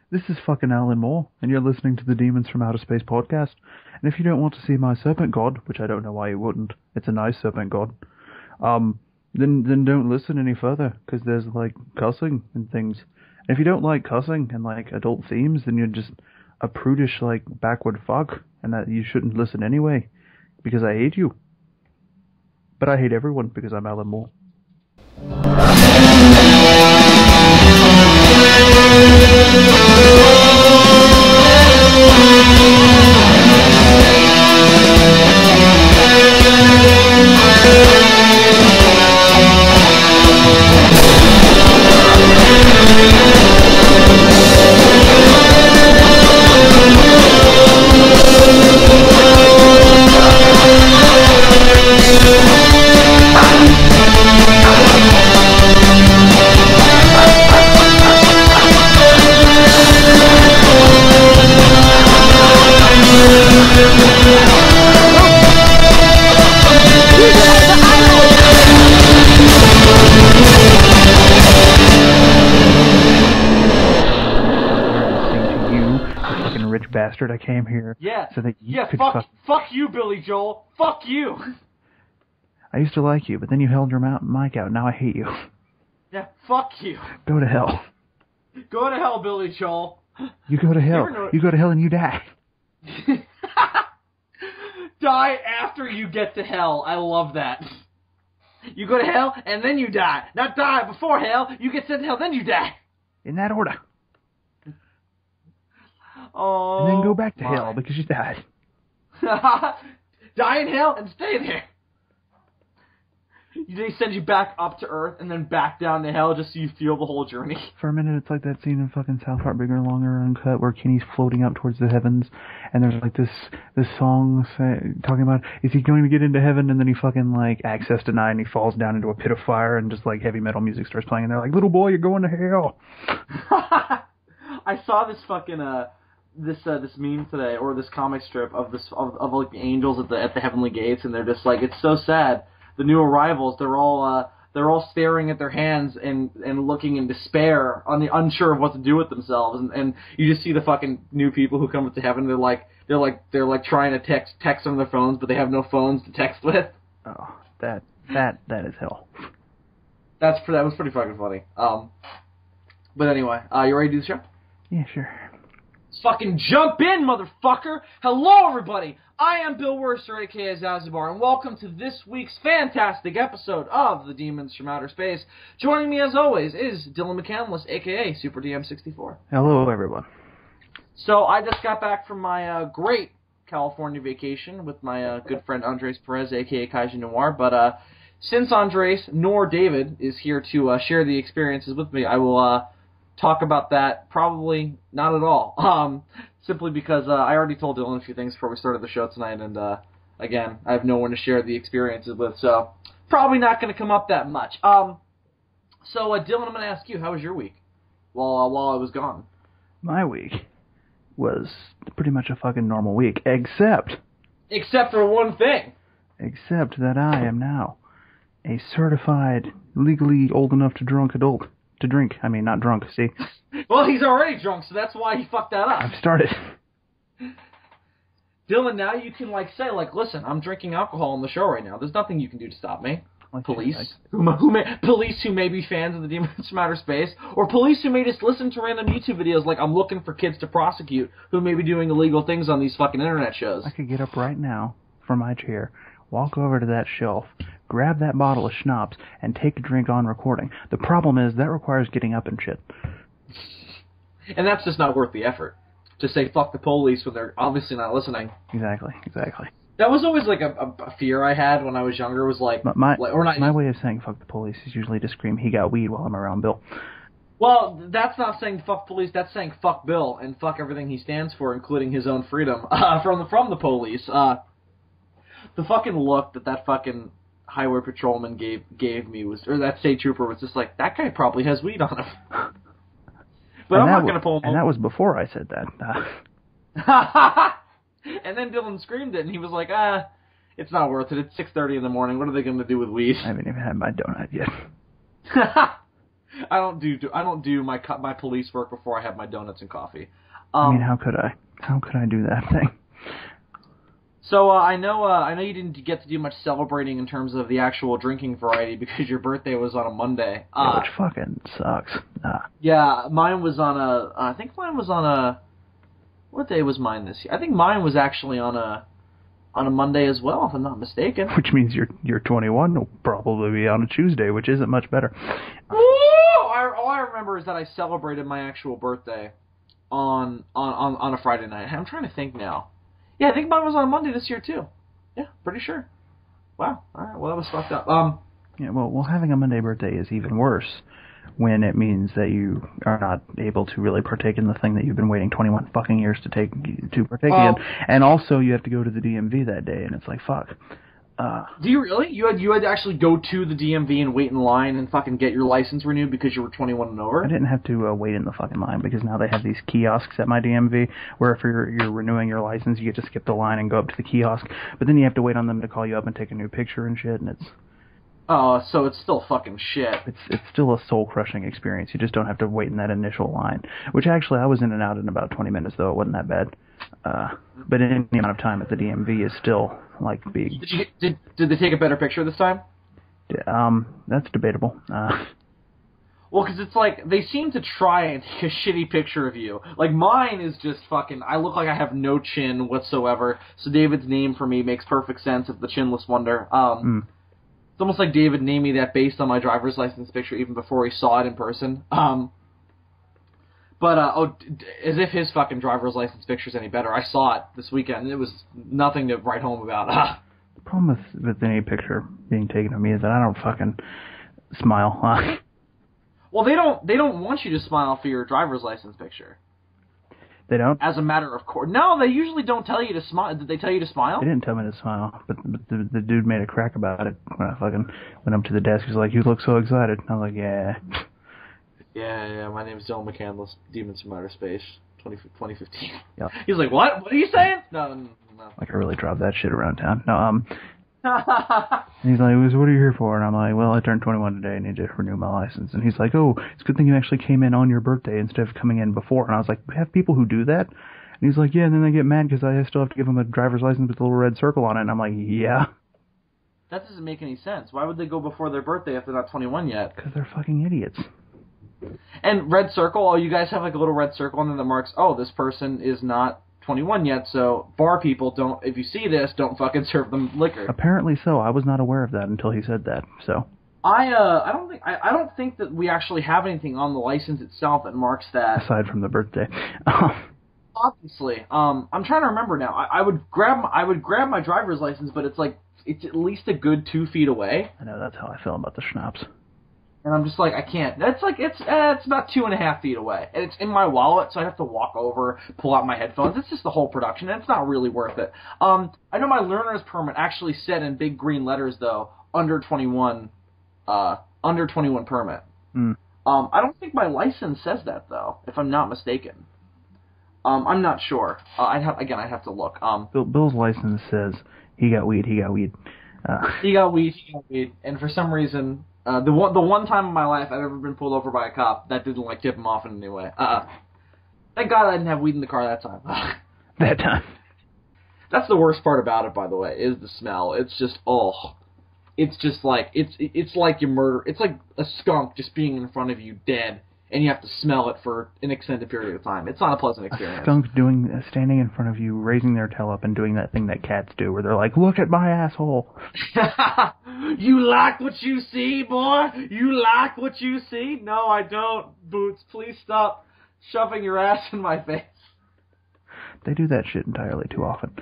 This is fucking Alan Moore, and you're listening to the Demons from Outer Space podcast. And if you don't want to see my serpent god, which I don't know why you wouldn't, it's a nice serpent god, then don't listen any further, because there's, like, cussing and things. And if you don't like cussing and, like, adult themes, then you're just a prudish, like, backward fuck, and that you shouldn't listen anyway, because I hate you. But I hate everyone, because I'm Alan Moore. Bastard, I came here so that you could fuck you, Billy Joel. Fuck you. I used to like you, but then you held your mic out. Now I hate you. Yeah, fuck you. Go to hell. Go to hell, Billy Joel. You go to hell. You go to hell and you die. Die after you get to hell. I love that. You go to hell and then you die. Not die before hell. You get sent to hell, then you die. In that order. Oh, and then go back to hell because you died. Die in hell and stay there. They send you back up to Earth and then back down to hell just so you feel the whole journey. For a minute, it's like that scene in fucking South Park, Bigger, Longer, Uncut, where Kenny's floating up towards the heavens, and there's like this song talking about, is he going to get into heaven? And then he fucking like access denied and he falls down into a pit of fire and just like heavy metal music starts playing and they're like, little boy, you're going to hell. I saw this fucking this meme today, or this comic strip of like the angels at the heavenly gates, and they're just like, it's so sad. The new arrivals, they're all staring at their hands and looking in despair, unsure of what to do with themselves, and you just see the fucking new people who come up to heaven. They're like trying to text on their phones, but they have no phones to text with. Oh, that is hell. That was pretty fucking funny. But anyway, you ready to do the show? Yeah, sure. Fucking jump in, motherfucker! Hello, everybody! I am Bill Worcester, a.k.a. Zazibar, and welcome to this week's fantastic episode of The Demons from Outer Space. Joining me, as always, is Dylan McCandless, a.k.a. Super DM64. Hello, everyone. So, I just got back from my great California vacation with my good friend Andres Perez, a.k.a. Kaiju Noir, but since Andres nor David is here to share the experiences with me, I will talk about that probably not at all. Simply because I already told Dylan a few things before we started the show tonight, and again, I have no one to share the experiences with, so probably not going to come up that much. So Dylan, I'm going to ask you, how was your week while I was gone? My week was pretty much a fucking normal week, except for one thing. Except that I am now a certified, legally old enough to drink adult. To drink. I mean, not drunk, see? Well, he's already drunk, so that's why he fucked that up. I've started. Dylan, now you can, say, listen, I'm drinking alcohol on the show right now. There's nothing you can do to stop me. Police. Police who may be fans of the Demons from Outer Space, or police who may just listen to random YouTube videos like I'm looking for kids to prosecute who may be doing illegal things on these fucking internet shows. I could get up right now from my chair, walk over to that shelf, grab that bottle of schnapps, and take a drink on recording. The problem is that requires getting up and shit. And that's just not worth the effort. To say fuck the police when they're obviously not listening. Exactly. That was always a fear I had when I was younger. Was my way of saying fuck the police is usually to scream he got weed while I'm around Bill. Well, that's not saying fuck police. That's saying fuck Bill and fuck everything he stands for, including his own freedom from the police. The fucking look that fucking highway patrolman gave me was, or that state trooper was just like, that guy probably has weed on him. But I'm not going to pull him over. And that was before I said that. And then Dylan screamed it, and he was like, it's not worth it. It's 6:30 in the morning. What are they going to do with weed? I haven't even had my donut yet. I don't do my police work before I have my donuts and coffee. I mean, how could I? How could I do that thing? So I know you didn't get to do much celebrating in terms of the actual drinking variety because your birthday was on a Monday. Yeah, which fucking sucks. Yeah, mine was on a. I think mine was on a. What day was mine this year? I think mine was actually on a Monday as well, if I'm not mistaken. Which means your 21 will probably be on a Tuesday, which isn't much better. All I remember is that I celebrated my actual birthday on a Friday night. I'm trying to think now. Yeah, I think mine was on a Monday this year too. Yeah, pretty sure. Wow. All right. Well, that was fucked up. Yeah. Well, having a Monday birthday is even worse when it means that you are not able to really partake in the thing that you've been waiting 21 fucking years to partake in, and also you have to go to the DMV that day, and it's like fuck. Do you really? You had to actually go to the DMV and wait in line and fucking get your license renewed because you were 21 and over? I didn't have to wait in the fucking line because now they have these kiosks at my DMV where if you're renewing your license, you get to skip the line and go up to the kiosk, but then you have to wait on them to call you up and take a new picture and shit, and it's... Oh, so it's still fucking shit. It's still a soul-crushing experience. You just don't have to wait in that initial line, which actually I was in and out in about 20 minutes, though. It wasn't that bad. But any amount of time at the DMV is still, like, big. Did they take a better picture this time? That's debatable. Well, because it's like, they seem to try and take a shitty picture of you. Like, mine is just fucking, I look like I have no chin whatsoever, so David's name for me makes perfect sense of the chinless wonder. It's almost like David named me that based on my driver's license picture even before he saw it in person. But as if his fucking driver's license picture's any better. I saw it this weekend, and it was nothing to write home about. The problem with any picture being taken of me is that I don't fucking smile. Well, they don't want you to smile for your driver's license picture. They don't? As a matter of course. No, they usually don't tell you to smile. Did they tell you to smile? They didn't tell me to smile, but the dude made a crack about it when I fucking went up to the desk. He was like, "You look so excited." And I was like, "Yeah." Yeah, my name's Dylan McCandless, Demons from Outer Space, 2015. Yep. He's like, what? What are you saying? No. Like, I really drive that shit around town. No, he's like, "What are you here for?" And I'm like, "Well, I turned 21 today. I need to renew my license." And he's like, "Oh, it's a good thing you actually came in on your birthday instead of coming in before." And I was like, "We have people who do that?" And he's like, "Yeah," and then they get mad because I still have to give them a driver's license with a little red circle on it. And I'm like, "Yeah." That doesn't make any sense. Why would they go before their birthday if they're not 21 yet? Because they're fucking idiots. And red circle, you guys have like a little red circle on there that marks, this person is not 21 yet, so bar people if you see this, don't fucking serve them liquor. Apparently so. I was not aware of that until he said that, so. I don't think that we actually have anything on the license itself that marks that. Aside from the birthday. Obviously. I'm trying to remember now. I would grab my driver's license, but it's at least a good 2 feet away. I know, that's how I feel about the schnapps. And I'm just like, I can't. That's like, it's about 2.5 feet away. And it's in my wallet, so I have to walk over, pull out my headphones. It's just the whole production, and it's not really worth it. I know my learner's permit actually said in big green letters, though, under 21 permit. I don't think my license says that, though, if I'm not mistaken. I'm not sure. I'd have to look. Bill's license says he got weed. He got weed. And for some reason... the one time in my life I've ever been pulled over by a cop, that didn't tip him off in any way. Thank God I didn't have weed in the car that time. That time. That's the worst part about it, by the way, is the smell. It's just it's just like it's like you murder. It's like a skunk just being in front of you dead, and you have to smell it for an extended period of time. It's not a pleasant experience. A skunk standing in front of you, raising their tail up, and doing that thing that cats do, where they're like, "Look at my asshole." You like what you see, boy? You like what you see? No, I don't. Boots, please stop shoving your ass in my face. They do that shit entirely too often.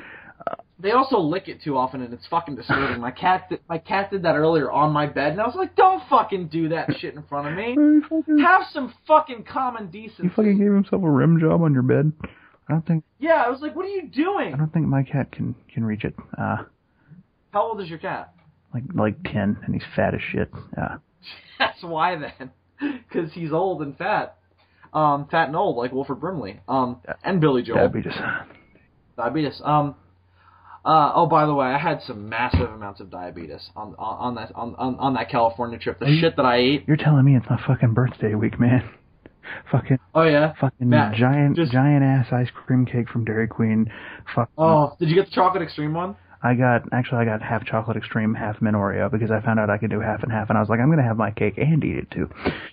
They also lick it too often, and it's fucking disturbing. My cat did that earlier on my bed, and I was like, don't fucking do that shit in front of me. Have some fucking common decency. You fucking gave himself a rim job on your bed? I don't think... Yeah, I was like, what are you doing? I don't think my cat can reach it. How old is your cat? Like 10, and he's fat as shit. That's why, then. Because he's old and fat. Fat and old, like Wilford Brimley. And Billy Joel. Diabetes. Oh, by the way, I had some massive amounts of diabetes on that California trip. The shit that I ate. You're telling me it's my fucking birthday week, man. Fucking. Oh yeah. Fucking giant ass ice cream cake from Dairy Queen. Did you get the chocolate extreme one? I got half chocolate extreme, half mint Oreo because I found out I could do half and half, and I was like, I'm gonna have my cake and eat it too.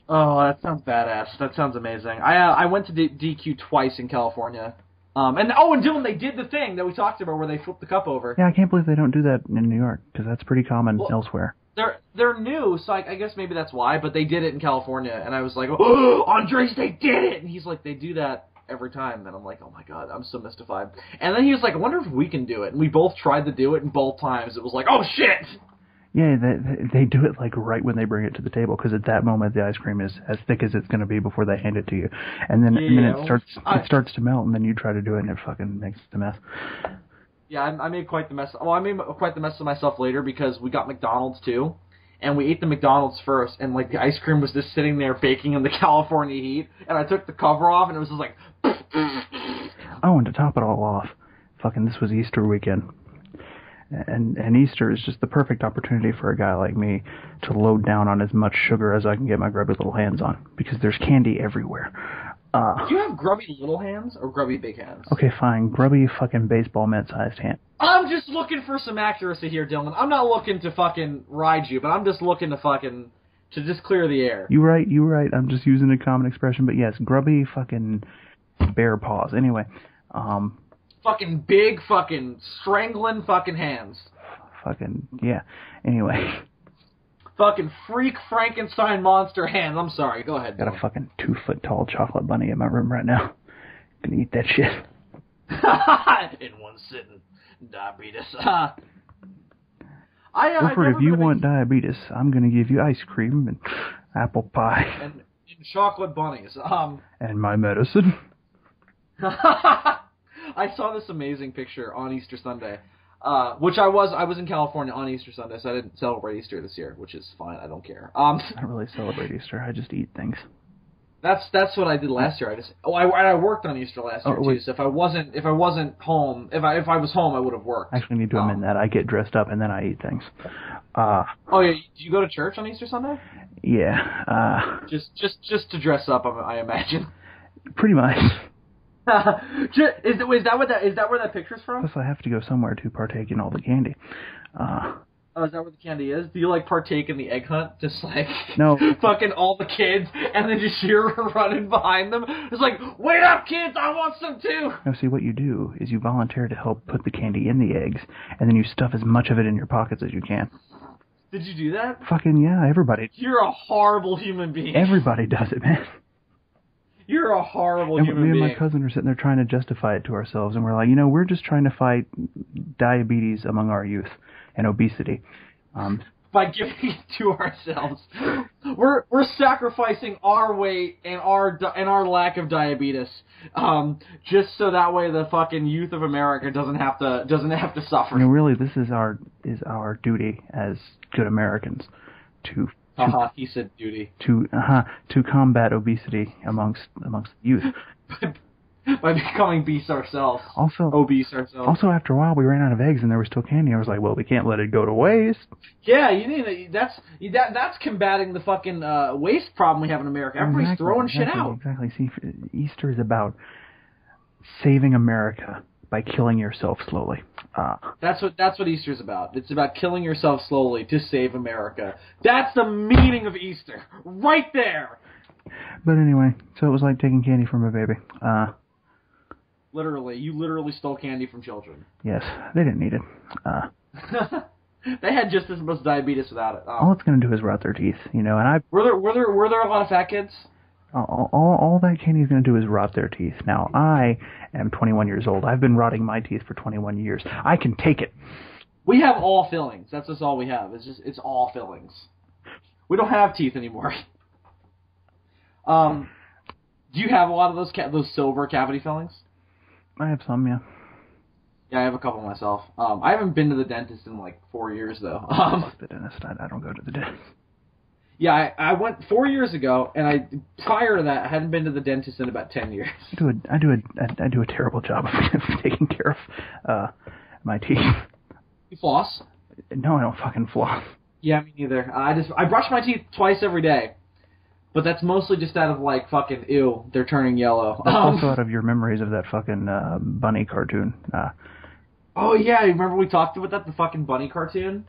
Oh, that sounds badass. That sounds amazing. I went to DQ twice in California. And Dylan, they did the thing that we talked about where they flipped the cup over. Yeah, I can't believe they don't do that in New York because that's pretty common elsewhere. They're new, so I guess maybe that's why. But they did it in California, and I was like, "Oh, Andres, they did it!" And he's like, "They do that every time." And I'm like, "Oh my god, I'm so mystified." And then he was like, "I wonder if we can do it." And we both tried to do it, and both times it was like, "Oh shit!" Yeah, they do it like right when they bring it to the table because at that moment the ice cream is as thick as it's going to be before they hand it to you, and then it starts to melt, and then you try to do it, and it fucking makes a mess. Yeah, I made quite the mess. Well, I made quite the mess of myself later because we got McDonald's too, and we ate the McDonald's first, and like the ice cream was just sitting there baking in the California heat, and I took the cover off, and it was just like. Oh, and to top it all off, fucking this was Easter weekend, and Easter is just the perfect opportunity for a guy like me to load down on as much sugar as I can get my grubby little hands on because there's candy everywhere. Do you have grubby little hands or grubby big hands? Okay, fine. Grubby fucking baseball mitt-sized hand. I'm just looking for some accuracy here, Dylan. I'm not looking to fucking ride you, but I'm just looking to just clear the air. You right. I'm just using a common expression, but yes, grubby fucking bear paws. Anyway, fucking big fucking strangling fucking hands. Fucking, yeah. Anyway. Fucking freak Frankenstein monster hands. I'm sorry. Go ahead. Got a fucking 2-foot tall chocolate bunny in my room right now. Gonna eat that shit. In one sitting. Diabetes. Wilford, if you want diabetes, I'm gonna give you ice cream and apple pie. And chocolate bunnies. And my medicine. I saw this amazing picture on Easter Sunday. Which I was in California on Easter Sunday, so I didn't celebrate Easter this year, which is fine. I don't care. I don't really celebrate Easter. I just eat things. That's what I did last year. I worked on Easter last year too. So if I wasn't home, if I was home, I would have worked. I actually need to amend that. I get dressed up and then I eat things. Oh yeah, do you go to church on Easter Sunday? Yeah. Just to dress up, I imagine. Pretty much. Is that where that picture's from? Plus, I have to go somewhere to partake in all the candy. Oh, is that where the candy is? Do you like partake in the egg hunt? Just like no, fucking all the kids, and then just you're running behind them. It's like, wait up, kids! I want some too. No, see, what you do is you volunteer to help put the candy in the eggs, and then you stuff as much of it in your pockets as you can. Did you do that? Fucking yeah, everybody. You're a horrible human being. Everybody does it, man. You're a horrible human being. Me and my cousin are sitting there trying to justify it to ourselves, and we're like, we're just trying to fight diabetes among our youth and obesity. By giving it to ourselves, we're sacrificing our weight and our lack of diabetes, just so that way the fucking youth of America doesn't have to suffer. Really, this is our duty as good Americans to. He said duty. To combat obesity amongst youth. By becoming obese ourselves. Also, after a while, we ran out of eggs and there was still candy. I was like, well, we can't let it go to waste. Yeah, that's combating the fucking waste problem we have in America. Everybody's throwing shit out. Exactly. See, Easter is about saving America by killing yourself slowly. That's what Easter's about. It's about killing yourself slowly to save America. That's the meaning of Easter, right there. But anyway, so it was like taking candy from a baby. Literally, you literally stole candy from children. Yes, they didn't need it. They had just as much diabetes without it. All it's going to do is rot their teeth, and were there a lot of fat kids? All that candy is going to do is rot their teeth. Now, I am 21 years old. I've been rotting my teeth for 21 years. I can take it. We have all fillings. That's just all we have. It's all fillings. We don't have teeth anymore. Do you have a lot of those silver cavity fillings? I have some, yeah. Yeah, I have a couple myself. I haven't been to the dentist in like 4 years though. The dentist. I don't go to the dentist. Yeah, I went 4 years ago, and prior to that, I hadn't been to the dentist in about 10 years. I do a terrible job of taking care of My teeth. You floss? No, I don't fucking floss. Yeah, me neither. I brush my teeth twice every day. But that's mostly just out of, like, fucking, ew, they're turning yellow. That's also out of your memories of that fucking bunny cartoon. Oh, yeah, remember we talked about that, the fucking bunny cartoon?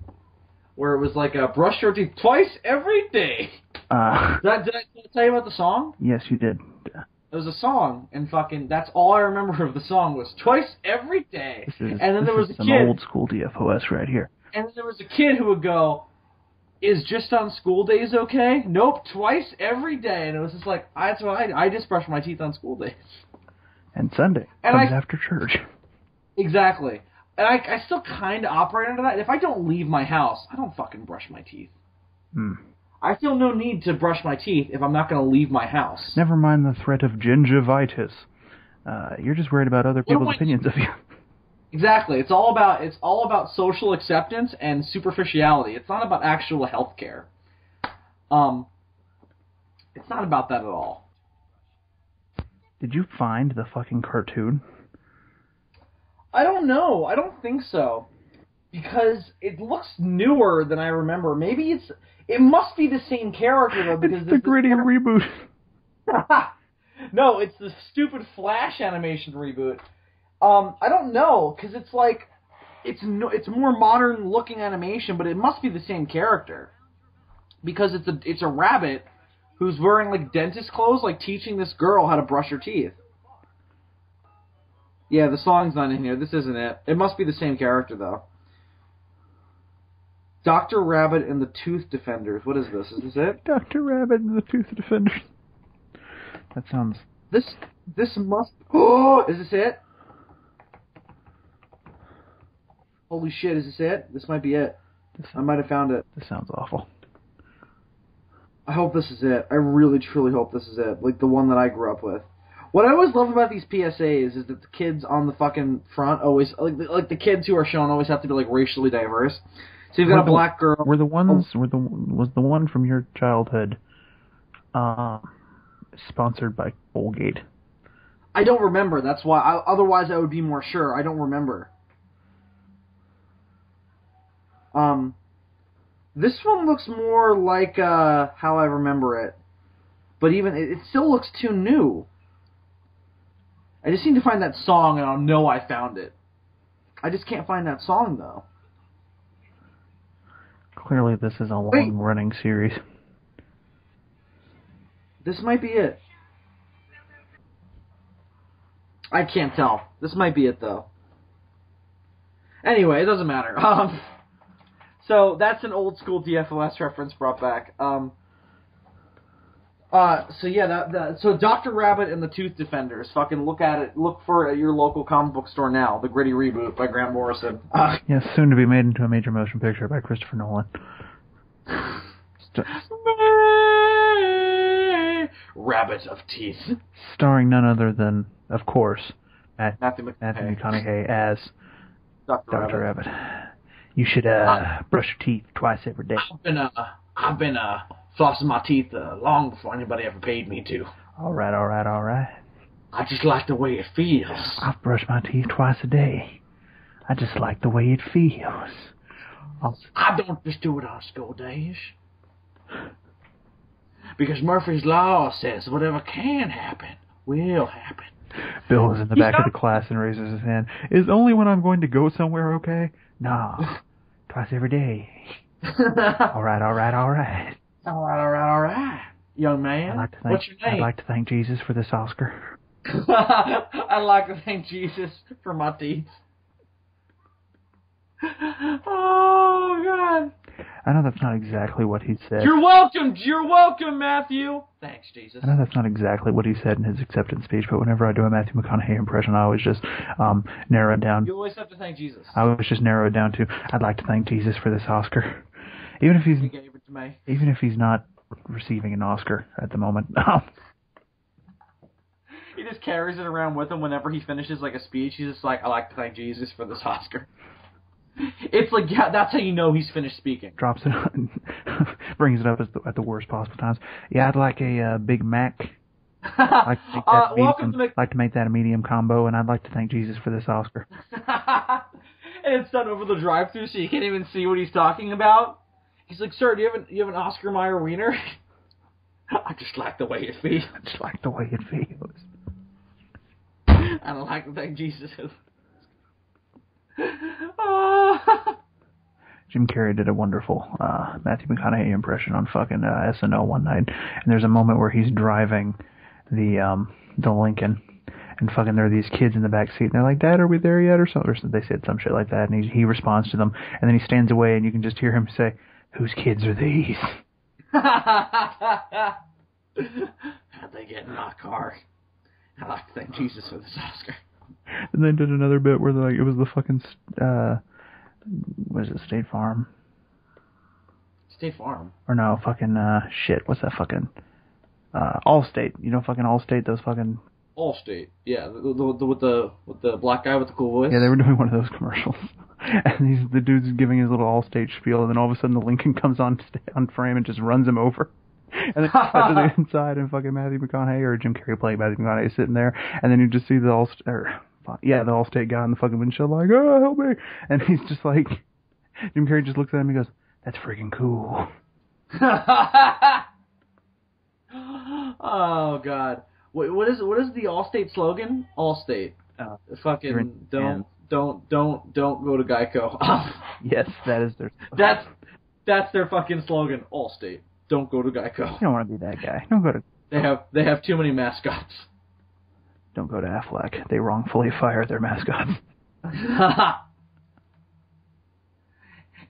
Where it was like, brush your teeth twice every day. Did I tell you about the song? Yes, you did. It was a song, and fucking, that's all I remember of the song was twice every day. And then there was a kid. Some old school DFOS right here. And then there was a kid who would go, is just on school days okay? Nope, twice every day. And it was just like, I just brush my teeth on school days. And Sunday comes after church. Exactly. And I still kind of operate under that. If I don't leave my house, I don't fucking brush my teeth. I feel no need to brush my teeth if I'm not going to leave my house. Never mind the threat of gingivitis. You're just worried about other people's opinions of you. Exactly. It's all about social acceptance and superficiality. It's not about actual health care. It's not about that at all. Did you find the fucking cartoon? I don't know. I don't think so. Because it looks newer than I remember. Maybe it must be the same character though. Because it's the gritty reboot. No, it's the stupid Flash animation reboot. I don't know, because it's like, it's more modern looking animation, but it must be the same character. Because it's a rabbit who's wearing like dentist clothes, like teaching this girl how to brush her teeth. Yeah, the song's not in here. This isn't it. It must be the same character, though. Dr. Rabbit and the Tooth Defenders. What is this? Is this it? Dr. Rabbit and the Tooth Defenders. That sounds... This must... Oh! Is this it? Holy shit, is this it? This might be it. I might have found it. This sounds awful. I hope this is it. I really, truly hope this is it. Like, the one that I grew up with. What I always love about these PSAs is that the kids on the fucking front always... Like the kids who are shown always have to be, like, racially diverse. So you've got a black girl... Was the one from your childhood sponsored by Colgate? I don't remember. That's why... otherwise, I would be more sure. I don't remember. This one looks more like how I remember it. But even... It still looks too new. I just need to find that song, and I'll know I found it. I just can't find that song, though. Clearly, this is a long-running series. This might be it. I can't tell. This might be it, though. Anyway, it doesn't matter. So, that's an old-school DFOS reference brought back. So yeah, so Dr. Rabbit and the Tooth Defenders. Fucking look at it. Look for it at your local comic book store now. The Gritty Reboot by Grant Morrison. Yes, soon to be made into a major motion picture by Christopher Nolan. Rabbit of Teeth. Starring none other than, of course, Matthew McConaughey as Dr. Rabbit. You should brush your teeth twice every day. I've been flossing my teeth long before anybody ever paid me to. All right. I just like the way it feels. I brush my teeth twice a day. I just like the way it feels. I don't just do it on school days. Because Murphy's Law says whatever can happen will happen. Bill is in the back of the class and raises his hand. Is only when I'm going to go somewhere okay? Nah. Twice every day. All right. All right. Young man, what's your name? I'd like to thank Jesus for this Oscar. I'd like to thank Jesus for my teeth. Oh, God. I know that's not exactly what he said. You're welcome, Matthew. Thanks, Jesus. I know that's not exactly what he said in his acceptance speech, but whenever I do a Matthew McConaughey impression, I always just narrow it down. You always have to thank Jesus. I always just narrow it down to, I'd like to thank Jesus for this Oscar. Even if he's not receiving an Oscar at the moment. He just carries it around with him whenever he finishes like a speech. He's just like, I'd like to thank Jesus for this Oscar. It's like, yeah, that's how you know he's finished speaking. Drops it, brings it up at the worst possible times. Yeah, I'd like a Big Mac. Like to make that a medium combo, and I'd like to thank Jesus for this Oscar. And it's done over the drive-thru, so you can't even see what he's talking about. He's like, "Sir, do you have an Oscar Mayer wiener?" I just like the way it feels. I just like the way it feels. I don't like the thing Jesus is. Jim Carrey did a wonderful Matthew McConaughey impression on fucking SNL one night, and there's a moment where he's driving the Lincoln, and fucking there are these kids in the back seat, and they're like, "Dad, are we there yet?" or something. Or they said some shit like that, and he responds to them, and then he stands away, and you can just hear him say, "Whose kids are these?" How'd they get in my car? I like to thank Jesus for this Oscar. And then did another bit where like it was the fucking what is it, State Farm? State Farm? Or no, fucking shit. What's that fucking Allstate? You know, fucking Allstate. Those fucking Allstate. Yeah, with the black guy with the cool voice. Yeah, they were doing one of those commercials. And the dude's giving his little Allstate spiel, and then all of a sudden the Lincoln comes on frame and just runs him over. And then cut to the inside, and fucking Matthew McConaughey or Jim Carrey playing Matthew McConaughey sitting there, and then you just see the Allstate guy on the fucking windshield like, "Oh, help me!" And he's just like, Jim Carrey just looks at him and goes, "That's freaking cool." Oh God, what is the Allstate slogan? Allstate, fucking don't go to Geico. Yes, that is their. That's their fucking slogan. Allstate. Don't go to Geico. You don't want to be that guy. Don't go to... They have too many mascots. Don't go to Affleck. They wrongfully fired their mascots.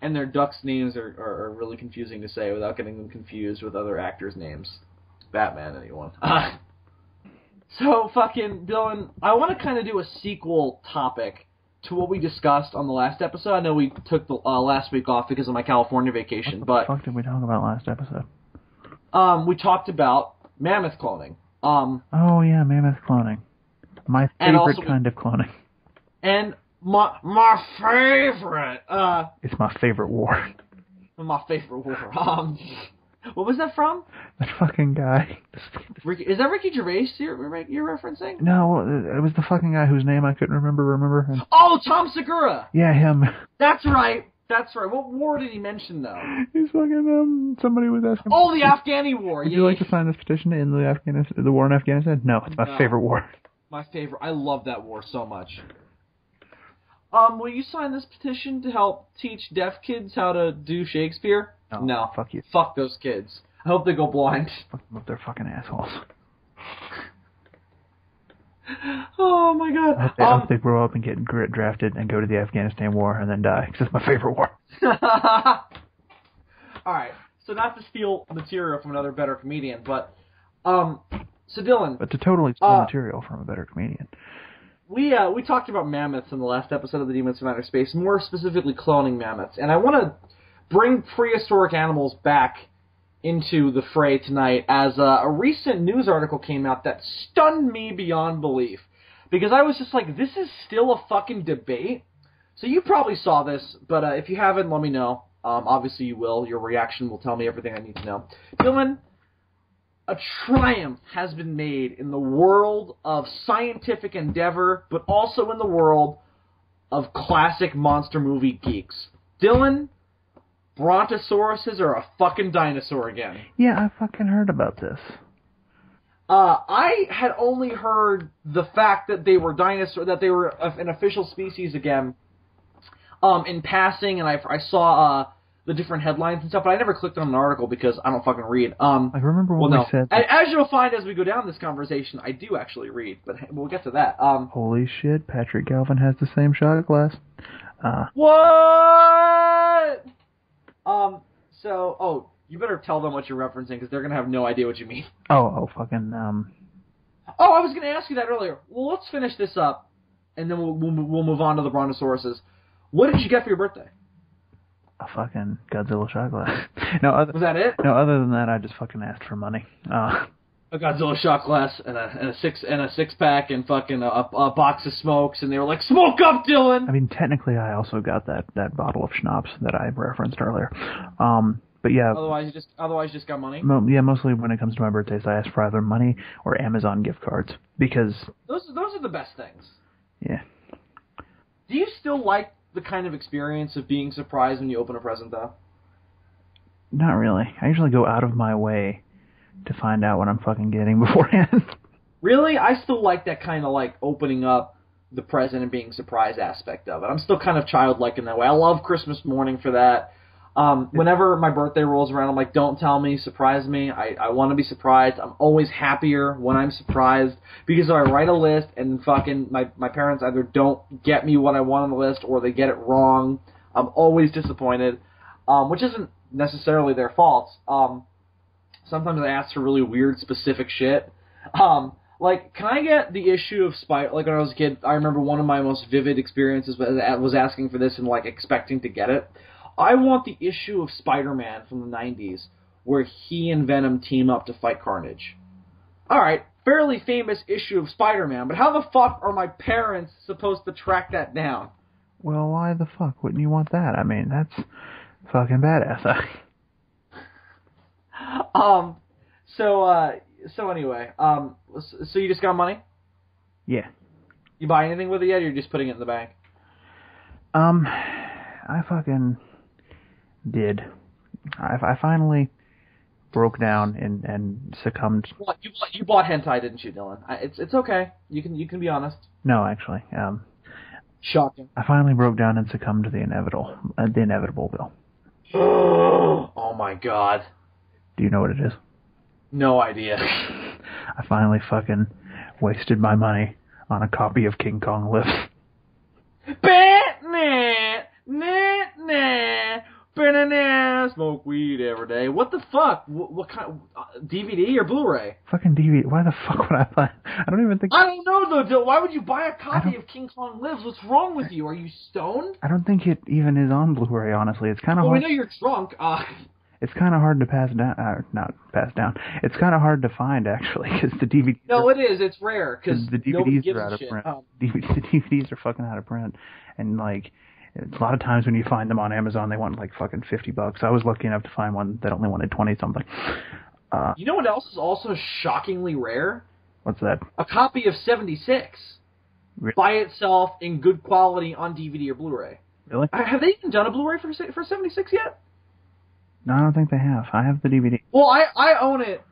And their ducks' names are really confusing to say without getting them confused with other actors' names. Batman, anyone. So, fucking, Dylan, I want to kind of do a sequel topic to what we discussed on the last episode. I know we took the last week off because of my California vacation, but... What the fuck did we talk about last episode? We talked about mammoth cloning. Oh, yeah, mammoth cloning. My favorite kind of cloning. And my favorite... It's my favorite war. My favorite war. What was that from? That fucking guy. Is that Ricky Gervais you're referencing? No, it was the fucking guy whose name I couldn't remember. Oh, Tom Segura! Yeah, him. That's right. What war did he mention, though? He's fucking, somebody was asking... Oh, the Afghani War. Would you like to sign this petition to end the war in Afghanistan? No, it's my favorite war. My favorite. I love that war so much. Will you sign this petition to help teach deaf kids how to do Shakespeare? No. Fuck you. Fuck those kids. I hope they go blind. Fuck them up, they're fucking assholes. Oh my God. I hope they grow up and get drafted and go to the Afghanistan war and then die, because it's my favorite war. Alright, so not to steal material from another better comedian, but, so Dylan. But to totally steal material from a better comedian. We talked about mammoths in the last episode of the Demons from Outer Space, more specifically cloning mammoths, and I want to bring prehistoric animals back into the fray tonight as a recent news article came out that stunned me beyond belief. Because I was just like, this is still a fucking debate? So you probably saw this, but if you haven't, let me know. Obviously you will. Your reaction will tell me everything I need to know. Dylan, a triumph has been made in the world of scientific endeavor, but also in the world of classic monster movie geeks. Dylan, brontosauruses are a fucking dinosaur again. Yeah, I fucking heard about this. I had only heard the fact that they were that they were an official species again, in passing, and I saw the different headlines and stuff, but I never clicked on an article because I don't fucking read. I remember when we said... As you'll find as we go down this conversation, I do actually read, but we'll get to that. Holy shit, Patrick Galvin has the same shot glass. What? You better tell them what you're referencing, because they're going to have no idea what you mean. Fucking, Oh, I was going to ask you that earlier. Well, let's finish this up, and then we'll move on to the brontosauruses. What did you get for your birthday? A fucking Godzilla shot glass. Was that it? No, other than that, I just fucking asked for money. A Godzilla shot glass and a six pack and fucking a box of smokes, and they were like, "Smoke up, Dylan!" I mean, technically, I also got that bottle of schnapps that I referenced earlier. But yeah. Otherwise, you just got money. Mostly when it comes to my birthdays, I ask for either money or Amazon gift cards because those are the best things. Yeah. Do you still like the kind of experience of being surprised when you open a present, though? Not really. I usually go out of my way to find out what I'm fucking getting beforehand. Really? I still like that kind of, like, opening up the present and being surprised aspect of it. I'm still kind of childlike in that way. I love Christmas morning for that. Whenever my birthday rolls around, I'm like, don't tell me, surprise me. I want to be surprised. I'm always happier when I'm surprised because if I write a list and fucking my parents either don't get me what I want on the list or they get it wrong, I'm always disappointed, which isn't necessarily their fault. Sometimes I ask for really weird, specific shit. Like, can I get the issue of Spider? Like when I was a kid, I remember one of my most vivid experiences was asking for this and like expecting to get it. I want the issue of Spider-Man from the 90s where he and Venom team up to fight Carnage. Alright, fairly famous issue of Spider-Man, but how the fuck are my parents supposed to track that down? Well, why the fuck wouldn't you want that? I mean, that's fucking badass. So anyway, so you just got money? Yeah. You buy anything with it yet, or you're just putting it in the bank? I fucking did. I finally broke down and succumbed. Well, you bought hentai, didn't you, Dylan? It's okay. You can be honest. No, actually. Shocking. I finally broke down and succumbed to the inevitable, Bill. Oh my god. Do you know what it is? No idea. I finally fucking wasted my money on a copy of King Kong Lives. Smoke weed every day. What the fuck? What kind? DVD or Blu-ray? Fucking DVD. Why the fuck would I buy? I don't even think. I don't know though. Why would you buy a copy of King Kong Lives? What's wrong with you? Are you stoned? I don't think it even is on Blu-ray. Honestly, it's kind of. Well, hard. we know you're drunk. It's kind of hard to pass down. Not pass down. It's kind of hard to find actually because the DVD. No, it is. It's rare because the DVDs are out of print. The DVDs are fucking out of print, and like. A lot of times when you find them on Amazon, they want like fucking $50. I was lucky enough to find one that only wanted 20 something. You know what else is also shockingly rare? What's that? A copy of 76 Really? by itself in good quality on DVD or Blu-ray. Really? Have they even done a Blu-ray for 76 yet? No, I don't think they have. I have the DVD. Well, I own it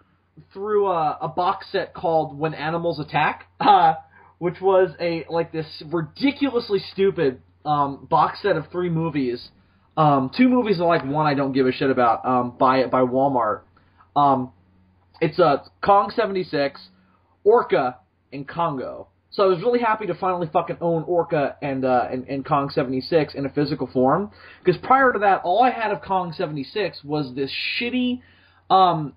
through a box set called When Animals Attack, which was this ridiculously stupid box set of 3 movies. 2 movies are like one I don't give a shit about, by Walmart. It's Kong 76, Orca, and Congo. So I was really happy to finally fucking own Orca and Kong 76 in a physical form. Because prior to that, all I had of Kong 76 was this shitty time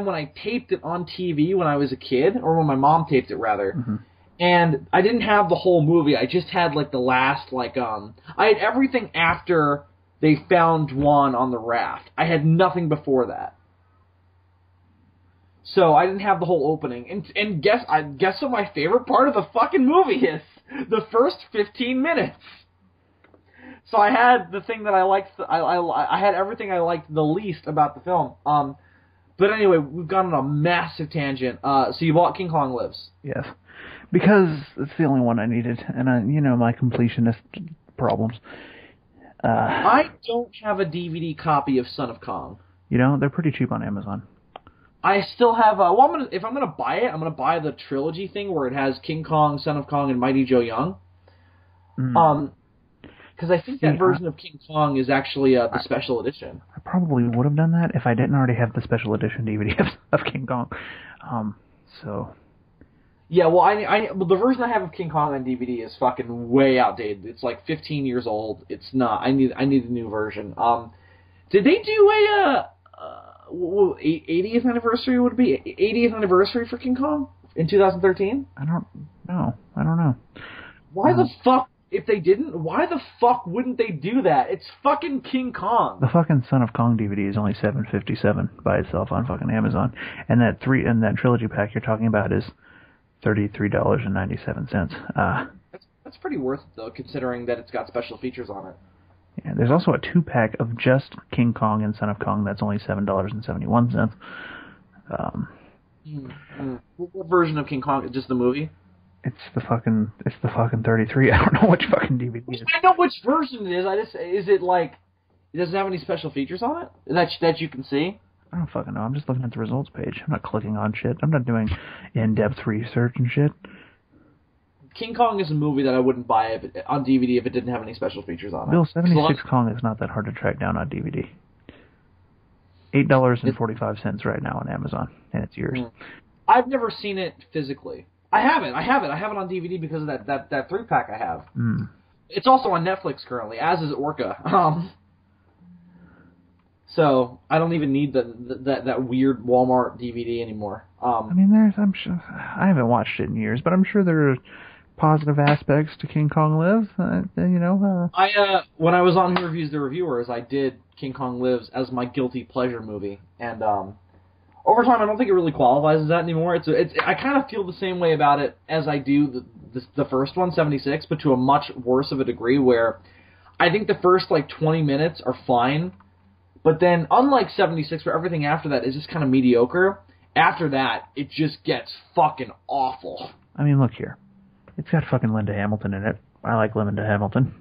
when I taped it on TV when I was a kid, or when my mom taped it, rather. Mm-hmm. And I didn't have the whole movie. I just had, like, the last, I had everything after they found Juan on the raft. I had nothing before that. So I didn't have the whole opening. And guess what my favorite part of the fucking movie is? The first 15 minutes. So I had the thing that I liked. I had everything I liked the least about the film. But anyway, we've gone on a massive tangent. So you bought King Kong Lives. Yes. Because it's the only one I needed, and my completionist problems. I don't have a DVD copy of Son of Kong. They're pretty cheap on Amazon. I still have. If I'm gonna buy it, I'm gonna buy the trilogy thing where it has King Kong, Son of Kong, and Mighty Joe Young. Because I think that version of King Kong is actually the special edition. I probably would have done that if I didn't already have the special edition DVD of King Kong. So. Yeah, well, well, the version I have of King Kong on DVD is fucking way outdated. It's like 15 years old. It's not. I need a new version. Did they do a 80th anniversary? Would it be 80th anniversary for King Kong in 2013? I don't know. Why the fuck? If they didn't, why the fuck wouldn't they do that? It's fucking King Kong. The fucking Son of Kong DVD is only $7.57 by itself on fucking Amazon, and that trilogy pack you're talking about is $33.97. That's pretty worth it, though, considering that it's got special features on it. Yeah, there's also a 2-pack of just King Kong and Son of Kong that's only $7.71. What version of King Kong? Just the movie? It's the fucking 33. I don't know which fucking DVD it is. I know which version it is. Is it like, does it have any special features on it that you can see? I don't fucking know. I'm just looking at the results page. I'm not clicking on shit. I'm not doing in-depth research and shit. King Kong is a movie that I wouldn't buy on DVD if it didn't have any special features on it. Bill, 76 Kong is not that hard to track down on DVD. $8.45 right now on Amazon, and it's yours. I've never seen it physically. I have it on DVD because of that 3-pack I have. It's also on Netflix currently, as is Orca. So I don't even need that weird Walmart DVD anymore. I mean, I'm sure I haven't watched it in years, but I'm sure there are positive aspects to King Kong Lives. When I was on Who Reviews the Reviewers, I did King Kong Lives as my guilty pleasure movie, and over time, I don't think it really qualifies as that anymore. I kind of feel the same way about it as I do the first one, 76, but to a much worse of a degree, where I think the first 20 minutes are fine. But then, unlike 76, where everything after that is just kind of mediocre, after that, it just gets fucking awful. I mean, look here. It's got fucking Linda Hamilton in it. I like Linda Hamilton.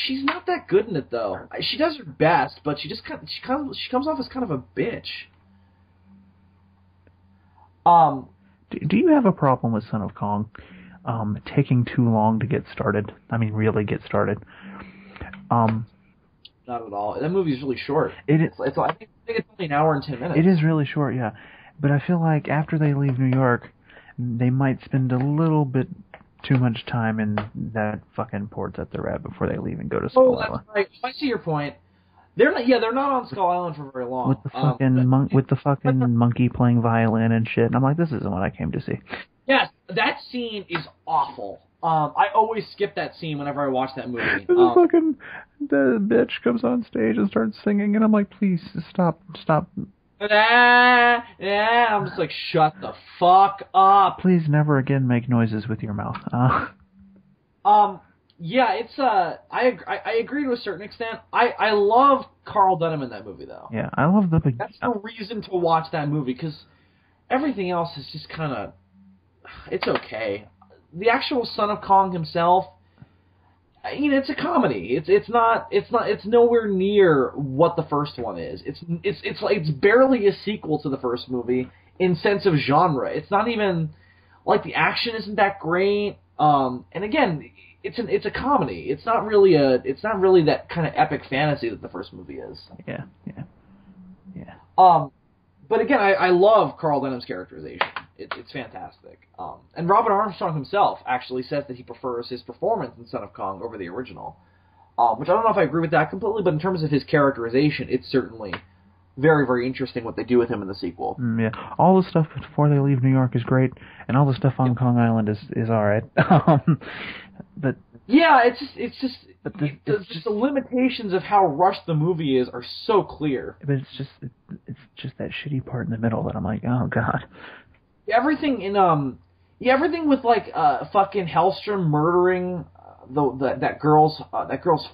She's not that good in it, though. She does her best, but she comes off as kind of a bitch. Do you have a problem with Son of Kong taking too long to get started? I mean, really get started. Not at all. That movie is really short. I think it's only an hour and 10 minutes. It is really short, yeah. But I feel like after they leave New York, they might spend a little bit too much time in that fucking port that they're at before they leave and go to Skull Island. That's right. I see your point. They're not on Skull Island for very long. With the fucking monkey playing violin and shit. And I'm like, this isn't what I came to see. Yes, that scene is awful. I always skip that scene whenever I watch that movie. The bitch comes on stage and starts singing, and I'm like, please, stop. Yeah, I'm just like, shut the fuck up. Please never again make noises with your mouth. Yeah, it's I agree to a certain extent. I love Carl Dunham in that movie, though. Yeah, I love the big... That's the reason to watch that movie, because everything else is just kind of... It's okay. The actual Son of Kong himself, it's a comedy. It's nowhere near what the first one is. It's barely a sequel to the first movie in sense of genre. It's not even the action isn't that great. And again, it's a comedy. It's not really that kind of epic fantasy that the first movie is. Yeah. But again, I love Carl Denham's characterization. It's fantastic. And Robin Armstrong himself actually says that he prefers his performance in Son of Kong over the original. Which I don't know if I agree with that completely, but in terms of his characterization, it's certainly very, very interesting what they do with him in the sequel. Yeah, all the stuff before they leave New York is great, and all the stuff on Kong Island is all right. But yeah, it's just the limitations of how rushed the movie is are so clear. But it's just that shitty part in the middle that I'm like, oh god. Everything with fucking Hellstrom murdering that girl's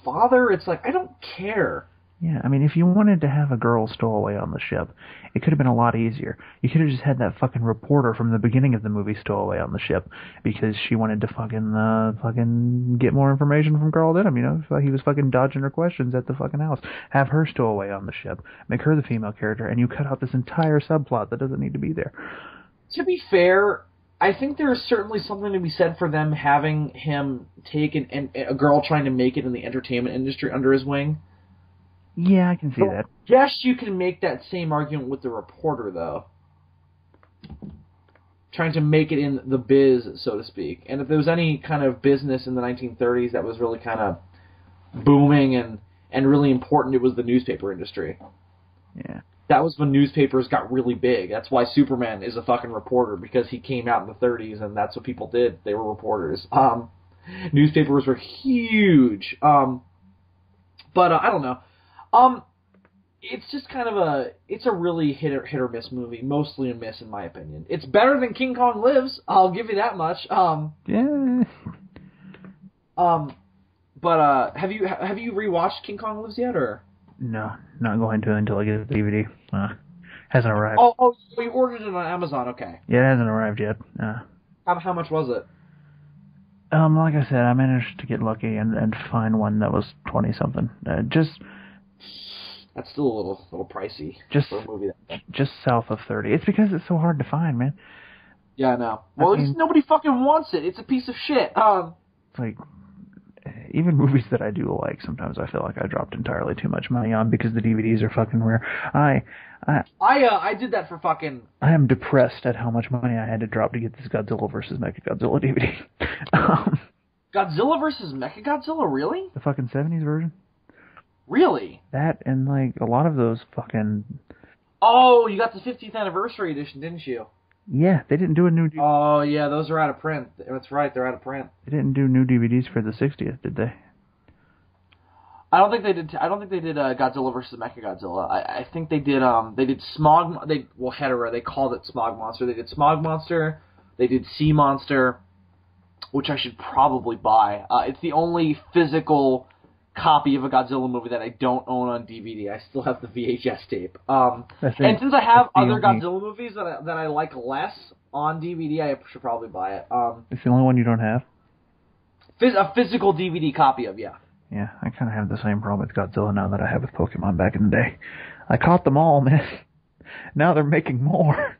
father. It's like, I don't care. Yeah, I mean, if you wanted to have a girl stowaway on the ship, it could have been a lot easier. You could have just had that fucking reporter from the beginning of the movie stowaway on the ship because she wanted to fucking get more information from Carl Denham, he was fucking dodging her questions at the fucking house. Have her stowaway on the ship. Make her the female character, and you cut out this entire subplot that doesn't need to be there. To be fair, I think there's certainly something to be said for them having him take a girl trying to make it in the entertainment industry under his wing. Yeah, I can see that. Yes, you can make that same argument with the reporter, though. Trying to make it in the biz, so to speak. And if there was any kind of business in the 1930s that was really kind of booming and really important, it was the newspaper industry. Yeah. That was when newspapers got really big. That's why Superman is a fucking reporter, because he came out in the 30s, and that's what people did. They were reporters. Newspapers were huge. But I don't know. It's just kind of it's a really hit or miss movie, mostly a miss in my opinion. It's better than King Kong Lives, I'll give you that much. Yeah. But have you rewatched King Kong Lives yet, or? No, not going to until I get the DVD. Hasn't arrived. Oh, you ordered it on Amazon, okay. Yeah, it hasn't arrived yet. How much was it? Like I said, I managed to get lucky and find one that was 20 something. That's still a little pricey for a movie. Just south of 30. It's because it's so hard to find, man. Yeah, I know. Well, nobody fucking wants it. It's a piece of shit. Like, even movies that I do like, sometimes I feel like I dropped entirely too much money on because the DVDs are fucking rare. I did that for fucking... I am depressed at how much money I had to drop to get this Godzilla vs. Mechagodzilla DVD. Godzilla vs. Mechagodzilla, really? The fucking 70s version? Really? That and, like, a lot of those fucking... Oh, you got the 50th anniversary edition, didn't you? Yeah, they didn't do a new... Oh, yeah, those are out of print. That's right, they're out of print. They didn't do new DVDs for the 60th, did they? I don't think they did Godzilla vs. Mechagodzilla. I think they did Smog... Hedera, they called it Smog Monster. They did Smog Monster, they did Sea Monster, which I should probably buy. It's the only physical copy of a Godzilla movie that I don't own on DVD. I still have the VHS tape. And since I have other Godzilla movies that I like less on DVD, I should probably buy it. It's the only one you don't have? A physical DVD copy of, yeah. Yeah, I kind of have the same problem with Godzilla now that I had with Pokemon back in the day. I caught them all, man. Now they're making more.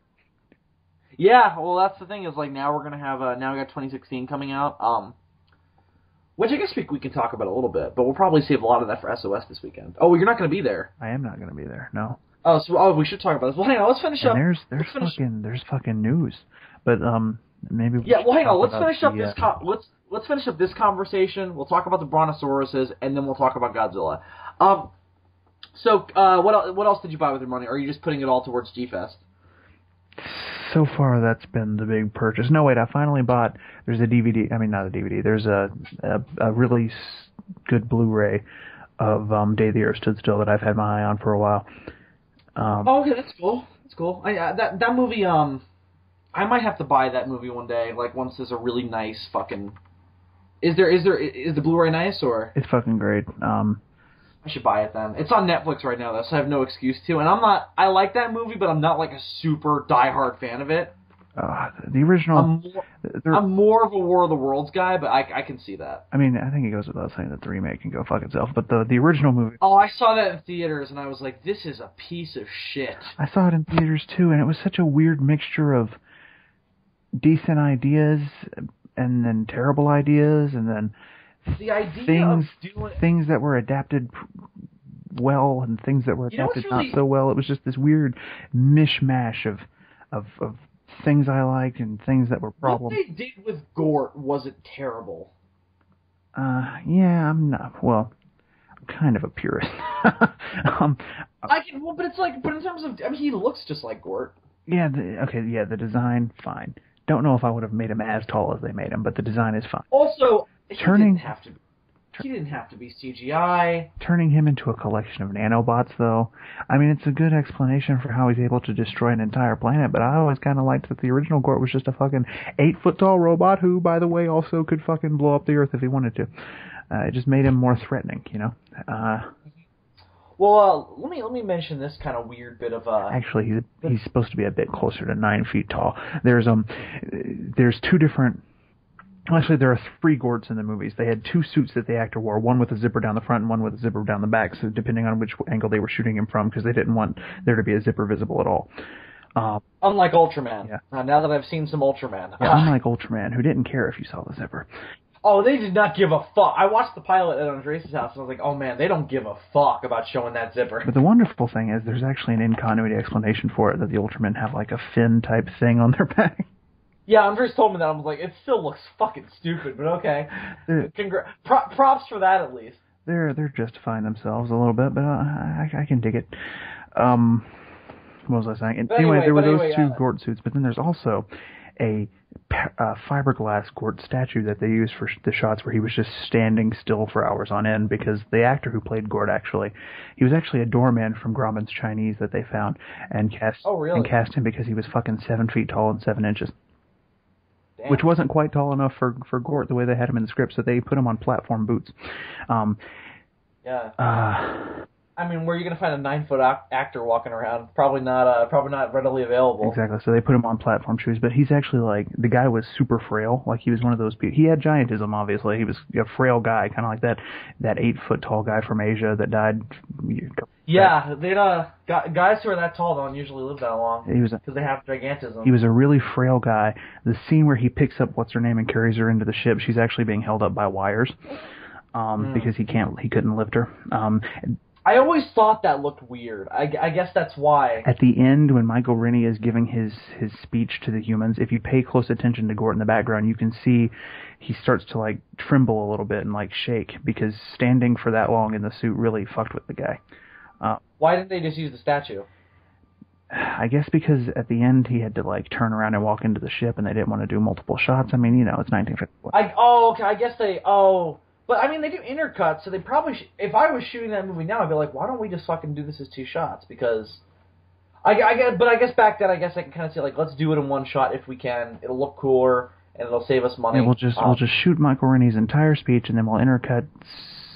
Yeah, well, that's the thing is, like, now we're going to have, now we got 2016 coming out, which I guess we can talk about a little bit, but we'll probably save a lot of that for SOS this weekend. Oh, you're not going to be there. I am not going to be there, no. Oh, we should talk about this. Well, hang on, let's finish up. There's fucking news, but, maybe yeah, well, hang on, let's finish up this, let's finish up this conversation, we'll talk about the Brontosauruses, and then we'll talk about Godzilla. So, what else did you buy with your money? Or are you just putting it all towards G-Fest? So far, that's been the big purchase. No, wait, I finally bought... There's a DVD... I mean, not a DVD. There's a really good Blu-ray of Day the Earth Stood Still that I've had my eye on for a while. Okay, that's cool. That's cool. That movie, I might have to buy that movie one day, like, once there's a really nice fucking... Is the Blu-ray nice, or...? It's fucking great. I should buy it then. It's on Netflix right now, though, so I have no excuse to. And I like that movie, but I'm not like a super diehard fan of it. The original... I'm more of a War of the Worlds guy, but I can see that. I mean, I think it goes without saying that the remake can go fuck itself, but the original movie... Oh, I saw that in theaters, and I was like, this is a piece of shit. I saw it in theaters, too, and it was such a weird mixture of decent ideas and then terrible ideas, and then... The idea things that were adapted well and things that were adapted not so well. It was just this weird mishmash of things I liked and things that were problems. What they did with Gort wasn't terrible. Yeah, I'm not. Well, I'm kind of a purist. But it's like, but in terms of, I mean, he looks just like Gort. Yeah. The design, fine. Don't know if I would have made him as tall as they made him, but the design is fine. Also, he didn't have to be CGI. Turning him into a collection of nanobots, though, I mean, it's a good explanation for how he's able to destroy an entire planet, but I always kind of liked that the original Gort was just a fucking 8-foot-tall robot who, by the way, also could fucking blow up the Earth if he wanted to. It just made him more threatening, you know? Well, let me mention this kind of weird bit of... Actually, he's supposed to be a bit closer to 9 feet tall. There's 2 different... Actually, there are 3 Gorts in the movies. They had 2 suits that the actor wore, one with a zipper down the front and one with a zipper down the back, so depending on which angle they were shooting him from, because they didn't want there to be a zipper visible at all. Unlike Ultraman. Yeah. Now that I've seen some Ultraman. Yeah, unlike Ultraman, who didn't care if you saw the zipper. Oh, they did not give a fuck. I watched the pilot at Andres' house, and I was like, oh man, they don't give a fuck about showing that zipper. But the wonderful thing is there's actually an in-continuity explanation for it, that the Ultramen have like a fin-type thing on their back. Yeah, Andres told me that. I was like, it still looks fucking stupid, but okay. Props for that, at least. They're justifying themselves a little bit, but I can dig it. What was I saying? Anyway, there were those 2 Gort suits, but then there's also a fiberglass Gort statue that they used for the shots where he was just standing still for hours on end, because the actor who played Gort he was actually a doorman from Grauman's Chinese that they found and cast him because he was fucking 7 feet tall and 7 inches. Damn. Which wasn't quite tall enough for Gort the way they had him in the script, so they put him on platform boots. Yeah. I mean, where are you going to find a 9-foot actor walking around? Probably not readily available. Exactly. So they put him on platform shoes, but he's actually like the guy was super frail. Like he was one of those people. He had giantism, obviously. He was a frail guy, kind of like that 8-foot tall guy from Asia that died. Yeah, guys who are that tall don't usually live that long because they have gigantism. He was a really frail guy. The scene where he picks up what's her name and carries her into the ship, she's actually being held up by wires because he couldn't lift her. I always thought that looked weird. I guess that's why. At the end, when Michael Rennie is giving his speech to the humans, if you pay close attention to Gort in the background, you can see he starts to like tremble a little bit and like shake because standing for that long in the suit really fucked with the guy. Why didn't they just use the statue? I guess because at the end he had to like turn around and walk into the ship, and they didn't want to do multiple shots. I mean, it's 1951. Okay. I guess they. But, I mean, they do intercuts, so they probably... if I was shooting that movie now, I'd be like, why don't we just fucking do this as 2 shots? Because... But I guess back then, I guess I can kind of say, like, let's do it in 1 shot if we can. It'll look cooler, and it'll save us money. Yeah, we'll just shoot Michael Rennie's entire speech, and then we'll intercut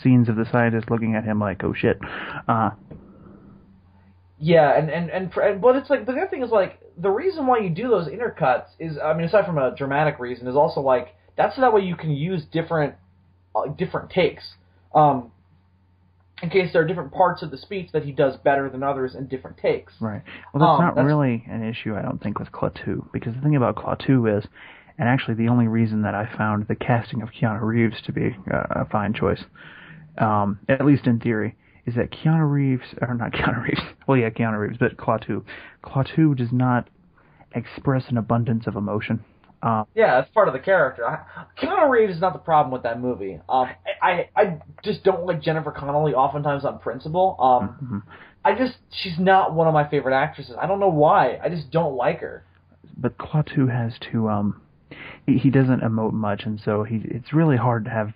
scenes of the scientists looking at him like, oh, shit. Yeah, but it's like... The other thing is, like, the reason why you do those intercuts is... I mean, aside from a dramatic reason, is also, like, that's so that way you can use different takes, in case there are different parts of the speech that he does better than others in different takes. Right. Well, that's not really an issue, I don't think, with Claw 2, because the thing about Claw 2 is, and actually the only reason that I found the casting of Keanu Reeves to be a fine choice, at least in theory, is that Keanu Reeves, but Claw 2 does not express an abundance of emotion. Yeah, that's part of the character. Keanu Reeves is not the problem with that movie. I just don't like Jennifer Connelly oftentimes on principle. She's not one of my favorite actresses. I don't know why. I just don't like her. But Claw 2 has to, he doesn't emote much, and so it's really hard to have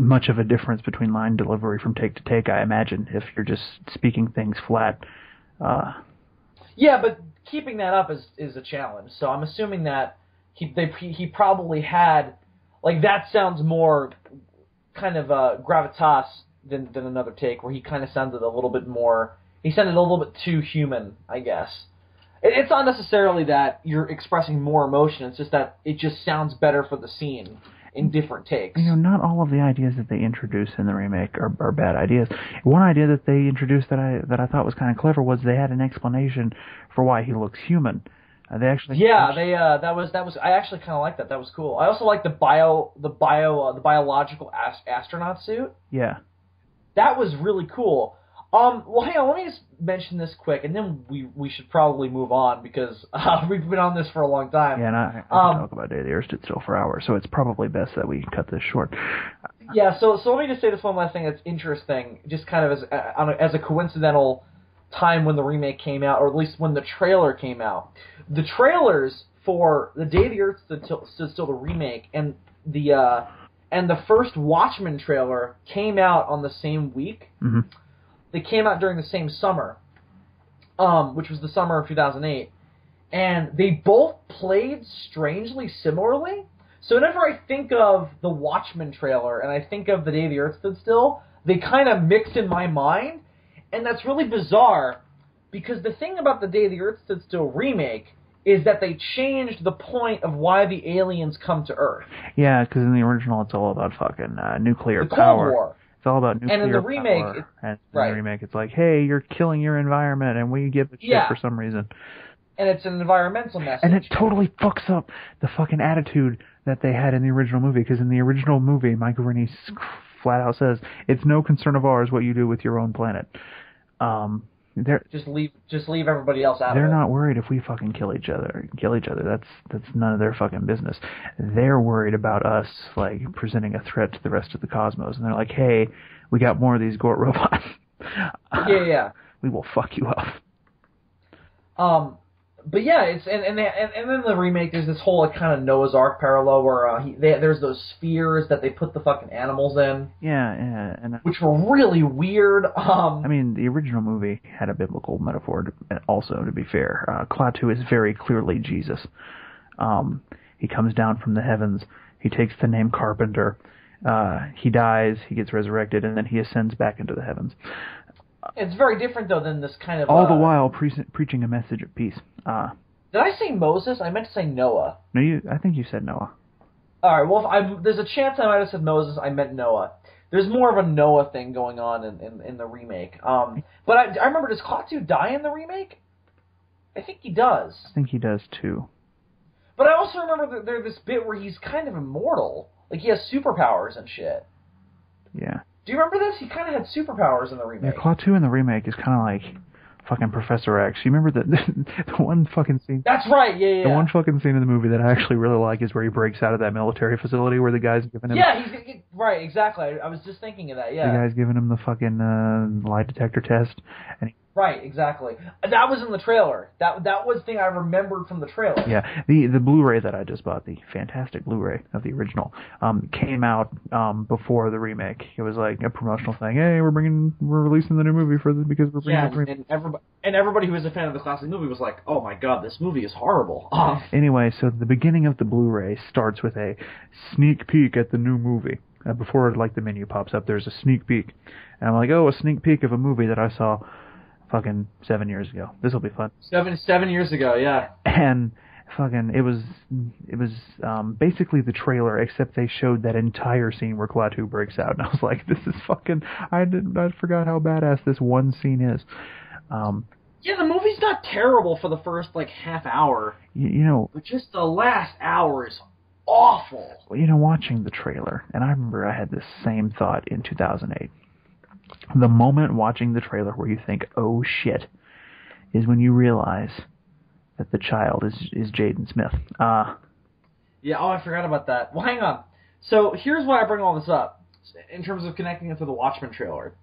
much of a difference between line delivery from take to take, I imagine, if you're just speaking things flat. Yeah, but keeping that up is a challenge. So I'm assuming that he probably had, like, that sounds more kind of gravitas than another take, where he kind of sounded a little bit more, he sounded a little bit too human, I guess. It's not necessarily that you're expressing more emotion, it's just that it just sounds better for the scene in different takes. Not all of the ideas that they introduce in the remake are bad ideas. One idea that they introduced that I thought was kind of clever was they had an explanation for why he looks human. They actually that was I actually kind of like that. That was cool. I also like the biological astronaut suit. Yeah, that was really cool. Well, hang on, let me just mention this quick, and then we should probably move on, because we've been on this for a long time. Yeah, and I can talk about Day of the Earth Stood Still for hours, so it's probably best that we cut this short. Yeah, so let me just say this one last thing that's interesting, just kind of as a coincidental time when the remake came out, or at least when the trailer came out. The trailers for the Day of the Earth Stood Still, the remake, and the first Watchmen trailer came out on the same week. Mm-hmm. They came out during the same summer, which was the summer of 2008, and they both played strangely similarly. So whenever I think of the Watchmen trailer and I think of the Day the Earth Stood Still, they kind of mix in my mind, and that's really bizarre, because the thing about the Day the Earth Stood Still remake is that they changed the point of why the aliens come to Earth. Yeah, because in the original it's all about fucking nuclear power. Cold War. It's all about nuclear and in the remake, power. And in the remake, it's like, hey, you're killing your environment, and we give a shit for some reason. And it's an environmental message. And it totally fucks up the fucking attitude that they had in the original movie, because in the original movie, Michael Rennie flat out says, it's no concern of ours what you do with your own planet. Just leave everybody else out of it. They're not worried if we fucking kill each other. That's none of their fucking business. They're worried about us, like, presenting a threat to the rest of the cosmos. And they're like, hey, we got more of these Gort robots. Yeah. We will fuck you up. But yeah, it's and then the remake, there's this whole kind of Noah's Ark parallel where there's those spheres that they put the fucking animals in. Yeah, which were really weird. I mean, the original movie had a biblical metaphor. Also, to be fair, Claw 2 is very clearly Jesus. He comes down from the heavens. He takes the name Carpenter. He dies. He gets resurrected, and then he ascends back into the heavens. It's very different, though, than this kind of... All the while preaching a message of peace. Did I say Moses? I meant to say Noah. No, I think you said Noah. All right, well, there's a chance I might have said Moses. I meant Noah. There's more of a Noah thing going on in the remake. But I remember, does Klaatu die in the remake? I think he does. I think he does, too. But I also remember that there's this bit where he's kind of immortal. Like, he has superpowers and shit. Yeah. Do you remember this? He kind of had superpowers in the remake. Yeah, Klaatu in the remake is kind of like fucking Professor X. You remember the one fucking scene? That's right, yeah. The one fucking scene in the movie that I actually really like is where he breaks out of that military facility where the guy's giving him... Yeah, right, exactly. I was just thinking of that, yeah. The guy's giving him the fucking lie detector test. And right, exactly. That was in the trailer. That was the thing I remembered from the trailer. Yeah, the Blu-ray that I just bought, the fantastic Blu-ray of the original, came out before the remake. It was like a promotional thing. Hey, we're releasing the new movie because we're bringing the remake. And everybody who was a fan of the classic movie was like, oh my god, this movie is horrible. Anyway, so the beginning of the Blu-ray starts with a sneak peek at the new movie. Before like the menu pops up, there's a sneak peek. And I'm like, oh, a sneak peek of a movie that I saw fucking 7 years ago. This will be fun. 7 years ago, yeah. And fucking, it was basically the trailer, except they showed that entire scene where Klaatu breaks out, and I was like, this is fucking. I forgot how badass this one scene is. Yeah, the movie's not terrible for the first like half hour. You know, but just the last hour is awful. You know, watching the trailer, and I remember I had this same thought in 2008. The moment watching the trailer where you think, oh shit, is when you realize that the child is Jaden Smith. Yeah, I forgot about that. Well, hang on. So here's why I bring all this up, in terms of connecting it to the Watchmen trailer.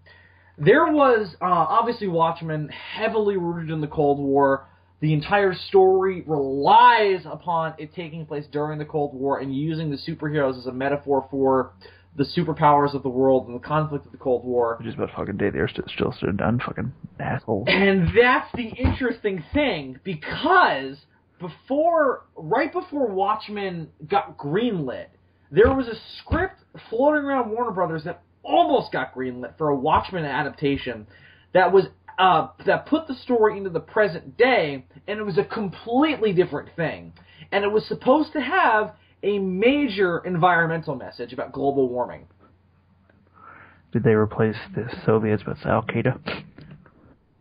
There was, obviously, Watchmen heavily rooted in the Cold War. The entire story relies upon it taking place during the Cold War and using the superheroes as a metaphor for the superpowers of the world and the conflict of the Cold War. Which is what fucking day they're still done, fucking asshole. And that's the interesting thing, because right before Watchmen got greenlit, there was a script floating around Warner Brothers that almost got greenlit for a Watchmen adaptation that was that put the story into the present day, and it was a completely different thing. And it was supposed to have a major environmental message about global warming. Did they replace the Soviets with Al-Qaeda?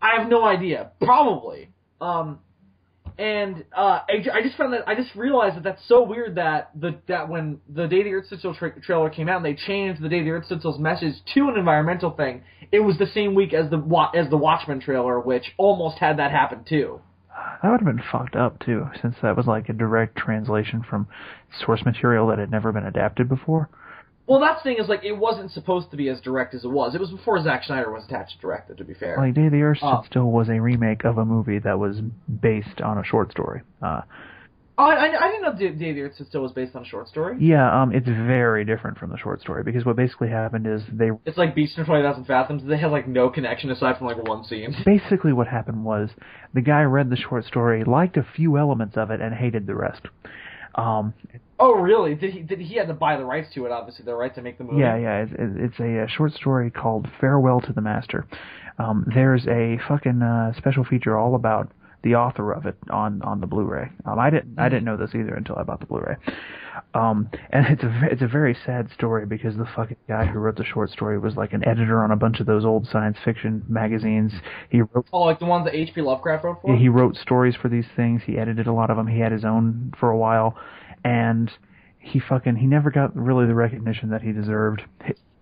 I have no idea. Probably. I just realized that that's so weird that when the Day the Earth Stood Still trailer came out and they changed the Day the Earth Stood Still's message to an environmental thing, it was the same week as the Watchmen trailer, which almost had that happen too. That would have been fucked up too, since that was like a direct translation from source material that had never been adapted before. Well, that thing is, like, it wasn't supposed to be as direct as it was. It was before Zack Snyder was attached to direct it, to be fair. Like, Day the Earth Stood Still was a remake of a movie that was based on a short story. I didn't know Day the Earth Stood Still was based on a short story. Yeah, it's very different from the short story, because what basically happened is It's like Beast in 20,000 Fathoms. They had, like, no connection aside from, like, one scene. Basically what happened was the guy read the short story, liked a few elements of it, and hated the rest. Oh, really? Did he had to buy the rights to it, obviously, the right to make the movie? Yeah, it's a short story called Farewell to the Master. There's a fucking special feature all about the author of it on the Blu-ray. I didn't know this either until I bought the Blu-ray. And it's a very sad story because the fucking guy who wrote the short story was like an editor on a bunch of those old science fiction magazines. He wrote like the ones that H.P. Lovecraft wrote for? Yeah, he wrote stories for these things. He edited a lot of them. He had his own for a while, and he never got really the recognition that he deserved.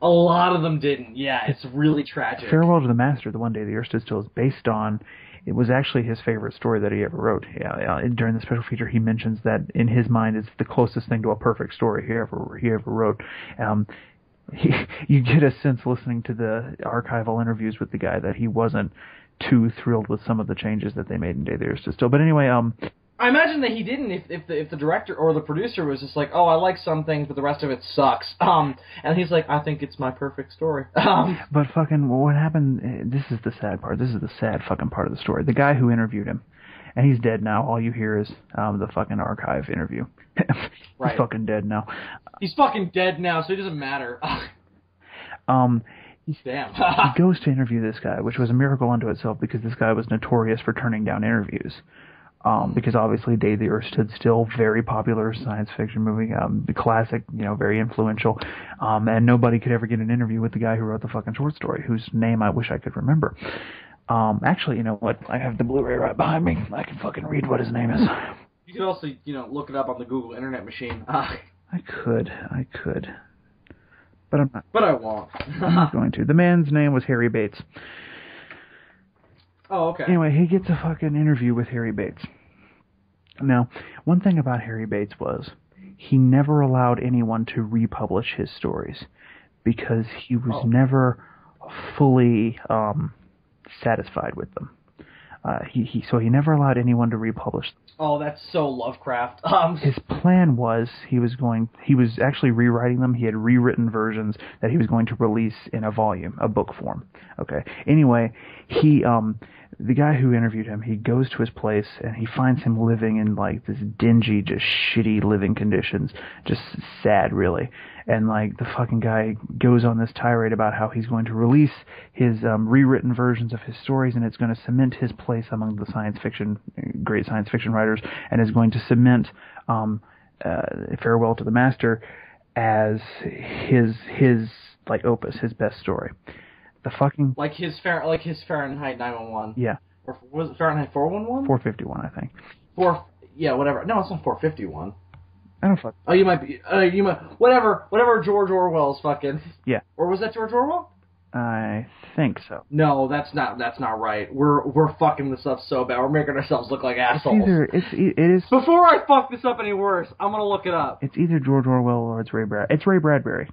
A lot of them didn't. Yeah, it's really tragic. Farewell to the Master, the one Day the Earth Stood Still, is based on. It was actually his favorite story that he ever wrote. Yeah, during the special feature, he mentions that in his mind, it's the closest thing to a perfect story he ever wrote. You get a sense listening to the archival interviews with the guy that he wasn't too thrilled with some of the changes that they made in Day the Earth Stood Still. But anyway, I imagine that he didn't if the director or the producer was just like, oh, I like some things, but the rest of it sucks. And he's like, I think it's my perfect story. But fucking what happened, this is the sad part. This is the sad fucking part of the story. The guy who interviewed him, and he's dead now. All you hear is the fucking archive interview. Right. He's fucking dead now. He's fucking dead now, so it doesn't matter. Damn. He goes to interview this guy, which was a miracle unto itself because this guy was notorious for turning down interviews. Because obviously Day the Earth Stood Still, very popular science fiction movie, the classic, very influential, and nobody could ever get an interview with the guy who wrote the fucking short story, whose name I wish I could remember. Actually, you know what? I have the Blu-ray right behind me. I can fucking read what his name is. You could also, look it up on the Google Internet machine. I could. But I'm not. But I won't. I'm not going to. The man's name was Harry Bates. Oh, okay. Anyway, he gets a fucking interview with Harry Bates. Now, one thing about Harry Bates was he never allowed anyone to republish his stories because he was never fully satisfied with them. So he never allowed anyone to republish them. Oh, that's so Lovecraft. His plan was he was actually rewriting them. He had rewritten versions that he was going to release in a volume, a book form. Okay. Anyway, the guy who interviewed him, he goes to his place and he finds him living in like this dingy, just shitty living conditions, just sad really. And like the fucking guy goes on this tirade about how he's going to release his rewritten versions of his stories, and it's going to cement his place among the great science fiction writers, and is going to cement Farewell to the Master as his like opus, his best story. The fucking like his Fahrenheit 911. Yeah. Or was it Fahrenheit 411? 451, I think. Yeah, whatever. No, it's not 451. I don't fuck. Oh, you might be. Whatever George Orwell's fucking. Yeah. Or was that George Orwell? I think so. No, that's not right. We're fucking this up so bad. We're making ourselves look like assholes. It is. Before I fuck this up any worse, I'm gonna look it up. It's either George Orwell or it's Ray Bradbury.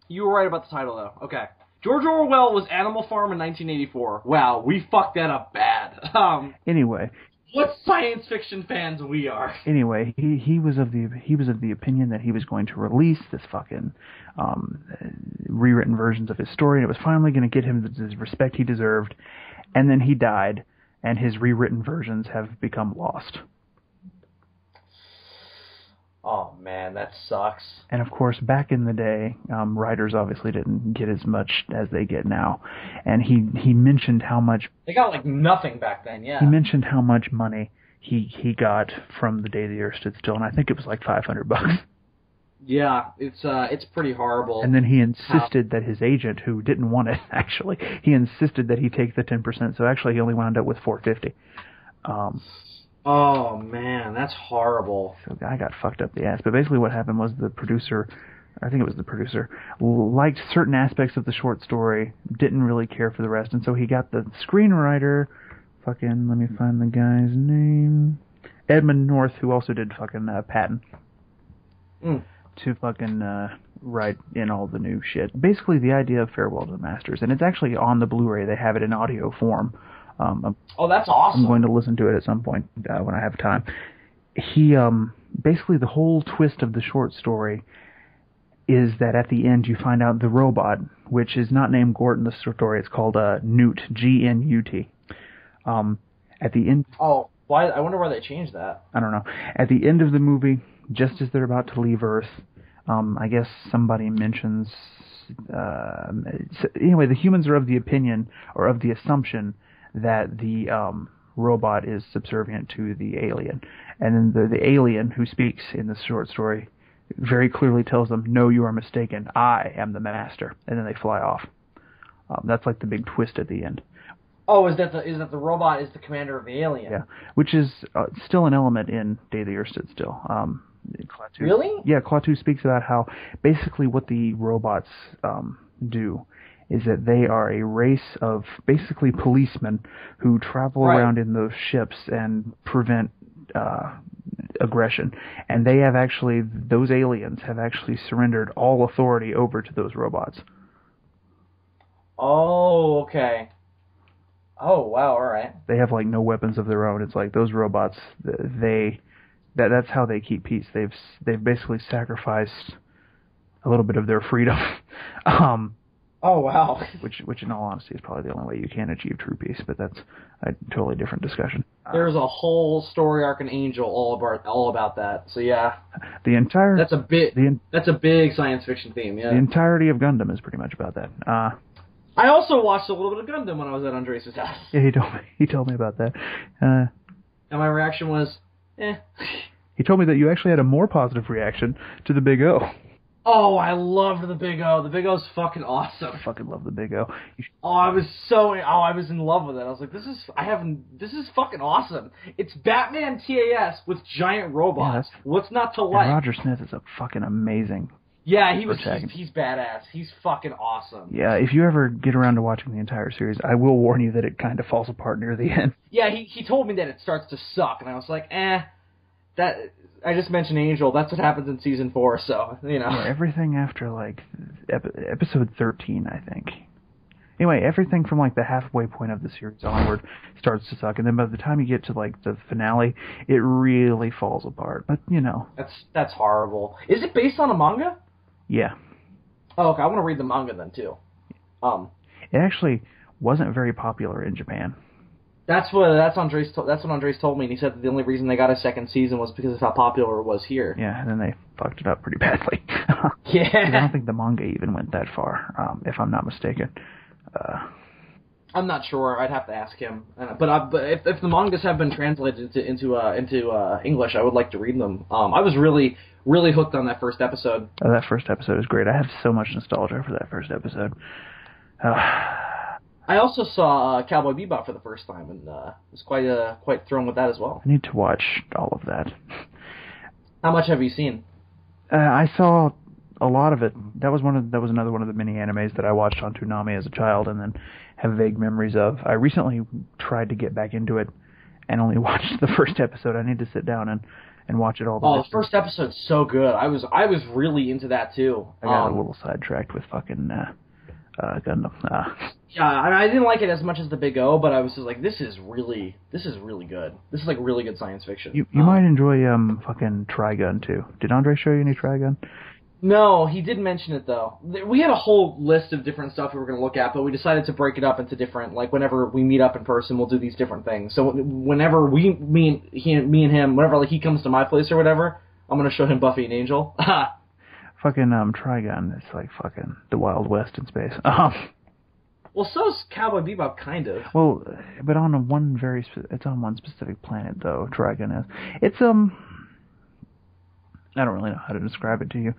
You were right about the title, though. Okay. George Orwell was Animal Farm in 1984. Wow, we fucked that up bad. Anyway. What science fiction fans we are. Anyway, he was of the opinion that he was going to release this fucking rewritten versions of his story, and it was finally going to get him the respect he deserved. And then he died, and his rewritten versions have become lost. Oh man, that sucks. And of course, back in the day, writers obviously didn't get as much as they get now. And he mentioned how much they got like nothing back then. Yeah. He mentioned how much money he got from The Day the Earth Stood Still, and I think it was like $500. Yeah, it's pretty horrible. And then he insisted that his agent, who didn't want it actually, he insisted that he take the 10%. So actually, he only wound up with $450. Oh, man, that's horrible. So I got fucked up the ass. But basically what happened was the producer, liked certain aspects of the short story, didn't really care for the rest, and so he got the screenwriter, let me find the guy's name, Edmund North, who also did fucking Patton, to fucking write in all the new shit. Basically the idea of Farewell to the Masters, and it's actually on the Blu-ray. They have it in audio form. That's awesome. I'm going to listen to it at some point when I have time. He basically the whole twist of the short story is that at the end you find out the robot, which is not named Gort in the story, it's called Newt, G-N-U-T. At the end. Oh, why? I wonder why they changed that. I don't know. At the end of the movie, just as they're about to leave Earth, I guess somebody mentions. Anyway, the humans are of the opinion or of the assumption that the robot is subservient to the alien. And then the alien who speaks in the short story very clearly tells them, no, you are mistaken. I am the master. And then they fly off. That's like the big twist at the end. Oh, is that the robot is the commander of the alien? Yeah, which is still an element in Day the Earth Stood Still. Klaatu, really? Yeah, Klaatu speaks about how basically what the robots do is that they are a race of basically policemen who travel around in those ships and prevent aggression. And they have actually, those aliens have actually surrendered all authority over to those robots. Oh, okay. Oh, wow, alright. They have like no weapons of their own. It's like those robots, that's how they keep peace. They've basically sacrificed a little bit of their freedom. Oh, wow. Which in all honesty is probably the only way you can achieve true peace, but that's a totally different discussion. There's a whole story arc in Angel all about that. So yeah, that's a big science fiction theme. Yeah, the entirety of Gundam is pretty much about that. I also watched a little bit of Gundam when I was at Andres' house. Yeah, he told me about that. And my reaction was, eh. He told me that you actually had a more positive reaction to the Big O. Oh, I loved the Big O. The Big O's fucking awesome. I fucking love the Big O. I was in love with it. I was like, this is fucking awesome. It's Batman TAS with giant robots. Yeah, what's not to like? And Roger Smith is a fucking amazing. Yeah, he's badass. He's fucking awesome. Yeah, if you ever get around to watching the entire series, I will warn you that it kind of falls apart near the end. Yeah, he told me that it starts to suck, and I was like, that. I just mentioned Angel. That's what happens in season 4. So Yeah, everything after like episode 13, I think. Anyway, everything from like the halfway point of the series onward starts to suck, and then by the time you get to like the finale, it really falls apart. But that's horrible. Is it based on a manga? Yeah. Oh, okay. I want to read the manga then too. It actually wasn't very popular in Japan. That's what Andres told me, and he said that the only reason they got a second season was because of how popular it was here. Yeah, and then they fucked it up pretty badly. Yeah. I don't think the manga even went that far, if I'm not mistaken. I'm not sure. I'd have to ask him. But if the mangas have been translated into English, I would like to read them. I was really hooked on that first episode. Oh, that first episode is great. I have so much nostalgia for that first episode. I also saw Cowboy Bebop for the first time, and was quite thrown with that as well. I need to watch all of that. How much have you seen? I saw a lot of it. That was another one of the mini animes that I watched on Toonami as a child, and then have vague memories of. I recently tried to get back into it, and only watched the first episode. I need to sit down and watch it all. The first episode's so good. I was really into that too. I got a little sidetracked with fucking Gundam. Yeah, I didn't like it as much as the Big O, but I was just like, this is really good. This is like really good science fiction. You might enjoy fucking Trigun too. Did Andre show you any Trigun? No, he did mention it though. We had a whole list of different stuff we were going to look at, but we decided to break it up into different. Like whenever we meet up in person, we'll do these different things. So whenever me and him, whenever like he comes to my place or whatever, I'm going to show him Buffy and Angel. Fucking Trigun. It's like fucking the Wild West in space. Well, so's Cowboy Bebop, kind of. Well, but on it's on one specific planet though. Trigun is. It's I don't really know how to describe it to you.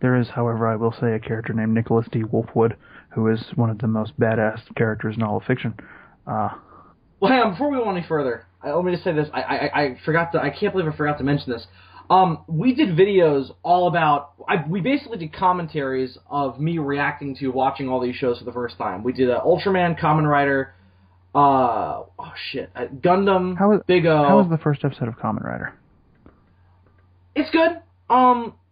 There is, however, I will say, a character named Nicholas D. Wolfwood, who is one of the most badass characters in all of fiction. Well, hang on, before we go any further, let me just say this. I can't believe I forgot to mention this. We did videos all about. We basically did commentaries of me reacting to watching all these shows for the first time. We did Ultraman, Kamen Rider, Gundam, Big O. How was the first episode of Kamen Rider? It's good.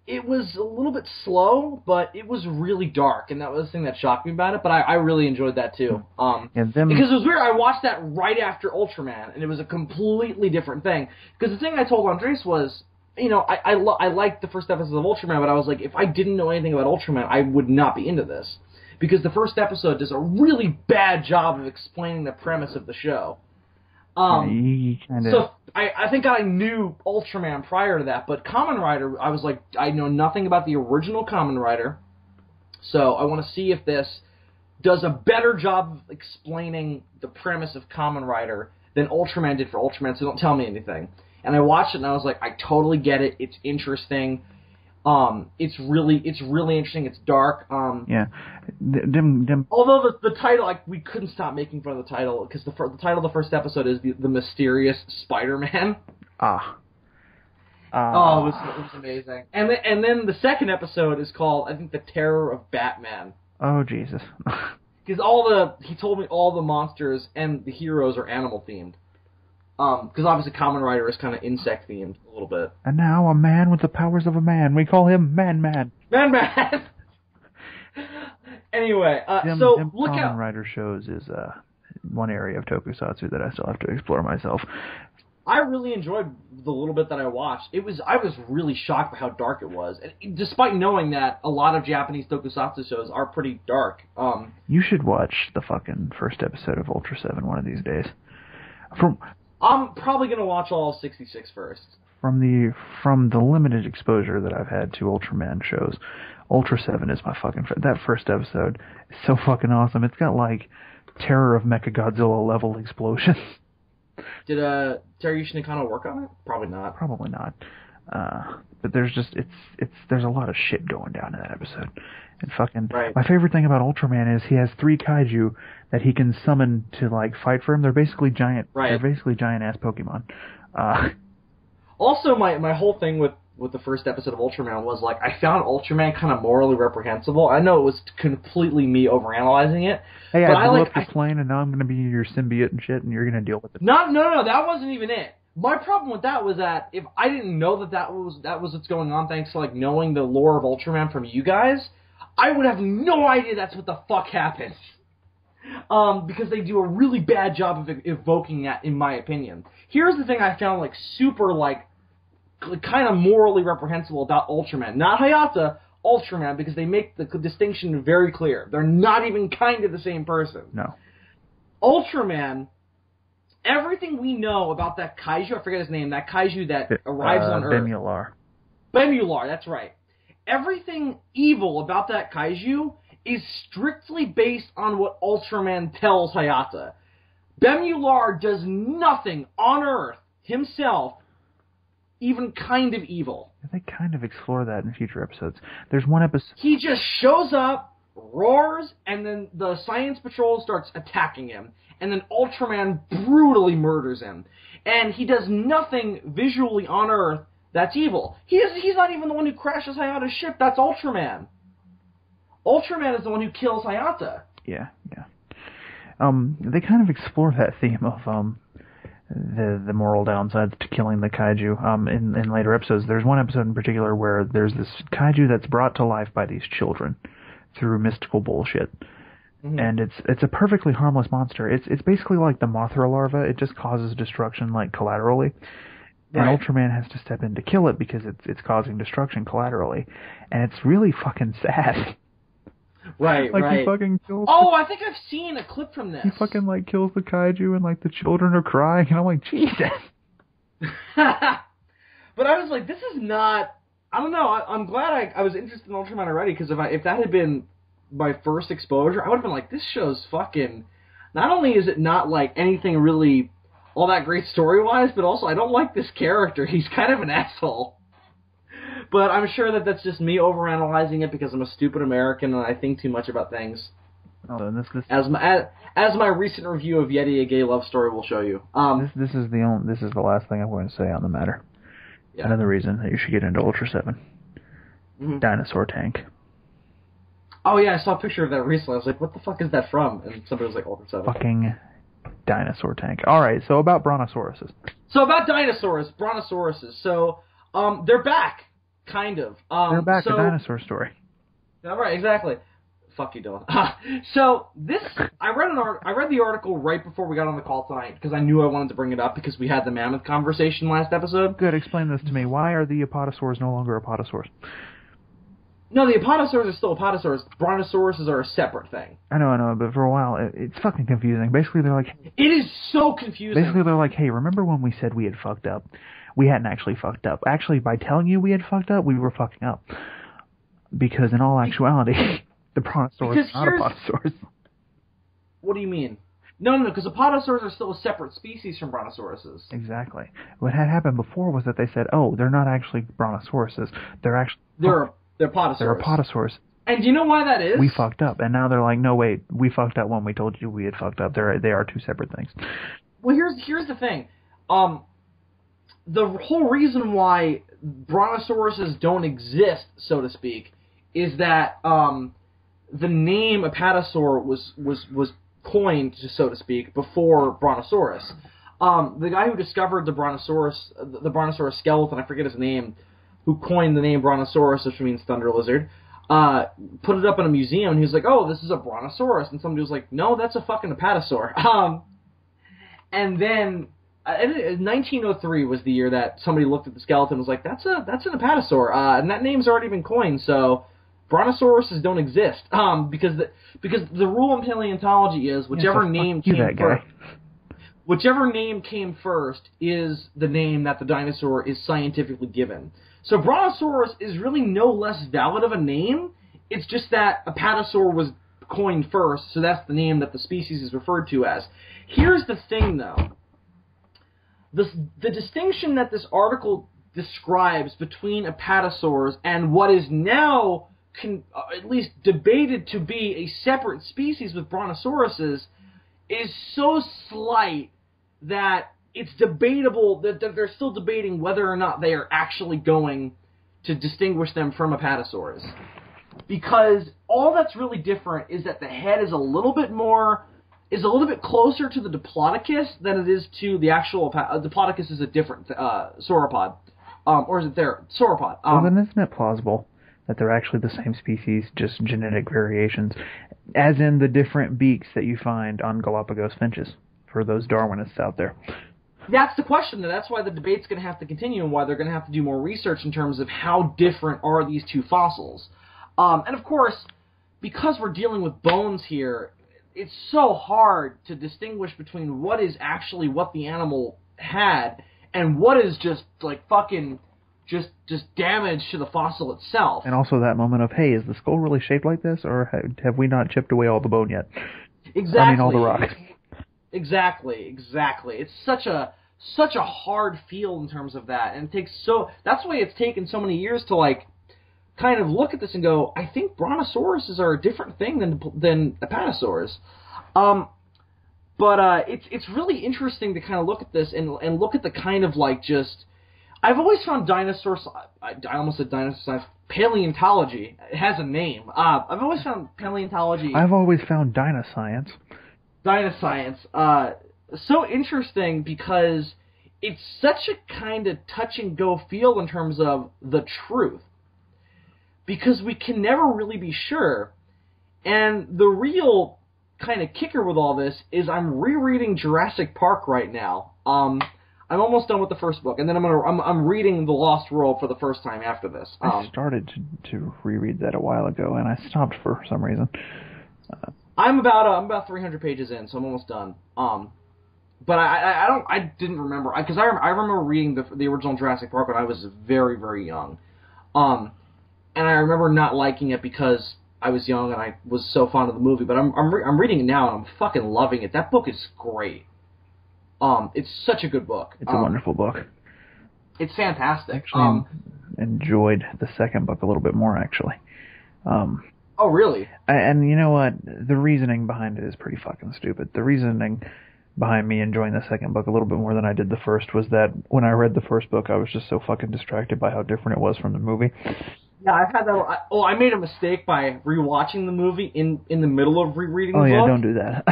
It was a little bit slow, but it was really dark, and that was the thing that shocked me about it. But I really enjoyed that too. Because it was weird. I watched that right after Ultraman, and it was a completely different thing. Because the thing I told Andres was, I liked the first episode of Ultraman, but I was like, if I didn't know anything about Ultraman, I would not be into this. Because the first episode does a really bad job of explaining the premise of the show. So I think I knew Ultraman prior to that, but Kamen Rider, I was like, I know nothing about the original Kamen Rider, so I want to see if this does a better job of explaining the premise of Kamen Rider than Ultraman did for Ultraman, so don't tell me anything. And I watched it, and I was like, I totally get it. It's interesting. It's really interesting. It's dark. Yeah. Although the title, we couldn't stop making fun of the title because the title of the first episode is the mysterious Spider-Man. Oh, it was amazing. And then the second episode is called, I think, The Terror of Batman. Oh Jesus. Because he told me all the monsters and the heroes are animal themed. Because obviously Kamen Rider is kind of insect themed a little bit. And now a man with the powers of a man. We call him Man-Man. Man-Man! Anyway, look Kamen Rider shows is one area of tokusatsu that I still have to explore myself. I really enjoyed the little bit that I watched. I was really shocked by how dark it was, and despite knowing that a lot of Japanese tokusatsu shows are pretty dark. You should watch the fucking first episode of Ultra 7 one of these days. I'm probably gonna watch all of 66 first. From the limited exposure that I've had to Ultraman shows, Ultra 7 is my fucking that first episode is so fucking awesome. It's got like Terror of Mechagodzilla level explosions. Did Teruyushi Nakano work on it? Probably not. Probably not. But there's just there's a lot of shit going down in that episode. And fucking my favorite thing about Ultraman is he has 3 kaiju that he can summon to like fight for him. They're basically giant. Right. They're basically giant ass Pokemon. Also, my whole thing with the first episode of Ultraman was like I found Ultraman kind of morally reprehensible. I know it was completely me overanalyzing it. Hey, I blew up this plane, and now I'm going to be your symbiote and shit, and you're going to deal with it. No, that wasn't even it. My problem with that was that if I didn't know that was what's going on, thanks to like knowing the lore of Ultraman from you guys, I would have no idea that's what the fuck happened. Because they do a really bad job of evoking that, in my opinion. Here's the thing I found like super like kind of morally reprehensible about Ultraman, not Hayata. Ultraman, because they make the distinction very clear. They're not even kind of the same person. No. Ultraman, everything we know about that kaiju, I forget his name, that kaiju that arrives on Earth. Bemular, that's right. Everything evil about that kaiju is strictly based on what Ultraman tells Hayata. Bemular does nothing on Earth himself even kind of evil. They kind of explore that in future episodes. There's one episode... He just shows up, roars, and then the Science Patrol starts attacking him. And then Ultraman brutally murders him. And he does nothing visually on Earth that's evil. He's not even the one who crashes Hayata's ship. That's Ultraman. Ultraman is the one who kills Hayata. Yeah. They kind of explore that theme of... the moral downsides to killing the kaiju in later episodes. There's one episode in particular where there's this kaiju that's brought to life by these children through mystical bullshit. Mm-hmm. And it's a perfectly harmless monster. It's basically like the Mothra larva. It just causes destruction like collaterally. Right. And Ultraman has to step in to kill it because it's causing destruction collaterally. And it's really fucking sad. Right, he fucking kills I think I've seen a clip from this. He fucking, kills the kaiju and, the children are crying, and I'm like, Jesus! But I was like, this is not... I don't know, I'm glad I was interested in Ultraman already, because if that had been my first exposure, I would have been like, this show's fucking... Not only is it not, anything really all that great story-wise, but also I don't like this character. He's kind of an asshole. But I'm sure that's just me overanalyzing it because I'm a stupid American and I think too much about things. Oh, as my recent review of Yeti: A Gay Love Story will show you. This is the last thing I'm going to say on the matter. Yeah. Another reason that you should get into Ultra 7. Mm-hmm. Dinosaur tank. Oh yeah, I saw a picture of that recently. I was like, what the fuck is that from? And somebody was like, Ultra 7. Fucking dinosaur tank. Alright, so about brontosauruses. So about brontosauruses. So, they're back. Kind of. They're back, a dinosaur story. Yeah, right, exactly. Fuck you, Dylan. So, I read the article right before we got on the call tonight, because I knew I wanted to bring it up, because we had the mammoth conversation last episode. Good, explain this to me. Why are the apatosaurs no longer apatosaurs? No, the apatosaurs are still apatosaurs. Brontosauruses are a separate thing. I know, but for a while, it's fucking confusing. Basically, they're like... It is so confusing. Basically, they're like, hey, remember when we said we had fucked up? We hadn't actually fucked up. Actually, by telling you we had fucked up, we were fucking up. Because in all actuality, the brontosaurs are not apatosaurs. What do you mean? No, because apatosaurs are still a separate species from brontosauruses. Exactly. What had happened before was that they said, oh, they're not actually brontosauruses. They're actually... They're apatosaurs. They're apatosaurs. And do you know why that is? We fucked up. And now they're like, no, wait, we fucked up when we told you we had fucked up. They are two separate things. Well, here's the thing. The whole reason why brontosauruses don't exist, so to speak, is that the name apatosaur was coined, so to speak, before Brontosaurus. The guy who discovered the Brontosaurus skeleton, I forget his name, who coined the name Brontosaurus, which means thunder lizard, put it up in a museum, and he was like, oh, this is a Brontosaurus. And somebody was like, no, that's a fucking apatosaur. And then 1903 was the year that somebody looked at the skeleton and was like, that's an apatosaur, and that name's already been coined, so brontosauruses don't exist, because the rule in paleontology is whichever name came first is the name that the dinosaur is scientifically given. So Brontosaurus is really no less valid of a name. It's just that apatosaur was coined first, so that's the name that the species is referred to as. Here's the thing, though. The distinction that this article describes between apatosaurs and what is now at least debated to be a separate species with brontosauruses is so slight that it's debatable, that they're still debating whether or not they are actually going to distinguish them from apatosaurs. Because all that's really different is that the head is a little bit closer to the Diplodocus than it is to the actual Diplodocus is a different sauropod. Or is it there? Sauropod. Well, then isn't it plausible that they're actually the same species, just genetic variations, as in the different beaks that you find on Galapagos finches, for those Darwinists out there? That's the question. That's why the debate's going to have to continue and why they're going to have to do more research in terms of how different are these two fossils. And of course, because we're dealing with bones here, it's so hard to distinguish between what is actually what the animal had and what is just like fucking just damage to the fossil itself. And also that moment of, hey, is the skull really shaped like this, or have we not chipped away all the bone yet? Exactly. I mean, all the rock. Exactly. It's such a hard field in terms of that, and it takes that's why it's taken so many years to like kind of look at this and go, I think brontosauruses are a different thing than apatosaurs. But it's really interesting to kind of look at this and look at the kind of like just. I've always found dinosaurs. I almost said dinosaur science. Paleontology. It has a name. I've always found paleontology. I've always found Dinoscience. Dinoscience. So interesting because it's such a kind of touch and go field in terms of the truth. Because we can never really be sure. And the real kind of kicker with all this is I'm rereading Jurassic Park right now. I'm almost done with the first book, and then I'm reading The Lost World for the first time after this. I started to reread that a while ago, and I stopped for some reason. I'm about 300 pages in, so I'm almost done. But I didn't remember because I remember reading the original Jurassic Park when I was very, very young. And I remember not liking it because I was young and I was so fond of the movie. But I'm reading it now and I'm fucking loving it. That book is great. It's such a good book. It's a wonderful book. It's fantastic. Actually, enjoyed the second book a little bit more, actually. Oh, really? And you know what? The reasoning behind it is pretty fucking stupid. The reasoning behind me enjoying the second book a little bit more than I did the first was that when I read the first book, I was just so fucking distracted by how different it was from the movie. Yeah, I've had that. I made a mistake by rewatching the movie in the middle of rereading the book. Oh, yeah, don't do that.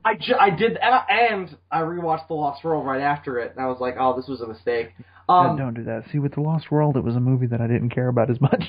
I did, and I rewatched The Lost World right after it, and I was like, oh, this was a mistake. Don't do that. See, with The Lost World, it was a movie that I didn't care about as much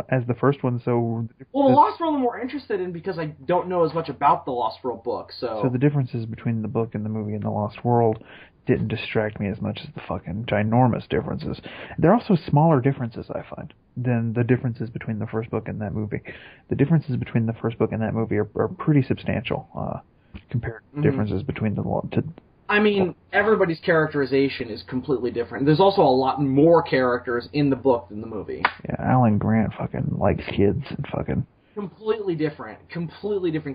as the first one, so... Well, The Lost World I'm more interested in because I don't know as much about the Lost World book, so... So the differences between the book and the movie and The Lost World didn't distract me as much as the fucking ginormous differences. There are also smaller differences, I find, than the differences between the first book and that movie. The differences between the first book and that movie are pretty substantial, compared to differences between the... I mean, everybody's characterization is completely different. There's also a lot more characters in the book than the movie. Yeah, Alan Grant fucking likes kids and fucking... Completely different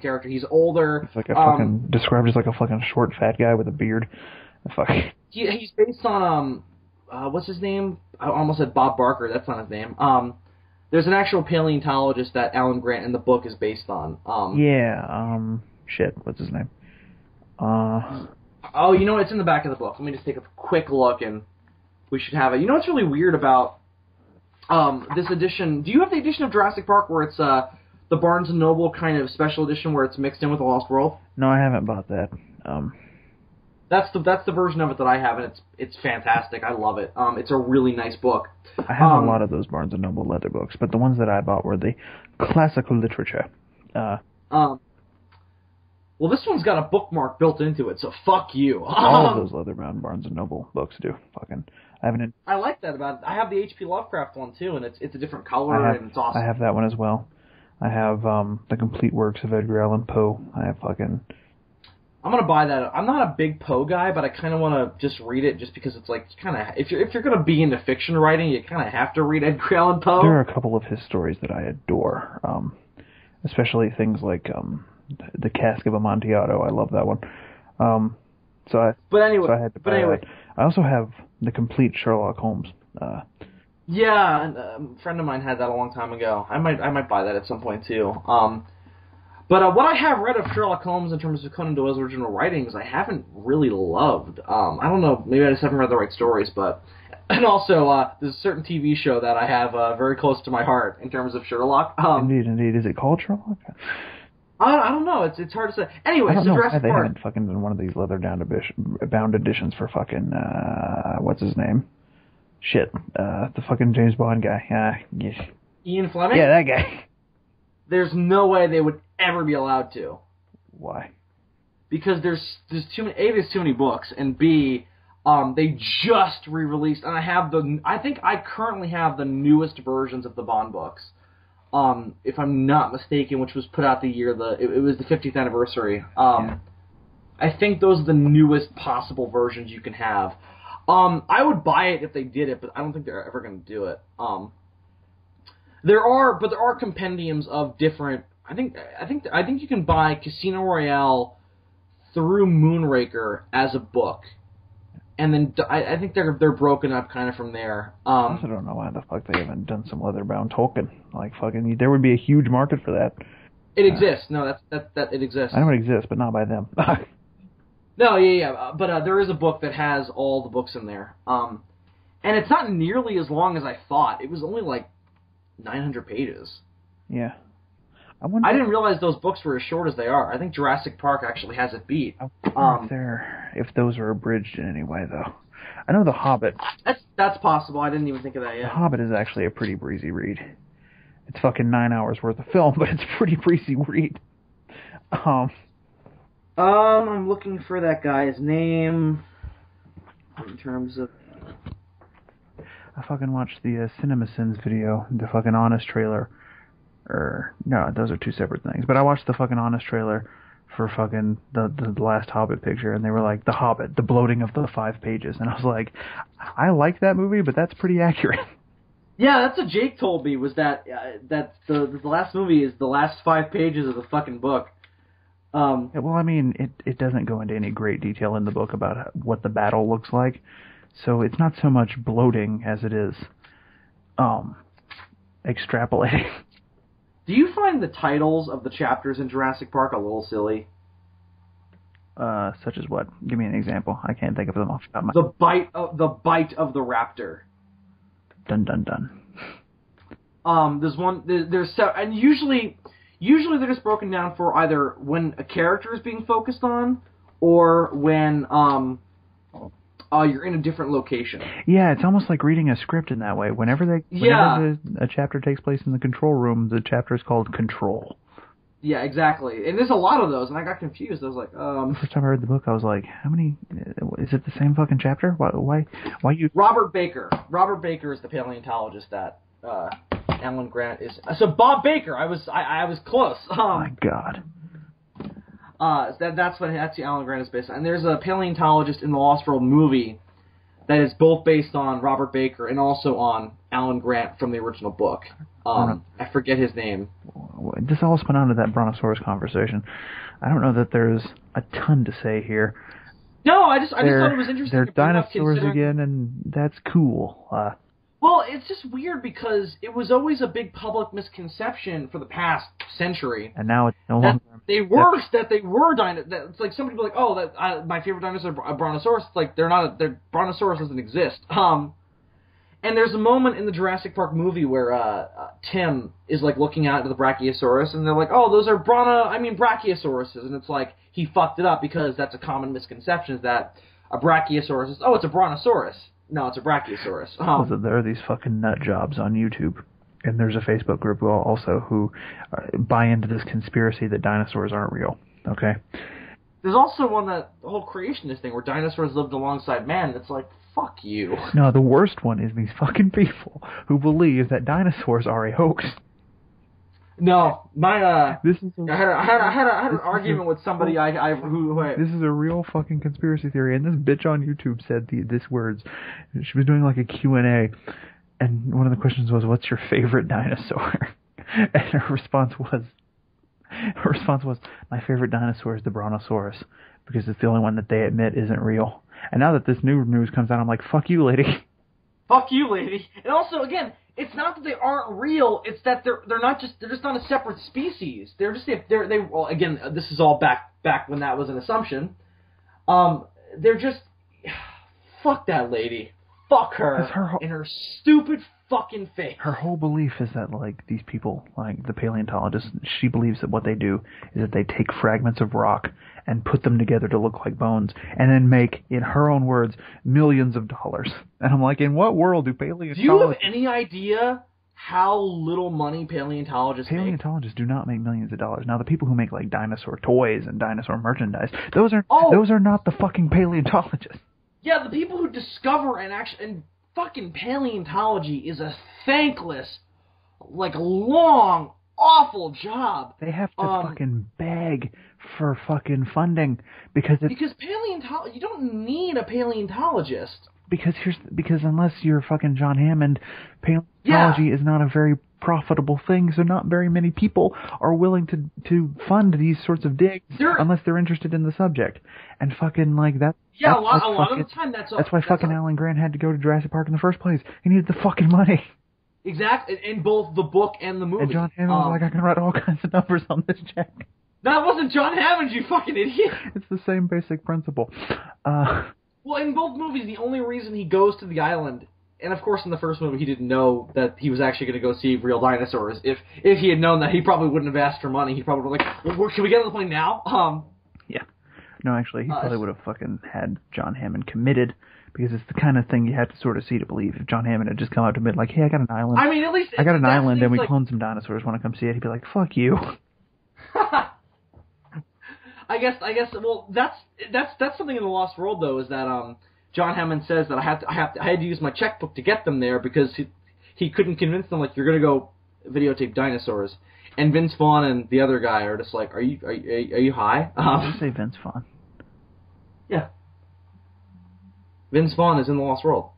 character. He's older. He's like a fucking... described as like a fucking short, fat guy with a beard. He's based on, what's his name? I almost said Bob Barker. That's not his name. There's an actual paleontologist that Alan Grant in the book is based on. Shit, what's his name? Oh, you know, it's in the back of the book. Let me just take a quick look, and we should have it. You know what's really weird about this edition? Do you have the edition of Jurassic Park where it's the Barnes & Noble kind of special edition where it's mixed in with The Lost World? No, I haven't bought that. That's the version of it that I have, and it's fantastic. I love it. It's a really nice book. I have a lot of those Barnes & Noble leather books, but the ones that I bought were the classical literature. Well, this one's got a bookmark built into it, so fuck you. All of those leather-bound Barnes & Noble books do. I like that about it. I have the H.P. Lovecraft one, too, and it's a different color, and it's awesome. I have that one as well. I have the complete works of Edgar Allan Poe. I have fucking... I'm gonna buy that. I'm not a big Poe guy, but I kind of want to just read it, just because it's like kind of if you're gonna be into fiction writing, you kind of have to read Edgar Allan Poe. There are a couple of his stories that I adore, especially things like The Cask of Amontillado. I love that one. I had to buy that. I also have the complete Sherlock Holmes. Yeah, and a friend of mine had that a long time ago. I might buy that at some point too. But what I have read of Sherlock Holmes in terms of Conan Doyle's original writings, I haven't really loved. I don't know, maybe I just haven't read the right stories, but... And also, there's a certain TV show that I have very close to my heart in terms of Sherlock. Indeed. Is it called Sherlock? I don't know. It's hard to say. Anyway, so Jurassic Park. They haven't fucking done one of these bound editions for fucking, what's his name? Shit. The fucking James Bond guy. Ian Fleming? Yeah, that guy. There's no way they would ever be allowed to. Why? Because there's too many. A, there's too many books, and B, they just re-released, and I think I currently have the newest versions of the Bond books, if I'm not mistaken, which was put out the year it was the 50th anniversary. I think those are the newest possible versions you can have. I would buy it if they did it, but I don't think they're ever going to do it. There are compendiums of different. I think you can buy Casino Royale through Moonraker as a book, and then I think they're broken up kind of from there. I also don't know why the fuck they haven't done some leather-bound Tolkien. Like fucking, there would be a huge market for that. It exists. No, that it exists. I know it exists, but not by them. No, yeah, but there is a book that has all the books in there, and it's not nearly as long as I thought. It was only like 900 pages. Yeah. I didn't realize those books were as short as they are. I think Jurassic Park actually has it beat. If those are abridged in any way, though. I know The Hobbit. That's possible. I didn't even think of that yet. The Hobbit is actually a pretty breezy read. It's fucking 9 hours worth of film, but it's a pretty breezy read. I'm looking for that guy's name in terms of... I fucking watched the CinemaSins video, the fucking Honest trailer. No, those are two separate things. But I watched the fucking Honest trailer for fucking the last Hobbit picture, and they were like, The Hobbit, the bloating of the 5 pages. And I was like, I like that movie, but that's pretty accurate. Yeah, that's what Jake told me, was that the last movie is the last 5 pages of the fucking book. Well, I mean, it doesn't go into any great detail in the book about what the battle looks like. So it's not so much bloating as it is extrapolating. Do you find the titles of the chapters in Jurassic Park a little silly? Such as what? Give me an example. I can't think of them off the top of my head. The bite of the raptor. Dun dun dun. There's one. And usually they're just broken down for either when a character is being focused on, or when you're in a different location. Yeah, it's almost like reading a script in that way. Whenever a chapter takes place in the control room, the chapter is called Control. Yeah, exactly. And there's a lot of those, and I got confused. I was like, First time I read the book, I was like, how many... Is it the same fucking chapter? Why you... Robert Baker. Robert Baker is the paleontologist that Alan Grant is... So Bob Baker, I was close. Oh my God. That's the Alan Grant is based on. And there's a paleontologist in the Lost World movie that is both based on Robert Baker and also on Alan Grant from the original book. I forget his name. This all spun onto that Brontosaurus conversation. I don't know that there's a ton to say here. No, I just thought it was interesting. They're dinosaurs again, and that's cool. Well, it's just weird because it was always a big public misconception for the past century. And now it's no longer. It's like some people are like, oh, my favorite dinosaur is a Brontosaurus. It's like Brontosaurus doesn't exist. And there's a moment in the Jurassic Park movie where Tim is like looking out at the Brachiosaurus, and they're like, oh, those are Brachiosauruses, and it's like he fucked it up because that's a common misconception, is that a Brachiosaurus is, it's a Brontosaurus. No, it's a Brachiosaurus. There are these fucking nut jobs on YouTube, and there's a Facebook group also who buy into this conspiracy that dinosaurs aren't real. Okay. There's also one that the whole creationist thing where dinosaurs lived alongside man. It's like, fuck you. No, the worst one is these fucking people who believe that dinosaurs are a hoax. No, my This is I had an argument with somebody This is a real fucking conspiracy theory, and this bitch on YouTube said this words. She was doing like a Q&A, and one of the questions was, "What's your favorite dinosaur?" And her response was, "My favorite dinosaur is the Brontosaurus because it's the only one that they admit isn't real." And now that this new news comes out, I'm like, "Fuck you, lady." Fuck you, lady. And also, again, it's not that they aren't real. It's that they're just not a separate species. They're just well, again, this is all back when that was an assumption. They're just fuck that lady. Fuck her in her stupid fucking face. Her whole belief is that, like, these people, like the paleontologists, she believes that what they do is that they take fragments of rock and put them together to look like bones, and then make, in her own words, millions of dollars. And I'm like, in what world do paleontologists... Do you have any idea how little money paleontologists make? Paleontologists do not make millions of dollars. Now, the people who make, like, dinosaur toys and dinosaur merchandise, those are not the fucking paleontologists. Yeah, the people who discover and fucking paleontology is a thankless, like, long, awful job. They have to fucking beg for fucking funding because paleontology, you don't need a paleontologist. Because unless you're fucking John Hammond, paleontology is not a very profitable thing, so not very many people are willing to fund these sorts of digs unless they're interested in the subject. And fucking like that. Yeah, a lot of the time that's why fucking Alan Grant had to go to Jurassic Park in the first place. He needed the fucking money. Exactly, in both the book and the movie. And John Hammond was like, I can write all kinds of numbers on this check. That wasn't John Hammond, you fucking idiot. It's the same basic principle. Well, in both movies, the only reason he goes to the island, and of course in the first movie he didn't know that he was actually going to go see real dinosaurs. If he had known that, he probably wouldn't have asked for money. He'd probably be like, well, can we get on the plane now? Yeah. No, actually, he probably would have fucking had John Hammond committed, because it's the kind of thing you have to sort of see to believe. If John Hammond had just come out to admit, like, hey, I got an island. I mean, at least... I got an island and we cloned some dinosaurs. Want to come see it? He'd be like, fuck you. I guess. Well, that's something in the Lost World though, is that John Hammond says that I had to use my checkbook to get them there because he couldn't convince them, like, you're gonna go videotape dinosaurs. And Vince Vaughn and the other guy are just like, are you high? Did you say Vince Vaughn? Yeah. Vince Vaughn is in the Lost World.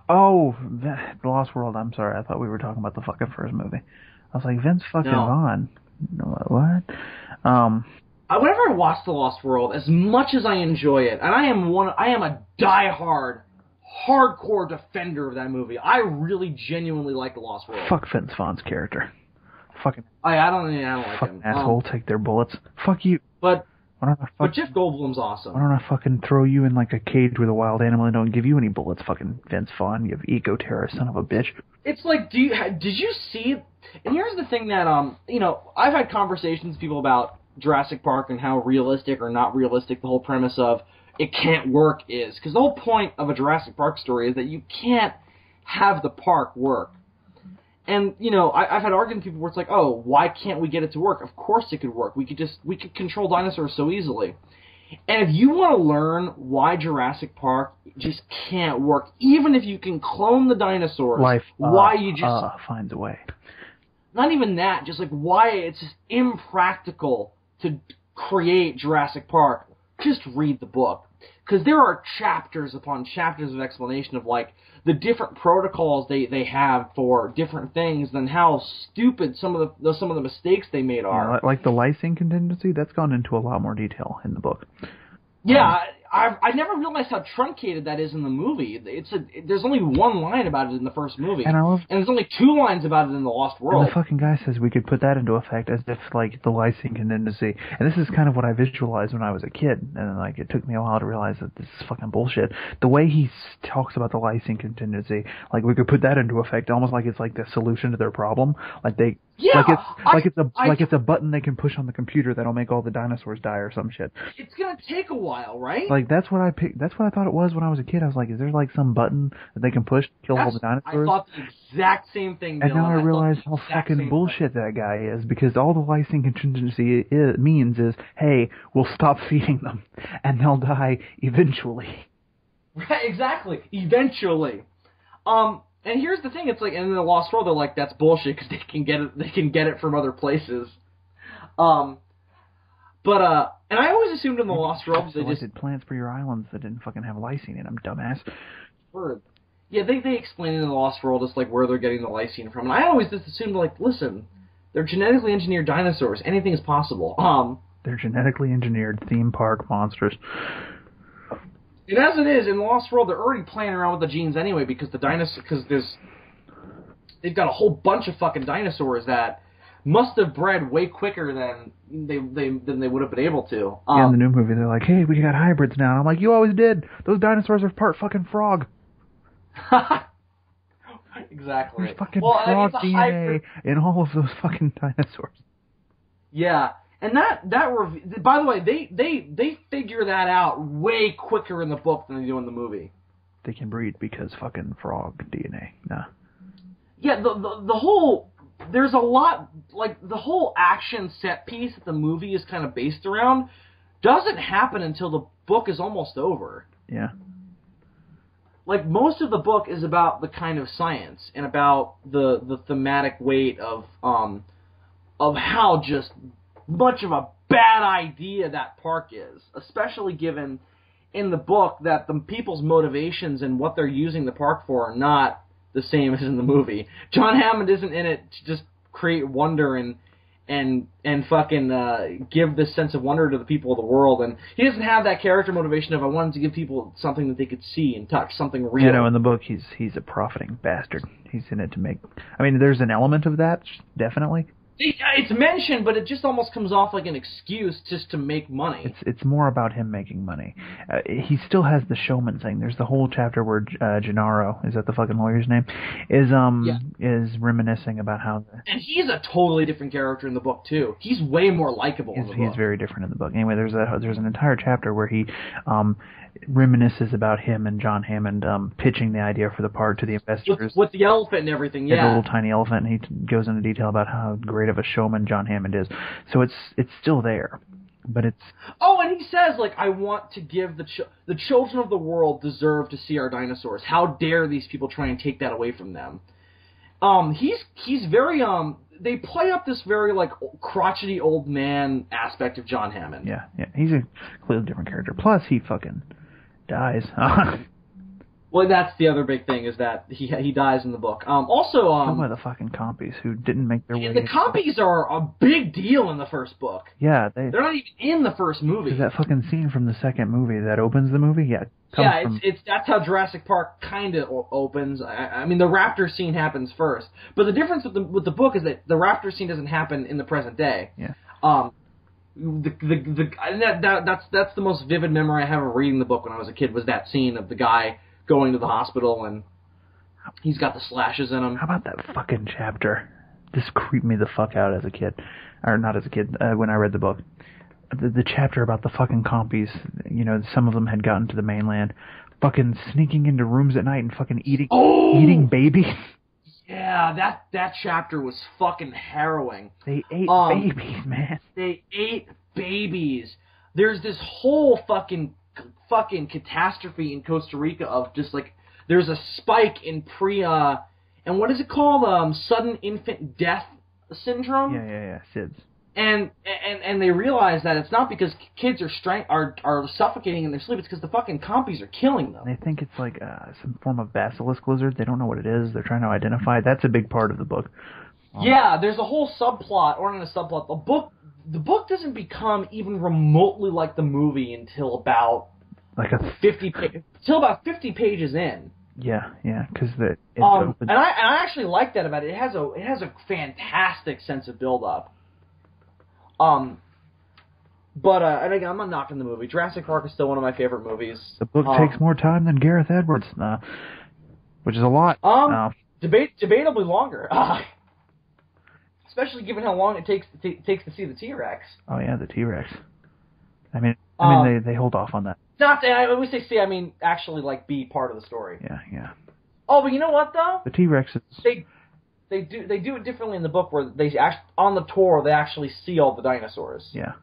Oh, the Lost World. I'm sorry. I thought we were talking about the fucking first movie. I was like, Vince fucking Vaughn. What? Whenever I watch The Lost World, as much as I enjoy it, and I am a diehard, hardcore defender of that movie. I really genuinely like The Lost World. Fuck Vince Vaughn's character. Fucking. I don't like fucking him. Asshole, take their bullets. Fuck you. But Jeff Goldblum's awesome. Why don't I fucking throw you in like a cage with a wild animal and don't give you any bullets, fucking Vince Vaughn, you eco-terrorist son of a bitch. It's like, did you see? And here's the thing that I've had conversations with people about Jurassic Park and how realistic or not realistic the whole premise of it can't work is. Because the whole point of a Jurassic Park story is that you can't have the park work. And, I've had arguments with people where it's like, oh, why can't we get it to work? Of course it could work. We could control dinosaurs so easily. And if you want to learn why Jurassic Park just can't work, even if you can clone the dinosaurs, why you just... finds a way. Not even that, just like why it's just impractical to create Jurassic Park, just read the book. Because there are chapters upon chapters of explanation of, like, the different protocols they have for different things and how stupid some of the mistakes they made are. Yeah, like the lysine contingency, that's gone into a lot more detail in the book. Yeah, I never realized how truncated that is in the movie. There's only one line about it in the first movie, and there's only 2 lines about it in the Lost World. And the fucking guy says we could put that into effect as if, like, the lysine contingency. And this is kind of what I visualized when I was a kid, and like it took me a while to realize that this is fucking bullshit. The way he talks about the lysine contingency, like we could put that into effect, almost like it's like the solution to their problem. Like they Yeah, it's a button they can push on the computer that'll make all the dinosaurs die or some shit. It's gonna take a while, right? Like that's what I picked. That's what I thought it was when I was a kid. I was like, is there like some button that they can push to kill all the dinosaurs? I thought the exact same thing, Dylan. And now I realize how fucking bullshit that guy is, because all the lysine contingency means is, hey, we'll stop feeding them, and they'll die eventually. Right, exactly. Eventually. And here's the thing, it's like, in the Lost World, they're like, that's bullshit, because they can get it from other places. And I always assumed in the Lost World, they just... plants for your islands that didn't fucking have lysine in them, dumbass. Yeah, they explain in the Lost World, just like, where they're getting the lysine from, and I always just assumed, like, listen, they're genetically engineered dinosaurs, anything is possible. They're genetically engineered theme park monsters. And as it is, in the Lost World, they're already playing around with the genes anyway, because they've got a whole bunch of fucking dinosaurs that must have bred way quicker than they would have been able to. In the new movie, they're like, hey, we got hybrids now. And I'm like, you always did. Those dinosaurs are part fucking frog. Exactly. There's fucking frog DNA in all of those fucking dinosaurs. Yeah. And by the way, they figure that out way quicker in the book than they do in the movie. They can breed because fucking frog DNA. Nah. Yeah, the whole, there's a lot, like, the whole action set piece that the movie is kind of based around doesn't happen until the book is almost over. Yeah. Like, most of the book is about the kind of science and about the thematic weight of how just much of a bad idea that park is, especially given in the book that the people's motivations and what they're using the park for are not the same as in the movie. John Hammond isn't in it to just create wonder and fucking give this sense of wonder to the people of the world, and he doesn't have that character motivation of, I wanted to give people something that they could see and touch, something real. You know, in the book he's a profiting bastard. He's in it to make... I mean, there's an element of that, definitely. It's mentioned, but it just almost comes off like an excuse just to make money. It's more about him making money. He still has the showman thing. There's the whole chapter where Gennaro, is that the fucking lawyer's name, is reminiscing about how... And he's a totally different character in the book, too. He's way more likable in the book. He's very different in the book. Anyway, there's an entire chapter where he reminisces about him and John Hammond pitching the idea for the park to the investors. With the elephant and everything, yeah. The little tiny elephant, and he goes into detail about how great of a showman John Hammond is. So it's still there, but it's... Oh, and he says, like, I want to give the children of the world deserve to see our dinosaurs. How dare these people try and take that away from them? He's very, they play up this very, like, crotchety old man aspect of John Hammond. Yeah. He's a completely different character. Plus, he fucking dies. Well, that's the other big thing, is that he dies in the book. Also, how about the fucking compies who didn't make their way? The compies are a big deal in the first book. Yeah, they're not even in the first movie. Is that fucking scene from the second movie that opens the movie? Yeah. That's how Jurassic Park kind of opens. I mean, the raptor scene happens first, but the difference with the book is that the raptor scene doesn't happen in the present day. Yeah. That's the most vivid memory I have of reading the book when I was a kid, was that scene of the guy going to the hospital and he's got the slashes in him. How about that fucking chapter? This creeped me the fuck out as a kid, or not as a kid, when I read the book. The chapter about the fucking compies, you know, some of them had gotten to the mainland, fucking sneaking into rooms at night and fucking eating babies. Yeah, that chapter was fucking harrowing. They ate babies, man. They ate babies. There's this whole fucking catastrophe in Costa Rica of just like, there's a spike in and what is it called? Sudden infant death syndrome? Yeah, SIDS. And they realize that it's not because kids are suffocating in their sleep, it's because the fucking compies are killing them. They think it's like some form of basilisk lizard. They don't know what it is. They're trying to identify it. That's a big part of the book. Yeah, there's a whole subplot, or not a subplot. The book doesn't become even remotely like the movie until about like until about 50 pages in. Yeah, because it opens. And I actually like that about it. It has a fantastic sense of build up. But and again, I'm not knocking the movie. Jurassic Park is still one of my favorite movies. The book takes more time than Gareth Edwards, which is a lot. Debatably longer. especially given how long it takes to see the T-Rex. Oh yeah, the T-Rex. I mean, they hold off on that. Not I always say see, I mean actually like be part of the story. Yeah. Oh, but you know what though? The T-Rex is... They do it differently in the book where on the tour they actually see all the dinosaurs. Yeah.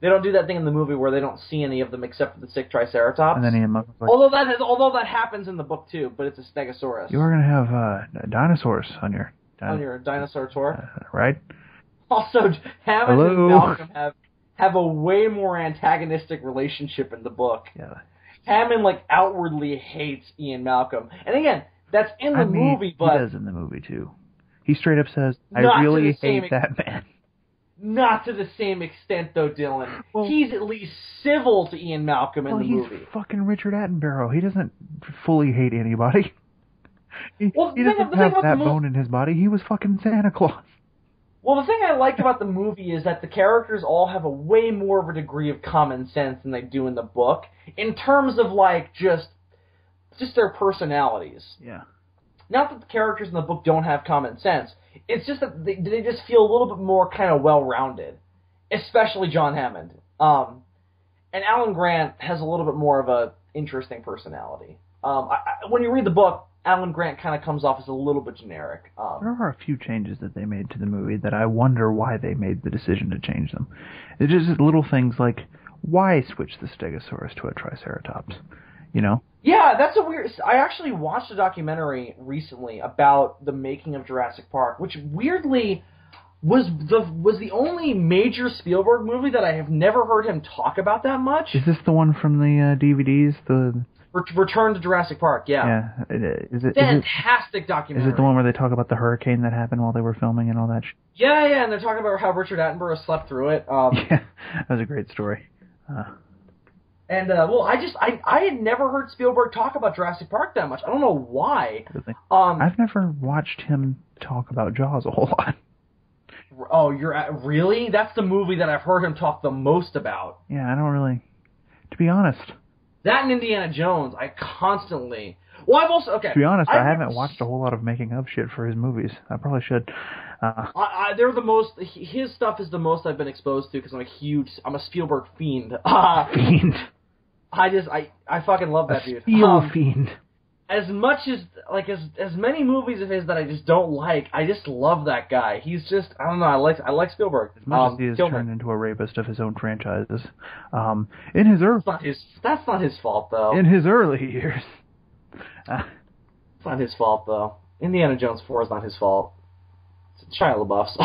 They don't do that thing in the movie where they don't see any of them except for the sick Triceratops. And then Ian Malcolm's like, although that happens in the book too, but it's a Stegosaurus. You are gonna have dinosaurs on your dinosaur tour, right? Also, Hammond Hello? and Malcolm have a way more antagonistic relationship in the book. Yeah. Hammond like outwardly hates Ian Malcolm, and again, that's in the movie, but he does in the movie too. He straight up says, "I Not to really the same hate that man." not to the same extent, though, Dylan. Well, he's at least civil to Ian Malcolm in the movie. He's fucking Richard Attenborough. He doesn't fully hate anybody. He doesn't have that bone in his body. He was fucking Santa Claus. Well, the thing I like about the movie is that the characters all have a way more of a degree of common sense than they do in the book, in terms of, like, just their personalities. Yeah. Not that the characters in the book don't have common sense. It's just that they just feel a little bit more kind of well-rounded. Especially John Hammond. And Alan Grant has a little bit more of a interesting personality. When you read the book, Alan Grant kind of comes off as a little bit generic. There are a few changes that they made to the movie that I wonder why they made the decision to change them. It's just little things like, why switch the Stegosaurus to a Triceratops? You know? Yeah, that's a weird... I actually watched a documentary recently about the making of Jurassic Park, which weirdly was the only major Spielberg movie that I have never heard him talk about that much. Is this the one from the DVDs? The Return to Jurassic Park, yeah. Yeah. Fantastic documentary. Is it the one where they talk about the hurricane that happened while they were filming and all that shit? Yeah, and they're talking about how Richard Attenborough slept through it. Yeah, that was a great story. I had never heard Spielberg talk about Jurassic Park that much. I don't know why. I've never watched him talk about Jaws a whole lot. Oh, really? That's the movie that I've heard him talk the most about. Yeah, I don't really... To be honest... That and Indiana Jones, I constantly... Well, I've also... Okay. To be honest, I haven't watched a whole lot of making of shit for his movies. I probably should. They're the most... His stuff is the most I've been exposed to because I'm a Spielberg fiend. Fiend. I fucking love that dude. Fiend. As much as many movies of his that I just don't like, I just love that guy. He's just, I don't know, I like Spielberg. As much as he has turned into a rapist of his own franchises. In his that's not his fault though. In his early years. It's not his fault though. Indiana Jones 4 is not his fault. It's Shia LaBeouf's.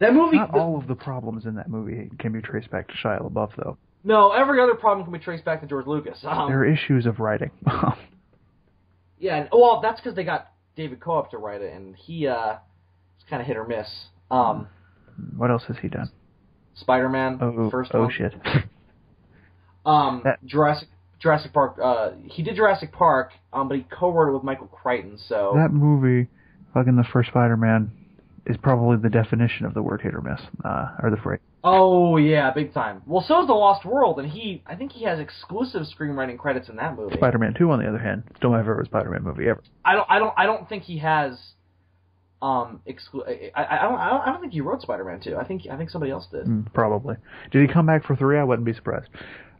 That movie. Not all of the problems in that movie can be traced back to Shia LaBeouf though. No, every other problem can be traced back to George Lucas. There are issues of writing. Yeah, well, that's because they got David Cope to write it, and he it's kind of hit or miss. What else has he done? Spider-Man, first one. Oh, shit. Jurassic Park. He did Jurassic Park, but he co-wrote it with Michael Crichton, so... That movie, fucking the first Spider-Man, is probably the definition of the word hit or miss, or the phrase. Oh, yeah, big time. Well, so is The Lost World, and I think he has exclusive screenwriting credits in that movie. Spider-Man 2, on the other hand, still my favorite Spider-Man movie ever. I don't think he has, I don't think he wrote Spider-Man 2. I think somebody else did. Probably. Did he come back for 3? I wouldn't be surprised.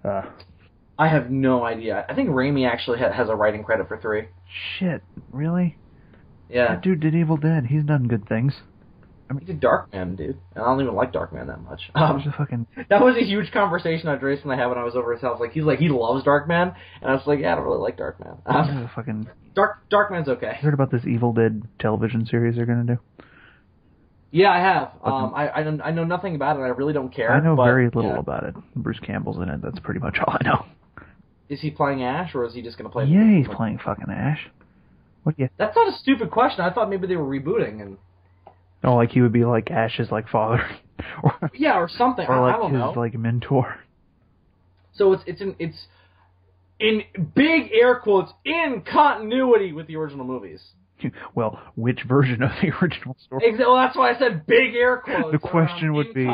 I have no idea. I think Raimi actually has a writing credit for 3. Shit, really? Yeah. That dude did Evil Dead. He's done good things. He did Darkman, dude. And I don't even like Darkman that much. That was a huge conversation Andres and I had when I was over his house. Like, he loves Darkman, and I was like, yeah, I don't really like Darkman. Darkman's okay. You heard about this Evil Dead television series they're gonna do? Yeah, I have. I know nothing about it. I really don't care. I know very little about it. Bruce Campbell's in it. That's pretty much all I know. Is he playing Ash, or is he just gonna play? Yeah, he's playing fucking Ash. What? Yeah. That's not a stupid question. I thought maybe they were rebooting and. Oh, like he would be like Ash's like father, or something. Or like I don't his know. like mentor. So it's in big air quotes in continuity with the original movies. Well, which version of the original story? Well, that's why I said big air quotes. The question would be: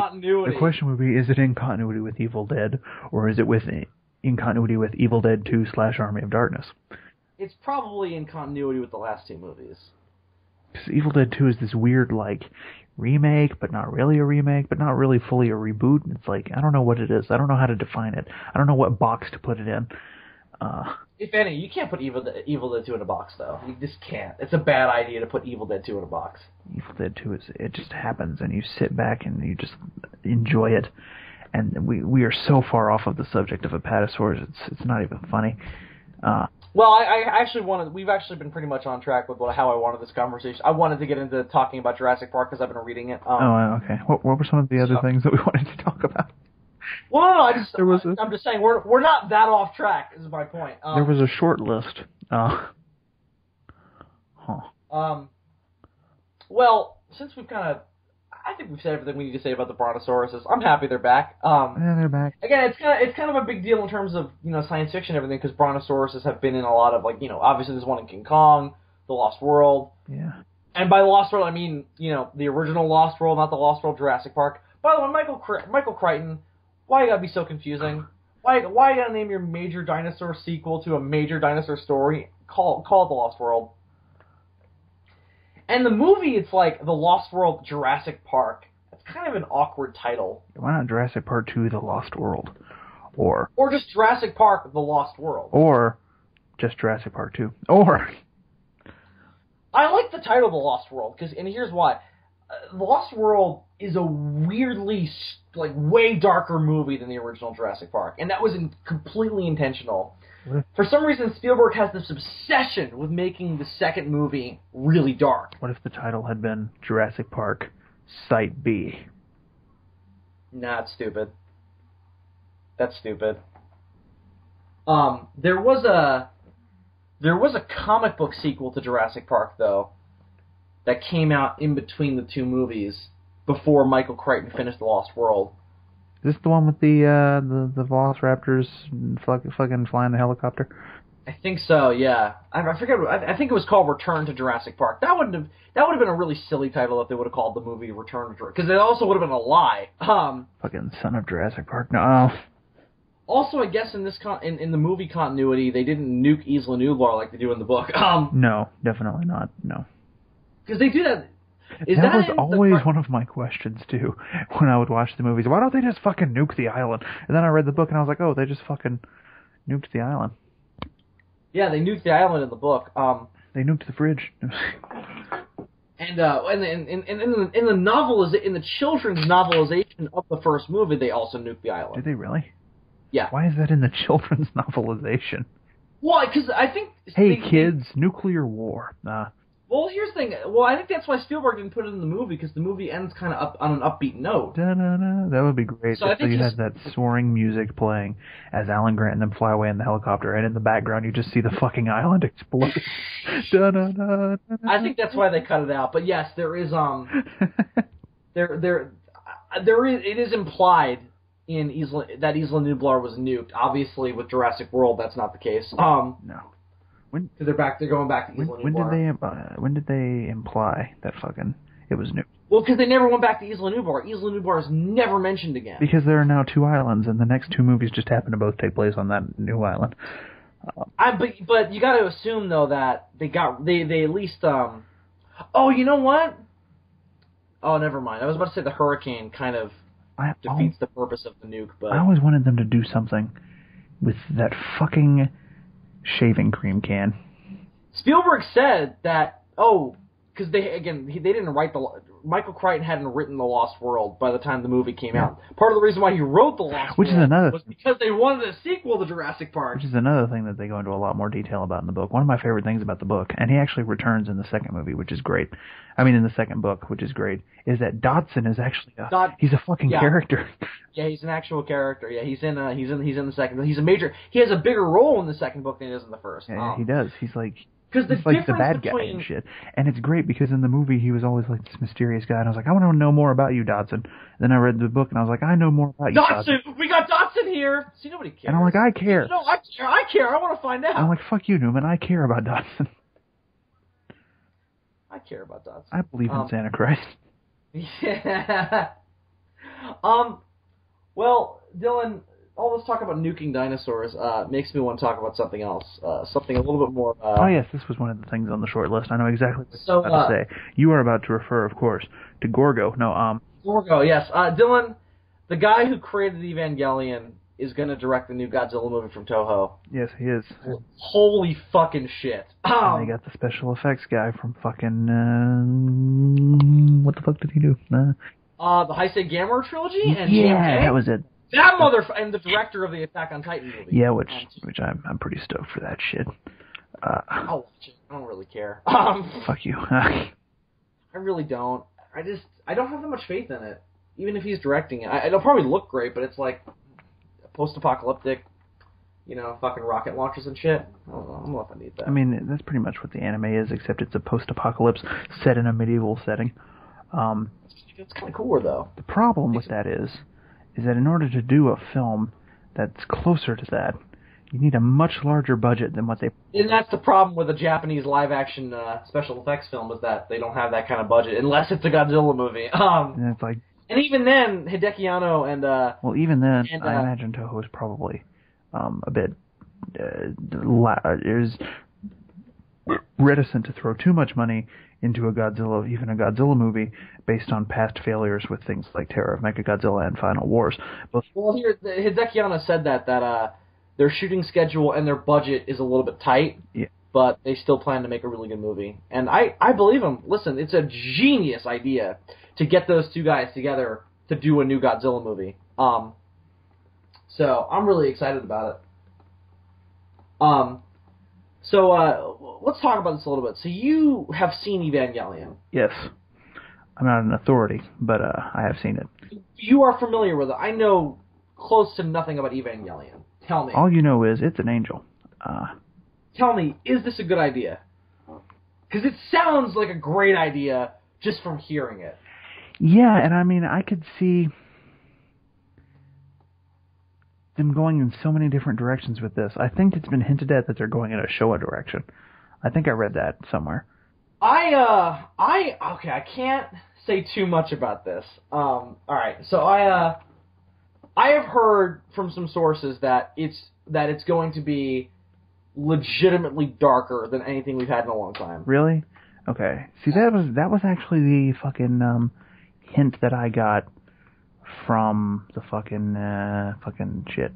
is it in continuity with Evil Dead, or is it in continuity with Evil Dead 2 / Army of Darkness? It's probably in continuity with the last 2 movies. 'Cause Evil Dead 2 is this weird, like, remake, but not really a remake, but not really fully a reboot. It's like, I don't know what it is. I don't know how to define it. I don't know what box to put it in. If any, you can't put Evil Dead 2 in a box, though. You just can't. It's a bad idea to put Evil Dead 2 in a box. Evil Dead 2 it just happens, and you sit back and you just enjoy it. And we are so far off of the subject of Apatosaurus, it's not even funny. Well, I actually wanted. We've actually been pretty much on track with how I wanted this conversation. I wanted to get into talking about Jurassic Park because I've been reading it. Okay. What were some of the other things that we wanted to talk about? Well, no, I'm just saying we're not that off track. Is my point. There was a short list. Well, since we've I think we've said everything we need to say about the Brontosauruses. I'm happy they're back. Yeah, they're back. Again, it's kind of a big deal in terms of science fiction and everything because Brontosauruses have been in a lot of obviously there's one in King Kong, The Lost World. Yeah. And by The Lost World I mean the original Lost World, not the Lost World Jurassic Park. By the way, Michael Crichton, why you gotta be so confusing? Why you gotta name your major dinosaur sequel to a major dinosaur story? Call it The Lost World. And the movie, it's like The Lost World Jurassic Park. It's kind of an awkward title. Why not Jurassic Park 2 The Lost World? Or just Jurassic Park The Lost World. Or just Jurassic Park 2. Or I like the title The Lost World, and here's why. The Lost World is a weirdly, way darker movie than the original Jurassic Park. And that was completely intentional. For some reason, Spielberg has this obsession with making the second movie really dark. What if the title had been Jurassic Park Site B? Nah, it's stupid. That's stupid. There was a comic book sequel to Jurassic Park, though, that came out in between the two movies before Michael Crichton finished The Lost World. Is this the one with the Velociraptors fucking flying the helicopter? I think so. Yeah, I forget. I think it was called Return to Jurassic Park. That would have been a really silly title if they would have called the movie Return to Jurassic, because it also would have been a lie. Fucking son of Jurassic Park. No. Also, I guess in this in the movie continuity, they didn't nuke Isla Nublar like they do in the book. No, definitely not. No. Because they do that. That was always one of my questions, too, when I would watch the movies. Why don't they just fucking nuke the island? And then I read the book, and I was like, oh, they just fucking nuked the island. Yeah, they nuked the island in the book. They nuked the fridge. And in the in the children's novelization of the first movie, they also nuked the island. Did they really? Yeah. Why is that in the children's novelization? Well, because I think... Hey, kids, nuclear war. Well, here's the thing. Well, I think that's why Spielberg didn't put it in the movie, because the movie ends kind of on an upbeat note. Da-da-da. That would be great. So you had that soaring music playing as Alan Grant and them fly away in the helicopter, and in the background you just see the fucking island explode. Da-da-da. I think that's why they cut it out. But yes, there is it is implied in that Isla Nublar was nuked. Obviously, with Jurassic World, that's not the case. No. They're going back to Isla Nublar. When did they imply that fucking it was nuked? Well, because they never went back to Isla Nublar. Isla Nublar is never mentioned again. Because there are now two islands, and the next two movies just happen to both take place on that new island. But you got to assume though that they at least Oh, you know what? Oh, never mind. I was about to say the hurricane kind of defeats the purpose of the nuke, but I always wanted them to do something with that fucking shaving cream can. Spielberg said that, because they didn't write Michael Crichton hadn't written The Lost World by the time the movie came out. Part of the reason why he wrote The Lost World was because they wanted a sequel to Jurassic Park. Which is another thing that they go into a lot more detail about in the book. One of my favorite things about the book, and he actually returns in the second movie, which is great. I mean, in the second book, which is great, is that Dodson is actually he's a fucking character. Yeah, he's an actual character. Yeah, he's in the second. He has a bigger role in the second book than he does in the first. Yeah, he does. He's like. Because he's like the bad guy and shit. And it's great because in the movie he was always like this mysterious guy, and I was like, I want to know more about you, Dodson. Then I read the book and I was like, I know more about you, Dodson. We got Dodson here! See, nobody cares. And I'm like, I care. No, I care. I want to find out. I'm like, fuck you, Newman. I care about Dodson. I care about Dodson. I believe in Santa Christ. Yeah. Well, Dylan, all this talk about nuking dinosaurs makes me want to talk about something else. Something a little bit more... oh, yes, this was one of the things on the short list. I know exactly what you're about to say. You are about to refer, of course, to Gorgo. No, Gorgo, yes. Dylan, the guy who created Evangelion is going to direct the new Godzilla movie from Toho. Yes, he is. Holy fucking shit. And they got the special effects guy from fucking... what the fuck did he do? The Heisei Gamera trilogy? And yeah, that was it. That and the director of the Attack on Titan movie. Yeah, which I'm pretty stoked for that shit. I'll watch it. I don't really care. Fuck you. I really don't. I don't have that much faith in it. Even if he's directing it. It'll probably look great, but it's like post-apocalyptic, fucking rocket launchers and shit. I don't know if I need that. I mean, that's pretty much what the anime is, except it's a post-apocalypse set in a medieval setting. It's kind of cooler, though. The problem with that is that in order to do a film that's closer to that, you need a much larger budget than what they... And that's the problem with a Japanese live-action special effects film, is that they don't have that kind of budget, unless it's a Godzilla movie. And it's like... And even then, Hideki Anno and... well, even then, I imagine Toho is probably a bit... is reticent to throw too much money into even a Godzilla movie, based on past failures with things like Terror of Mechagodzilla and Final Wars. Well, here, Hideki Anno said that their shooting schedule and their budget is a little bit tight, but they still plan to make a really good movie. And I believe him. Listen, it's a genius idea to get those two guys together to do a new Godzilla movie. So I'm really excited about it. So let's talk about this a little bit. So you have seen Evangelion. Yes. I'm not an authority, but I have seen it. You are familiar with it. I know close to nothing about Evangelion. Tell me. All you know is it's an angel. Tell me, is this a good idea? Because it sounds like a great idea just from hearing it. Yeah, and I mean, I could see them going in so many different directions with this. I think it's been hinted at that they're going in a Showa direction. I think I read that somewhere. Okay, I can't say too much about this. Alright, so I have heard from some sources that it's going to be legitimately darker than anything we've had in a long time. Really? Okay. See, that was actually the fucking hint that I got from the fucking shit.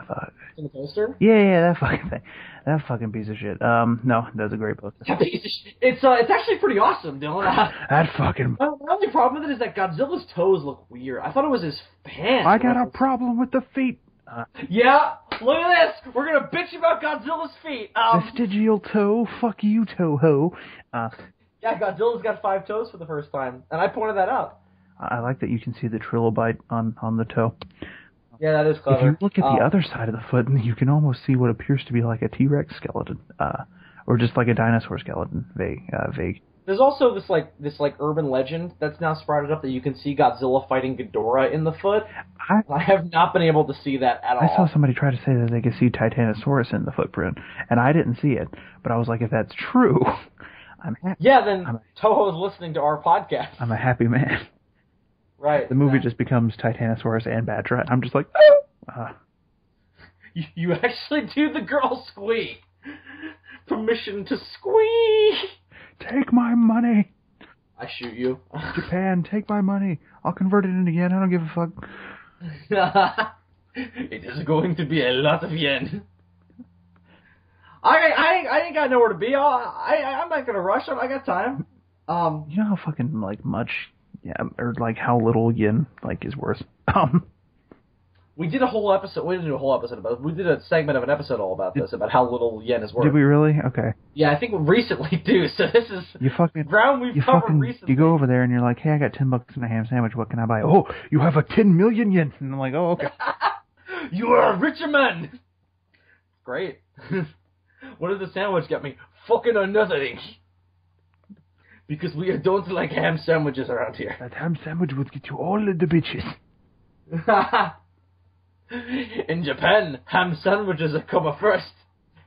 Fuck. In the poster? Yeah, that fucking thing. That fucking piece of shit. No, that's a great poster. It's actually pretty awesome, Dylan. That fucking... My only problem with it is that Godzilla's toes look weird. I thought it was his pants. I got a problem with the feet. Yeah, look at this. We're gonna bitch about Godzilla's feet. Vestigial toe. Fuck you, Toho. Yeah, Godzilla's got 5 toes for the first time, and I pointed that out. I like that you can see the trilobite on the toe. Yeah, that is clever. If you look at the other side of the foot, you can almost see what appears to be like a T-Rex skeleton, or just like a dinosaur skeleton. Vague. There's also this urban legend that's now sprouted up that you can see Godzilla fighting Ghidorah in the foot. I have not been able to see that at all. I saw somebody try to say that they could see Titanosaurus in the footprint, and I didn't see it. But I was like, if that's true, I'm happy. Yeah, then Toho's listening to our podcast. I'm a happy man. Right. The movie just becomes Titanosaurus and Batra, and I'm just like, You actually do the girl squeak. Permission to squeak. Take my money. I shoot you. Japan, take my money. I'll convert it into yen. I don't give a fuck. It is going to be a lot of yen. I ain't got nowhere to be. I'm not gonna rush. I got time. You know how fucking much, or how little yen is worth. We did a whole episode. We didn't do a whole episode about it. We did a segment of an episode all about this, about how little yen is worth. Did we really? Okay. Yeah, I think recently too. So this is ground we've covered recently. You go over there and you're like, hey, I got $10 and a ham sandwich. What can I buy? Oh, you have a 10 million yen. And I'm like, oh, okay. You are a richer man. Great. What did the sandwich get me? Fucking nothing. Because we don't like ham sandwiches around here. That ham sandwich would get you all of the bitches. In Japan, ham sandwiches come first.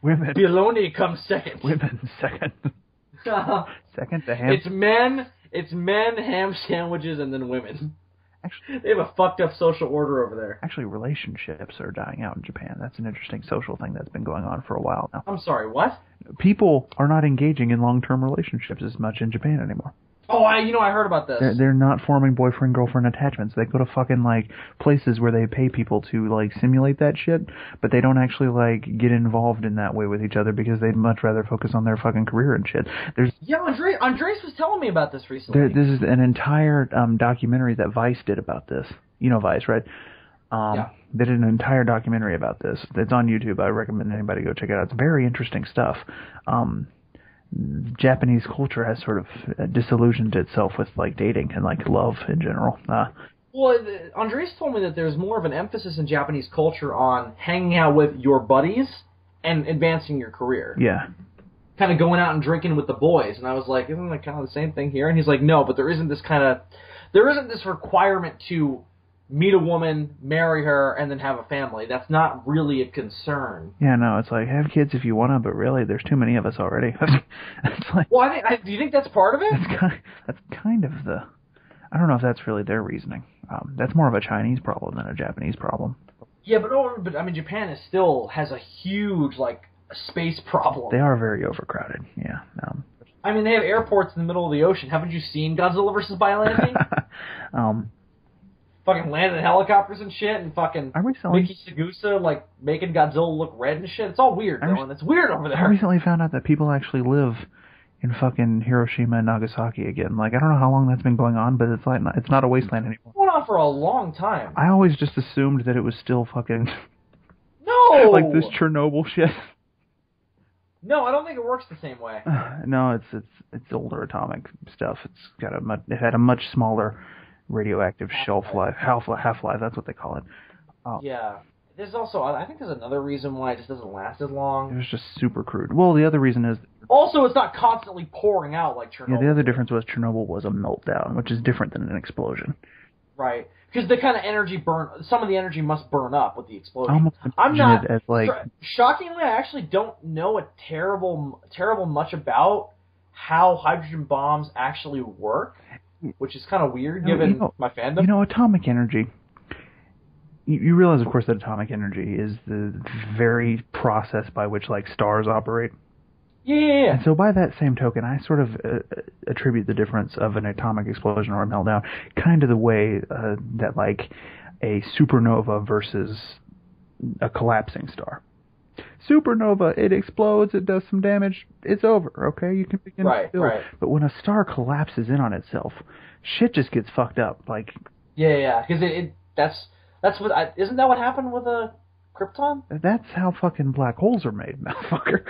Women. Bologna comes second. Women second. Second to ham. It's men, ham sandwiches, and then women. Actually, They have a fucked up social order over there. actually, relationships are dying out in Japan. That's an interesting social thing that's been going on for a while now. I'm sorry, what? People are not engaging in long-term relationships as much in Japan anymore. Oh, I heard about this. They're not forming boyfriend-girlfriend attachments. They go to fucking, like, places where they pay people to, like, simulate that shit, but they don't actually, like, get involved in that way with each other because they'd much rather focus on their fucking career and shit. Yeah, Andres was telling me about this recently. This is an entire documentary that Vice did about this. You know Vice, right? Yeah. They did an entire documentary about this. It's on YouTube. I recommend anybody go check it out. It's very interesting stuff. Japanese culture has sort of disillusioned itself with like dating and like love in general. Well, Andres told me that there's more of an emphasis in Japanese culture on hanging out with your buddies and advancing your career. Yeah. Kind of going out and drinking with the boys. And I was like, isn't that kind of the same thing here? And he's like, no, but there isn't this requirement to meet a woman, marry her, and then have a family. That's not really a concern. Yeah, no, it's like, have kids if you want to, but really, there's too many of us already. It's like, well, do you think that's part of it? That's kind of the... I don't know if that's really their reasoning. That's more of a Chinese problem than a Japanese problem. Yeah, but I mean, Japan still has a huge, like, space problem. They are very overcrowded, yeah. I mean, they have airports in the middle of the ocean. Haven't you seen Godzilla vs. Biollante? Fucking landing helicopters and shit, and fucking Miki Sagusa, like, making Godzilla look red and shit. It's all weird, Dylan. It's weird over there. I recently found out that people actually live in fucking Hiroshima and Nagasaki again. Like, I don't know how long that's been going on, but it's like it's not a wasteland anymore. It's going on for a long time. I always just assumed that it was still fucking... No! like this Chernobyl shit. No, I don't think it works the same way. No, it's older atomic stuff. It had a much smaller radioactive half-life. That's what they call it. Yeah. There's also, I think there's another reason why it just doesn't last as long. It was just super crude. Well, the other reason is... Also, it's not constantly pouring out like Chernobyl. Yeah, the other difference was Chernobyl was a meltdown, which is different than an explosion. Right. Because the kind of energy some of the energy must burn up with the explosion. Almost I'm not... as like... Shockingly, I actually don't know a terrible much about how hydrogen bombs actually work, which is kind of weird given my fandom. You know, atomic energy... You realize, of course, that atomic energy is the very process by which, like, stars operate. Yeah. And so by that same token, I sort of attribute the difference of an atomic explosion or a meltdown kind of the way that, like, a supernova versus a collapsing star. Supernova, it explodes, it does some damage, it's over, okay? You can begin to build. Right. But when a star collapses in on itself, shit just gets fucked up. Like, yeah, because that's what isn't that what happened with Krypton? That's how fucking black holes are made, motherfucker.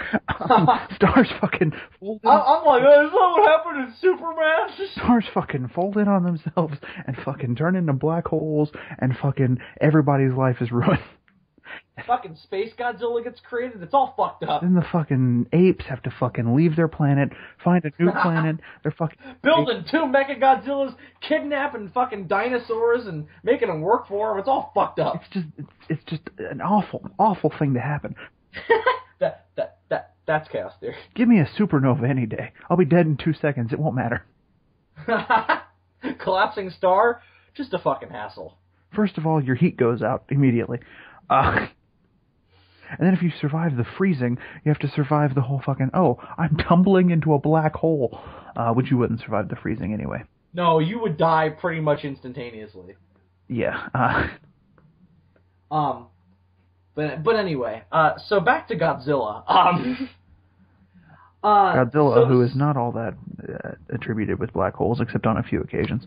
Stars fucking fold in. I'm like, is that what happened in Superman? Stars fucking fold in on themselves and fucking turn into black holes, and fucking everybody's life is ruined. Fucking Space Godzilla gets created. It's all fucked up. Then the fucking apes have to fucking leave their planet, find a new planet. They're fucking building two Mecha Godzillas, kidnapping fucking dinosaurs and making them work for them. It's all fucked up. It's just an awful thing to happen. That's chaos theory. Give me a supernova any day. I'll be dead in 2 seconds. It won't matter. Collapsing star, just a fucking hassle. First of all, your heat goes out immediately. And then if you survive the freezing, you have to survive the whole fucking, I'm tumbling into a black hole, which you wouldn't survive the freezing anyway. No, you would die pretty much instantaneously. Yeah. But anyway, so back to Godzilla. Godzilla, who is not all that attributed with black holes, except on a few occasions.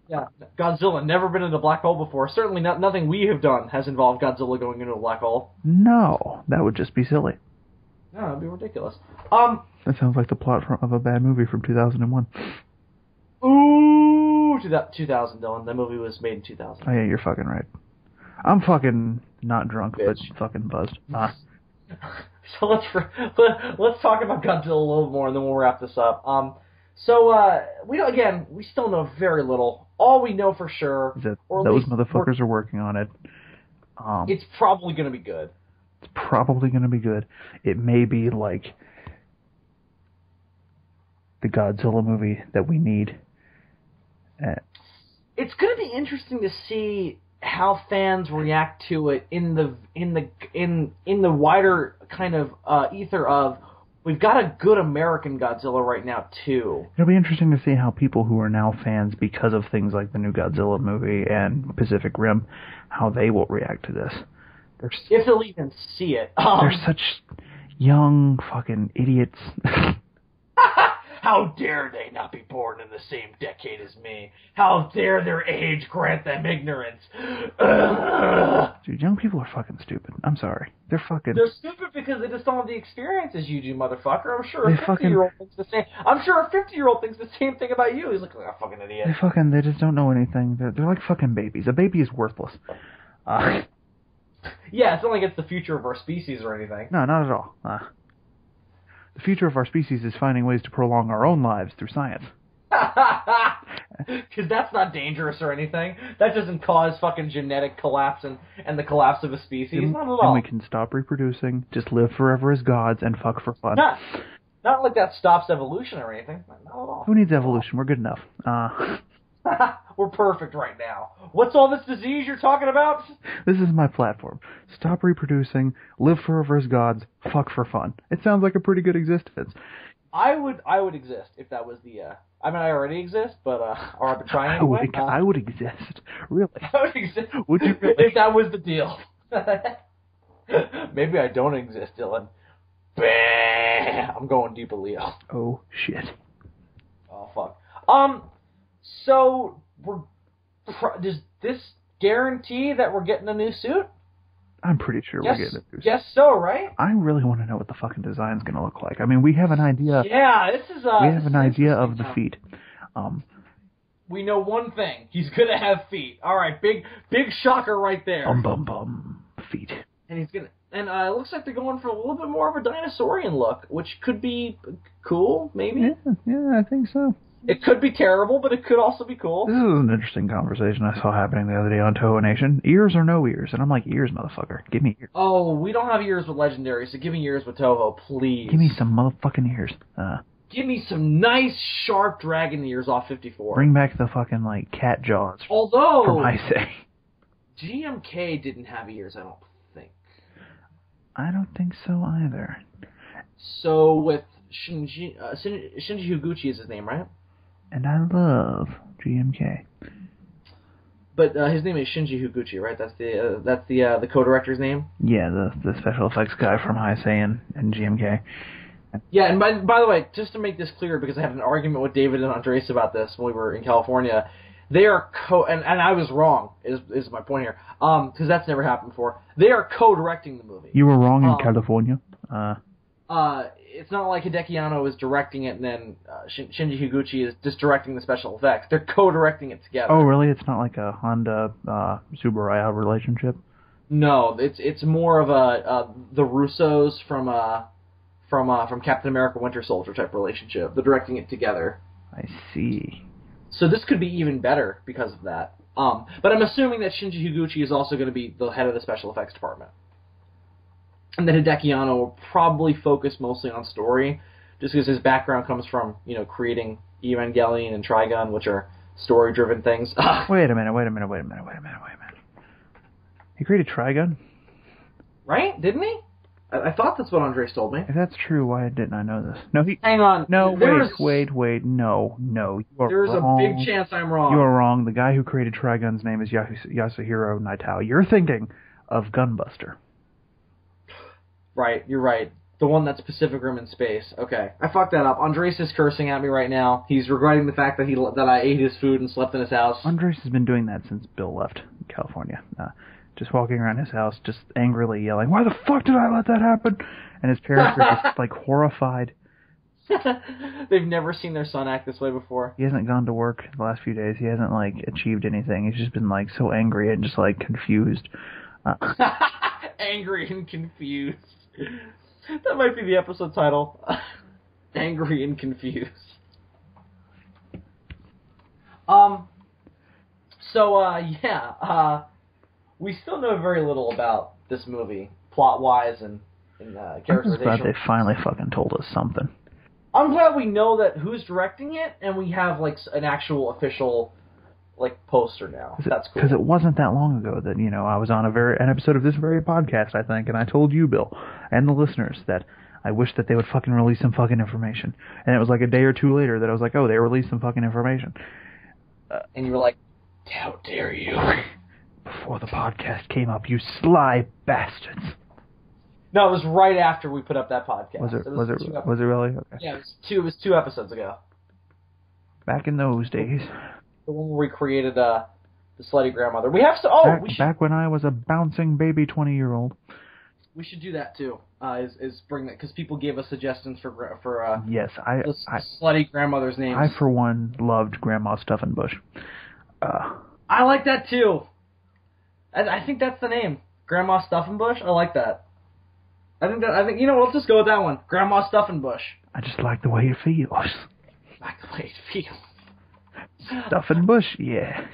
Yeah, Godzilla, never been in a black hole before. Certainly nothing we have done has involved Godzilla going into a black hole. No, that would just be silly. No, that'd be ridiculous. That sounds like the plot of a bad movie from 2001. Ooh, 2000, Dylan. That movie was made in 2000. Oh yeah, you're fucking right. I'm fucking not drunk, Bitch. but fucking buzzed. So let's talk about Godzilla a little more, and then we'll wrap this up. We still know very little. All we know for sure is that those motherfuckers are working on it. It's probably going to be good. It's probably going to be good. It may be like the Godzilla movie that we need. It's going to be interesting to see how fans react to it in the wider kind of ether of we've got a good American Godzilla right now too. It'll be interesting to see how people who are now fans because of things like the new Godzilla movie and Pacific Rim, how they will react to this. If they'll even see it. They're such young fucking idiots. How dare they not be born in the same decade as me? How dare their age grant them ignorance? Dude, young people are fucking stupid. I'm sorry. They're stupid because they just don't have the experience as you do, motherfucker. I'm sure a 50-year-old thinks the same. I'm sure a 50-year-old thinks the same thing about you. He's like a fucking idiot. They just don't know anything. They're like fucking babies. A baby is worthless. Yeah, it's not like it's the future of our species or anything. No, not at all. The future of our species is finding ways to prolong our own lives through science. Because that's not dangerous or anything. That doesn't cause fucking genetic collapse and the collapse of a species. Not at all. And we can stop reproducing, just live forever as gods, and fuck for fun. Not like that stops evolution or anything. Not at all. Who needs evolution? We're good enough. We're perfect right now. What's all this disease you're talking about? This is my platform. Stop reproducing, live forever as gods, fuck for fun. It sounds like a pretty good existence. I would exist if that was the. I mean, I already exist, but or I've been trying anyway. I would exist. Really? I would exist. Would you really? If that was the deal. Maybe I don't exist, Dylan. Bam! I'm going deep with Leo. Oh shit. Oh fuck. So does this guarantee that we're getting a new suit? I'm pretty sure we're getting a new suit. Yes, so, right? I really want to know what the fucking design's going to look like. I mean, we have an idea. Yeah, this is. We have an idea of the feet. We know one thing: he's gonna have feet. All right, big shocker right there. Feet. And he's gonna. And it looks like they're going for a little bit more of a dinosaurian look, which could be cool, maybe. Yeah, I think so. It could be terrible, but it could also be cool. This is an interesting conversation I saw happening the other day on Toho Nation. Ears or no ears? And I'm like, ears, motherfucker. Give me ears. Oh, we don't have ears with Legendary, so give me ears with Toho, please. Give me some motherfucking ears. Give me some nice, sharp dragon ears off 54. Bring back the fucking, like, cat jaws. Although, from I Say. GMK didn't have ears, I don't think. I don't think so either. So, with Shinji Higuchi is his name, right? And I love GMK. But his name is Shinji Higuchi, right? That's the co-director's name? Yeah, the special effects guy from Heisei and GMK. Yeah, and by the way, just to make this clear, because I had an argument with David and Andres about this when we were in California, they are and I was wrong, is my point here, because that's never happened before. They are co-directing the movie. You were wrong in California? It's not like Hideki Anno is directing it and then Shinji Higuchi is just directing the special effects. They're co-directing it together. Oh, really? It's not like a Honda Subaraya relationship? No, it's more of a the Russos from Captain America Winter Soldier type relationship. They're directing it together. I see. So this could be even better because of that. But I'm assuming that Shinji Higuchi is also going to be the head of the special effects department. And that Hideki Anno will probably focus mostly on story, just because his background comes from, creating Evangelion and Trigun, which are story-driven things. Wait a minute. He created Trigun? Right? Didn't he? I thought that's what Andres told me. If that's true, why didn't I know this? No, Hang on. No, wait. No. You are There's wrong. a big chance I'm wrong. You are wrong. The guy who created Trigun's name is Yasuhiro Naitao. You're thinking of Gunbuster. Right, you're right. The one that's Pacific Rim in space. Okay, I fucked that up. Andres is cursing at me right now. He's regretting the fact that I ate his food and slept in his house. Andres has been doing that since Bill left California. Just walking around his house, just angrily yelling, "Why the fuck did I let that happen?" And his parents are just, like, horrified. They've never seen their son act this way before. He hasn't gone to work the last few days. He hasn't, like, achieved anything. He's just been, like, so angry and just, like, confused. Angry and confused. That might be the episode title. Angry and confused. We still know very little about this movie, plot-wise and characterization. I'm glad they finally fucking told us something. I'm glad we know that who's directing it, and we have, like, an actual official, poster now. That's cool. Because it wasn't that long ago that, I was on an episode of this very podcast, I think, and I told you, Bill, and the listeners that I wish that they would fucking release some fucking information. And it was like a day or two later that I was like, oh, they released some fucking information. And you were like, how dare you? Before the podcast came up, you sly bastards. No, it was right after we put up that podcast. Was it really? Okay. Yeah, it was 2 episodes ago. Back in those days. The one where we created the slutty grandmother. Back when I was a bouncing baby 20-year-old. We should do that too. Is bring that because people gave us suggestions for yes, the slutty grandmother's names. I for one loved Grandma Stuffinbush. I like that too. I think that's the name, Grandma Stuffinbush. I like that. I think let's just go with that one, Grandma Stuffinbush. I just like the way it feels. I like the way it feels. Stuffinbush, yeah.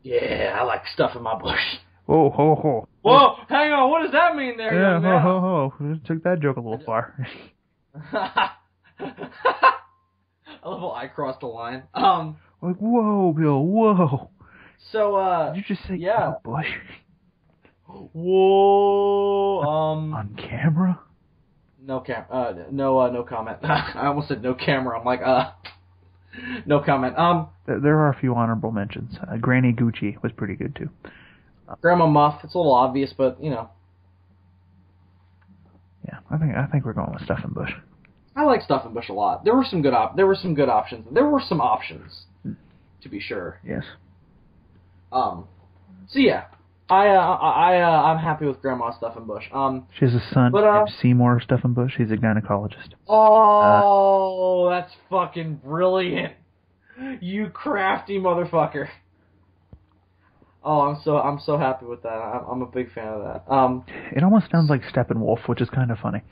Yeah, I like stuff in my bush. Oh, ho, ho. Whoa, hang on, what does that mean there, yeah, young man? ho, ho, ho. Took that joke a little far. I love how I crossed the line. Like, whoa, Bill, whoa. So, did you just say yeah. bush? Whoa, On camera? No comment. I almost said no camera. I'm like, no comment. There are a few honorable mentions. Granny Gucci was pretty good too. Grandma Muff. It's a little obvious, but Yeah, I think we're going with Stuffinbush. I like Stuffinbush a lot. There were some good options. There were some options, to be sure. Yes. So yeah, I'm happy with Grandma Stuffinbush. She has a son named Seymour Stuffinbush. He's a gynecologist. Oh, that's fucking brilliant! You crafty motherfucker. Oh, I'm so happy with that. I'm a big fan of that. It almost sounds like Steppenwolf, which is kind of funny.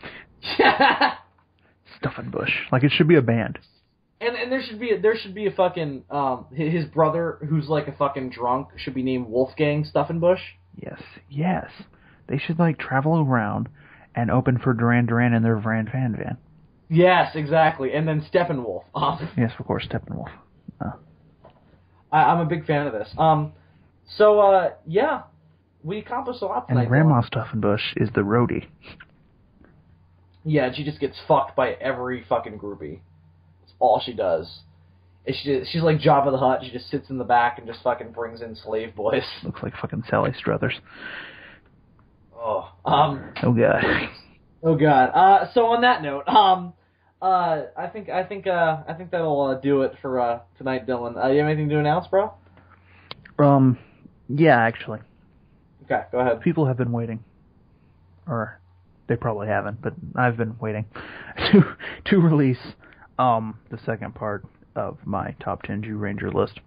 Stuffinbush, like it should be a band. And there should be a fucking his brother who's like a fucking drunk should be named Wolfgang Stuffinbush. Yes. They should like travel around and open for Duran Duran in their Van Van. Yes, exactly. And then Steppenwolf. Yes, of course, Steppenwolf. I'm a big fan of this. So yeah, we accomplished a lot tonight. And Grandma Stuffinbush is the roadie. Yeah, she just gets fucked by every fucking groupie. That's all she does. She's like Jabba the Hutt. She just sits in the back and just fucking brings in slave boys. Looks like fucking Sally Struthers. Oh. Oh god. Oh god. So on that note, I think that'll do it for tonight, Dylan. You have anything to announce, bro? Yeah, actually. Okay, go ahead. People have been waiting, or they probably haven't, but I've been waiting to release the second part of my top 10 Jew Ranger list.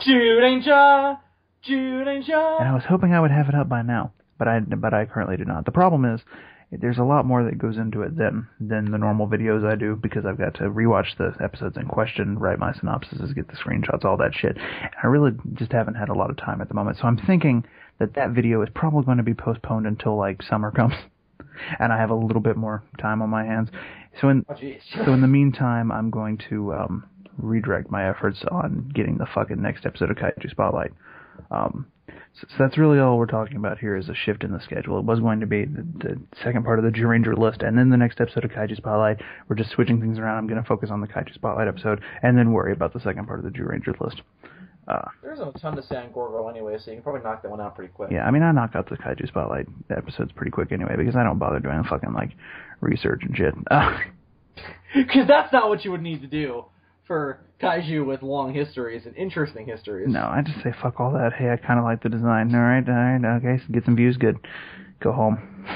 Jew Ranger. And I was hoping I would have it up by now, but I currently do not. The problem is, there's a lot more that goes into it than the normal videos I do, because I've got to rewatch the episodes in question, write my synopsises, get the screenshots, all that shit. And I really just haven't had a lot of time at the moment. So I'm thinking that video is probably going to be postponed until like summer comes, and I have a little bit more time on my hands. So in the meantime, I'm going to redirect my efforts on getting the fucking next episode of Kaiju Spotlight. So that's really all we're talking about here, is a shift in the schedule. It was going to be the second part of the Jew Ranger list, and then the next episode of Kaiju Spotlight. We're just switching things around. I'm going to focus on the Kaiju Spotlight episode, and then worry about the second part of the Jew Ranger list. There's a ton to say on Gorgo anyway, so you can probably knock that one out pretty quick. Yeah, I mean, I knock out the Kaiju Spotlight episodes pretty quick anyway, because I don't bother doing fucking, like, research and shit. Because that's not what you would need to do for kaiju with long histories and interesting histories. No, I just say fuck all that. Hey, I kind of like the design. All right, okay, so get some views, good. Go home.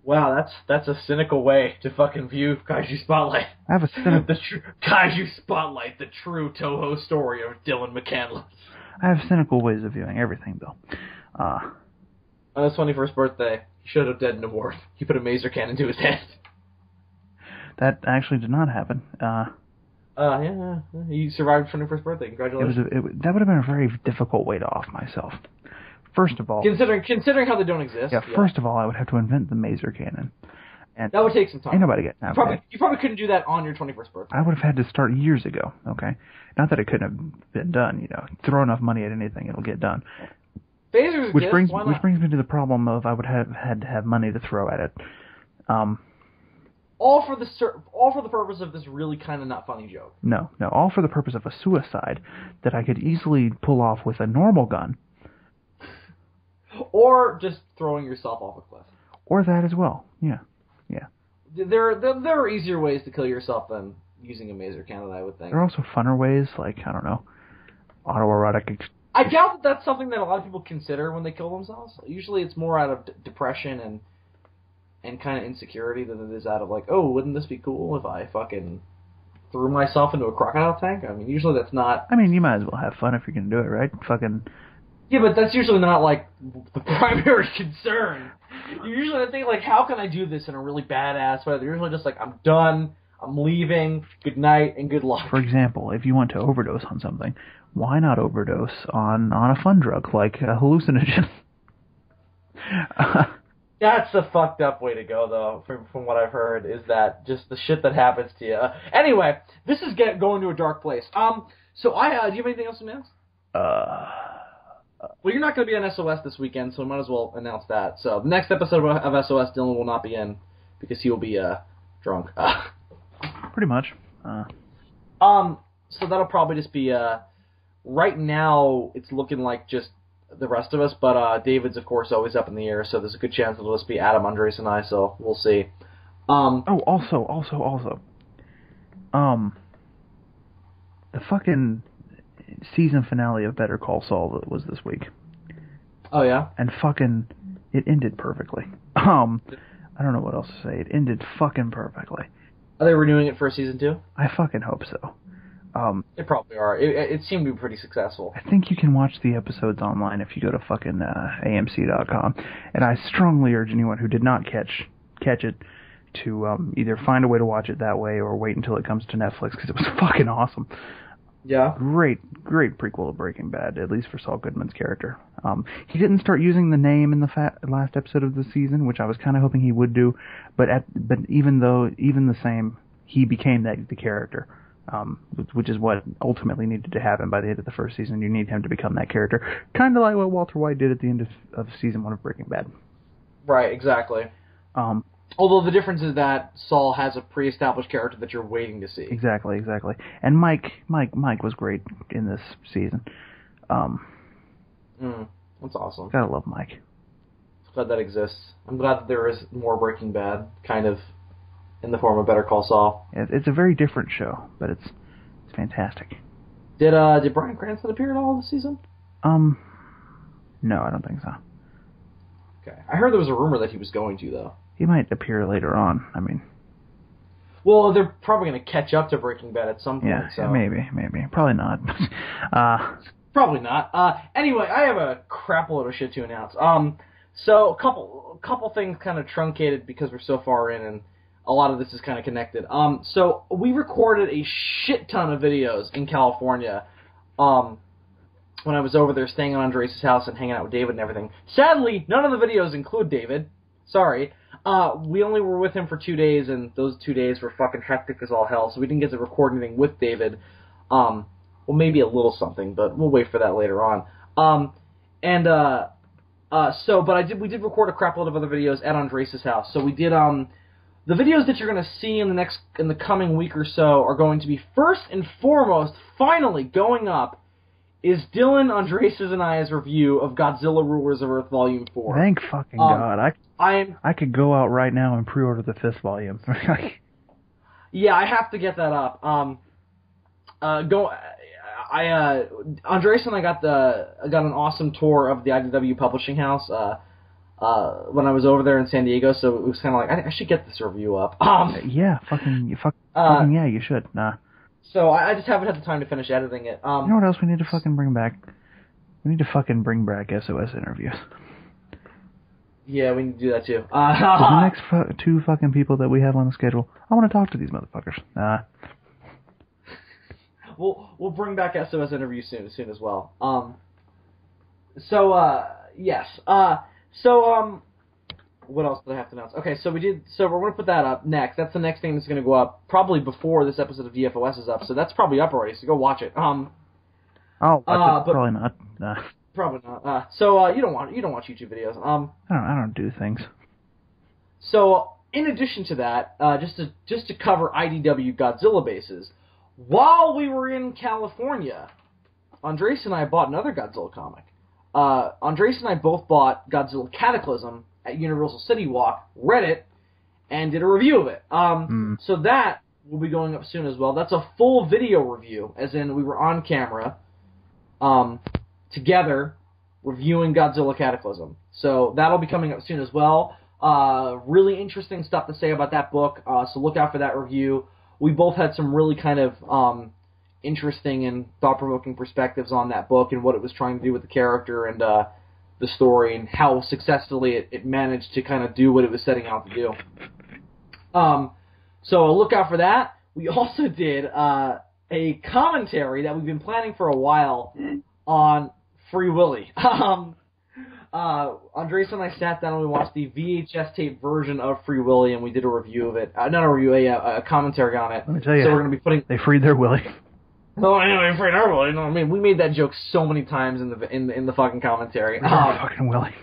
Wow, that's a cynical way to fucking view Kaiju Spotlight. I have a cynical... Kaiju Spotlight, the true Toho story of Dylan McCandless. I have cynical ways of viewing everything, Bill. On his 21st birthday, he showed up dead in the ward. He put a maser cannon to his head. That actually did not happen. Yeah, he survived his 21st birthday. Congratulations. That would have been a very difficult way to off myself. First of all... Considering how they don't exist. Yeah, first of all, I would have to invent the maser cannon. And that would take some time. Ain't nobody got time for that. You probably couldn't do that on your 21st birthday. I would have had to start years ago, okay? Not that it couldn't have been done, you know. Throw enough money at anything, it'll get done. Phasers Which exist, brings me to the problem of I would have had to have money to throw at it. All for the purpose of this really kind of not funny joke. No, all for the purpose of a suicide that I could easily pull off with a normal gun. Or just throwing yourself off a cliff. Or that as well, yeah. There are easier ways to kill yourself than using a maser cannon, I would think. There are also funner ways, like, I don't know, autoerotic... I doubt that that's something that a lot of people consider when they kill themselves. Usually it's more out of depression and kind of insecurity than it is out of, like, oh, wouldn't this be cool if I fucking threw myself into a crocodile tank? I mean, usually that's not... I mean, you might as well have fun if you're going to do it, right? Fucking... Yeah, but that's usually not, like, the primary concern. You usually think, like, how can I do this in a really badass way? They're usually just like, I'm done, I'm leaving, good night, and good luck. For example, if you want to overdose on something, why not overdose on a fun drug, like a hallucinogen? That's a fucked up way to go, though, from what I've heard, is that just the shit that happens to you. Anyway, this is going to a dark place. So do you have anything else to announce? Well, you're not going to be on SOS this weekend, so we might as well announce that. So the next episode of SOS, Dylan will not be in because he will be drunk. Pretty much. So that'll probably just be right now. It's looking like just the rest of us, but David's of course always up in the air, so there's a good chance it'll just be Adam, Andres, and I. So we'll see. Also. The fucking season finale of Better Call Saul was this week. Oh, yeah? And fucking, it ended perfectly. I don't know what else to say. It ended fucking perfectly. Are they renewing it for a season 2? I fucking hope so. They probably are. It seemed to be pretty successful. I think you can watch the episodes online if you go to fucking AMC.com. And I strongly urge anyone who did not catch it to either find a way to watch it that way or wait until it comes to Netflix, because it was fucking awesome. Yeah. Great prequel of Breaking Bad, at least for Saul Goodman's character. He didn't start using the name in the last episode of the season, which I was kind of hoping he would do, but even the same, he became the character, which is what ultimately needed to happen by the end of the first season. You need him to become that character, kind of like what Walter White did at the end of season 1 of Breaking Bad. Right, exactly. Although the difference is that Saul has a pre-established character that you're waiting to see. Exactly. And Mike was great in this season. That's awesome. Gotta love Mike. I'm glad that exists. I'm glad that there is more Breaking Bad, kind of, in the form of Better Call Saul. It's a very different show, but it's fantastic. Did Bryan Cranston appear at all this season? No, I don't think so. Okay. I heard there was a rumor that he was going to, though. He might appear later on. I mean... Well, they're probably going to catch up to Breaking Bad at some point. Yeah, maybe. Probably not. Probably not. Anyway, I have a crap load of shit to announce. So a couple things kind of truncated because we're so far in, and a lot of this is kind of connected. So we recorded a shit ton of videos in California. When I was over there staying at Andres' house and hanging out with David and everything. Sadly, none of the videos include David. Sorry. We only were with him for 2 days, and those 2 days were fucking hectic as all hell, so we didn't get to record anything with David. Well, maybe a little something, but we'll wait for that later on. But we did record a crap load of other videos at Andres' house. So we did, the videos that you're going to see in the coming week or so are going to be, first and foremost, finally going up, is Dylan, Andres, and I's review of Godzilla Rulers of Earth Volume 4. Thank fucking God. I could go out right now and pre-order the 5th volume. Yeah, I have to get that up. Andres and I got an awesome tour of the IDW publishing house when I was over there in San Diego, so it was kind of like, I should get this review up. Yeah, yeah, you should. Nah. So I just haven't had the time to finish editing it. You know what else we need to fucking bring back? We need to fucking bring back SOS interviews. Yeah, we need to do that too. The next 2 fucking people that we have on the schedule, I want to talk to these motherfuckers. We'll bring back SOS interviews soon as well. Yes. what else did I have to announce? Okay, so we're going to put that up next. That's the next thing that's going to go up probably before this episode of DFOS is up, so that's probably up already, so go watch it. Probably not. Probably not. So you don't watch YouTube videos. I don't do things. So in addition to that, just to cover IDW Godzilla bases, while we were in California, Andres and I bought another Godzilla comic. Andres and I both bought Godzilla Cataclysm at Universal City Walk, read it, and did a review of it. So that will be going up soon as well. That's a full video review, as in we were on camera together reviewing Godzilla Cataclysm. So that'll be coming up soon as well. Really interesting stuff to say about that book, so look out for that review. We both had some really kind of interesting and thought-provoking perspectives on that book and what it was trying to do with the character and the story and how successfully it managed to kind of do what it was setting out to do. So look out for that. We also did a commentary that we've been planning for a while on Free Willy. Andres and I sat down and we watched the VHS tape version of Free Willy, and we did a review of it. Not a review, a commentary on it. Let me tell you, so we're going to be putting... They freed their Willy. Oh, anyway, freed our Willy. No, I mean, we made that joke so many times in the fucking commentary. Fucking Willy.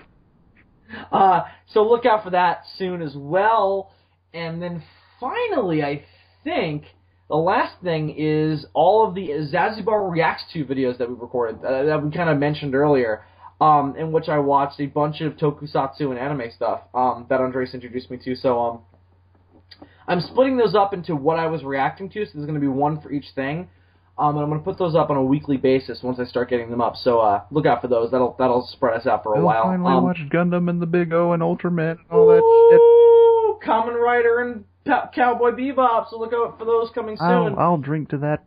So look out for that soon as well. And then finally, I think the last thing is all of the Zazubar Reacts to videos that we recorded, that we kind of mentioned earlier. In which I watched a bunch of tokusatsu and anime stuff that Andres introduced me to. So I'm splitting those up into what I was reacting to, so there's going to be one for each thing. And I'm going to put those up on a weekly basis once I start getting them up. So look out for those. That'll spread us out for a while. Finally watched Gundam and the Big O and Ultraman and all that shit. Kamen Rider and Cowboy Bebop, so look out for those coming soon. I'll drink to that.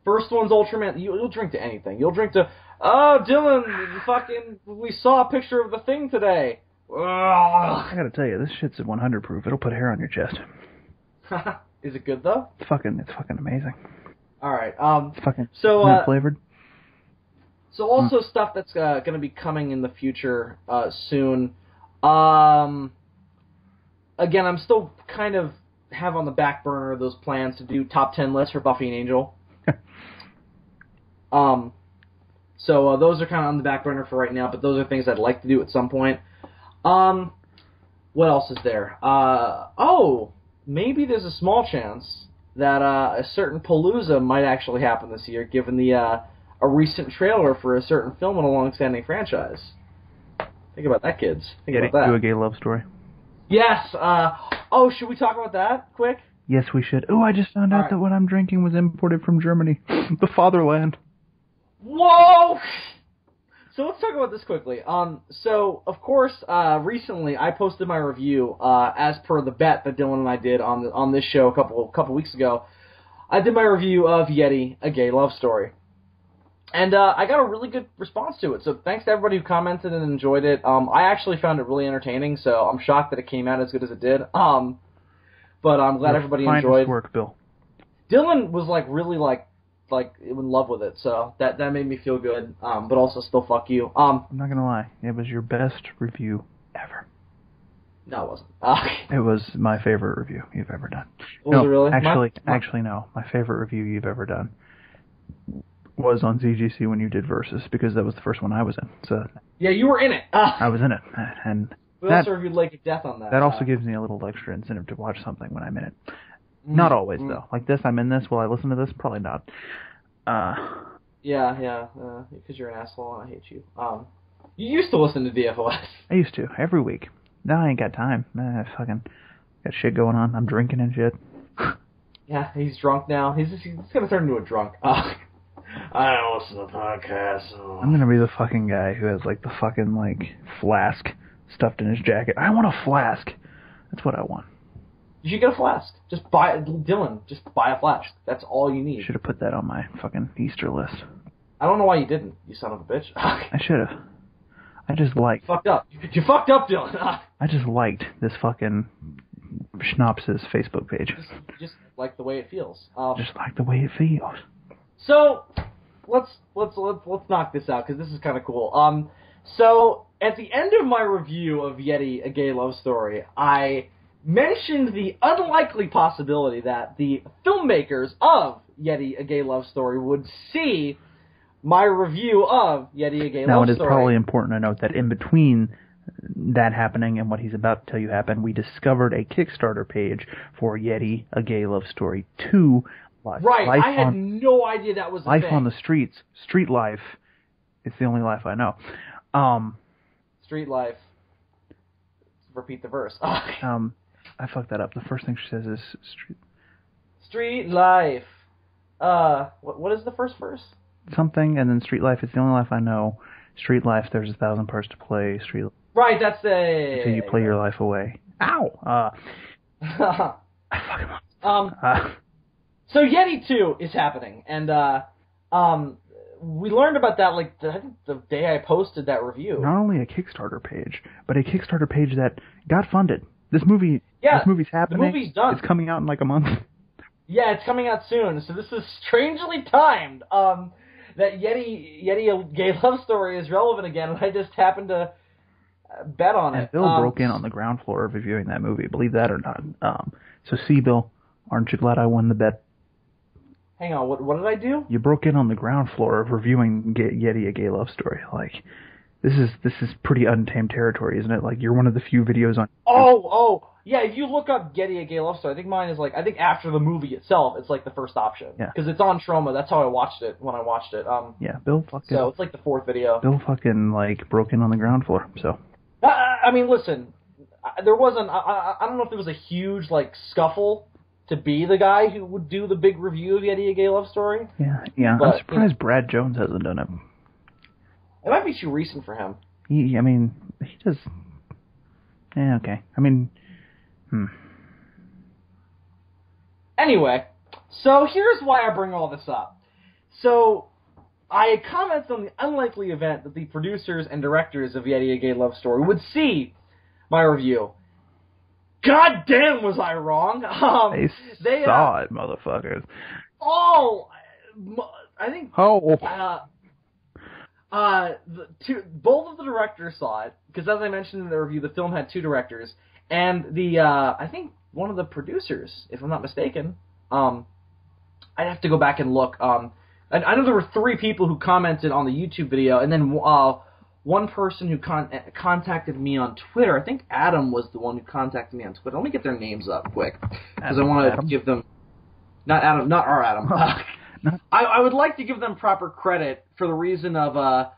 First one's Ultraman. You'll drink to anything. You'll drink to... Oh, Dylan, we saw a picture of the Thing today. Ugh. I gotta tell you, this shit's at 100 proof. It'll put hair on your chest. Is it good, though? It's fucking amazing. Alright, it's fucking mint flavored. So also stuff that's gonna be coming in the future, soon. Again, I'm still kind of have on the back burner those plans to do top 10 lists for Buffy and Angel. So those are kind of on the back burner for right now, but those are things I'd like to do at some point. What else is there? Maybe there's a small chance that a certain Palooza might actually happen this year, given the a recent trailer for a certain film in a long-standing franchise. Think about that, kids. Think about that. Do a gay love story. Yes. Should we talk about that quick? Yes, we should. Oh, I just found out that what I'm drinking was imported from Germany, the fatherland. Whoa! So let's talk about this quickly. So of course, recently I posted my review as per the bet that Dylan and I did on this show a couple weeks ago. I did my review of Yeti, a gay love story, and I got a really good response to it. So thanks to everybody who commented and enjoyed it. I actually found it really entertaining. So I'm shocked that it came out as good as it did. But I'm glad everybody enjoyed. Work, Bill. Dylan was really in love with it, so that made me feel good, but also still fuck you. I'm not gonna lie, it was your best review ever. No, it wasn't. It was my favorite review you've ever done. Was it really? Actually, no. My favorite review you've ever done was on ZGC when you did Versus, because that was the first one I was in. So yeah, you were in it. I was in it, and we also reviewed Lake of Death on that. That also gives me a little extra incentive to watch something when I'm in it. Not always, though. Like this, I'm in this. Will I listen to this? Probably not. Yeah, because you're an asshole and I hate you. You used to listen to DFOS. I used to, every week. Now I ain't got time. I fucking got shit going on. I'm drinking and shit. Yeah, he's drunk now. He's gonna turn into a drunk. I don't listen to podcasts. Oh. I'm gonna be the fucking guy who has, the fucking, flask stuffed in his jacket. I want a flask. That's what I want. You should get a flask. Just buy a flask. That's all you need. Should have put that on my fucking Easter list. I don't know why you didn't, you son of a bitch. I should have. I just liked... Fucked up. You fucked up, Dylan. I just liked this fucking Schnapps' Facebook page. Just like the way it feels. Just like the way it feels. So, let's knock this out, because this is kind of cool. So, at the end of my review of Yeti: A Gay Love Story, I mentioned the unlikely possibility that the filmmakers of Yeti: A Gay Love Story would see my review of Yeti: A Gay Love Story. Now, it is probably important to note that in between that happening and what he's about to tell you happened, we discovered a Kickstarter page for Yeti: A Gay Love Story 2. Right, I had no idea that was a Life thing. on the Streets, Street Life. It's the only life I know. Street Life. Repeat the verse. I fucked that up. The first thing she says is Street Life. What is the first verse? Something, and then Street Life. It's the only life I know. Street Life. There's 1,000 parts to play. Street. Right. That's the. Until you play your life away. Ow. I fucking. So Yeti 2 is happening, and we learned about that I think the day I posted that review. Not only a Kickstarter page, but a Kickstarter page that got funded. This movie's happening. The movie's done. It's coming out in like a month. Yeah, it's coming out soon. So this is strangely timed. That Yeti: A Gay Love Story is relevant again, and I just happened to bet on it. Bill broke in on the ground floor of reviewing that movie. Believe that or not. So see, Bill, aren't you glad I won the bet? Hang on, what did I do? You broke in on the ground floor of reviewing Yeti: A Gay Love Story. Like, this is pretty untamed territory, isn't it? Like, you're one of the few videos on. Oh, yeah. If you look up Yeti: A Gay Love Story, I think mine is I think after the movie itself, it's the first option. Yeah. Because it's on Troma. That's how I watched it when I watched it. Yeah, Bill fucking. So it's the fourth video. Bill fucking broke in on the ground floor. So. I mean, listen, there wasn't. I don't know if there was a huge scuffle to be the guy who would do the big review of Yeti: A Gay Love Story. Yeah. But, I'm surprised Brad Jones hasn't done it. It might be too recent for him. He does. Yeah, okay. Anyway, so here's why I bring all this up. So, I commented on the unlikely event that the producers and directors of Yeti: A Gay Love Story would see my review. God damn, was I wrong? They saw it, motherfuckers. Oh, I think. Oh. Both of the directors saw it, because as I mentioned in the review, the film had two directors, and I think one of the producers, if I'm not mistaken, I'd have to go back and look. I know there were 3 people who commented on the YouTube video, and then one person who contacted me on Twitter. I think Adam was the one who contacted me on Twitter. Let me get their names up quick, because I want to give them... Not Adam, not our Adam. I would like to give them proper credit for the reason of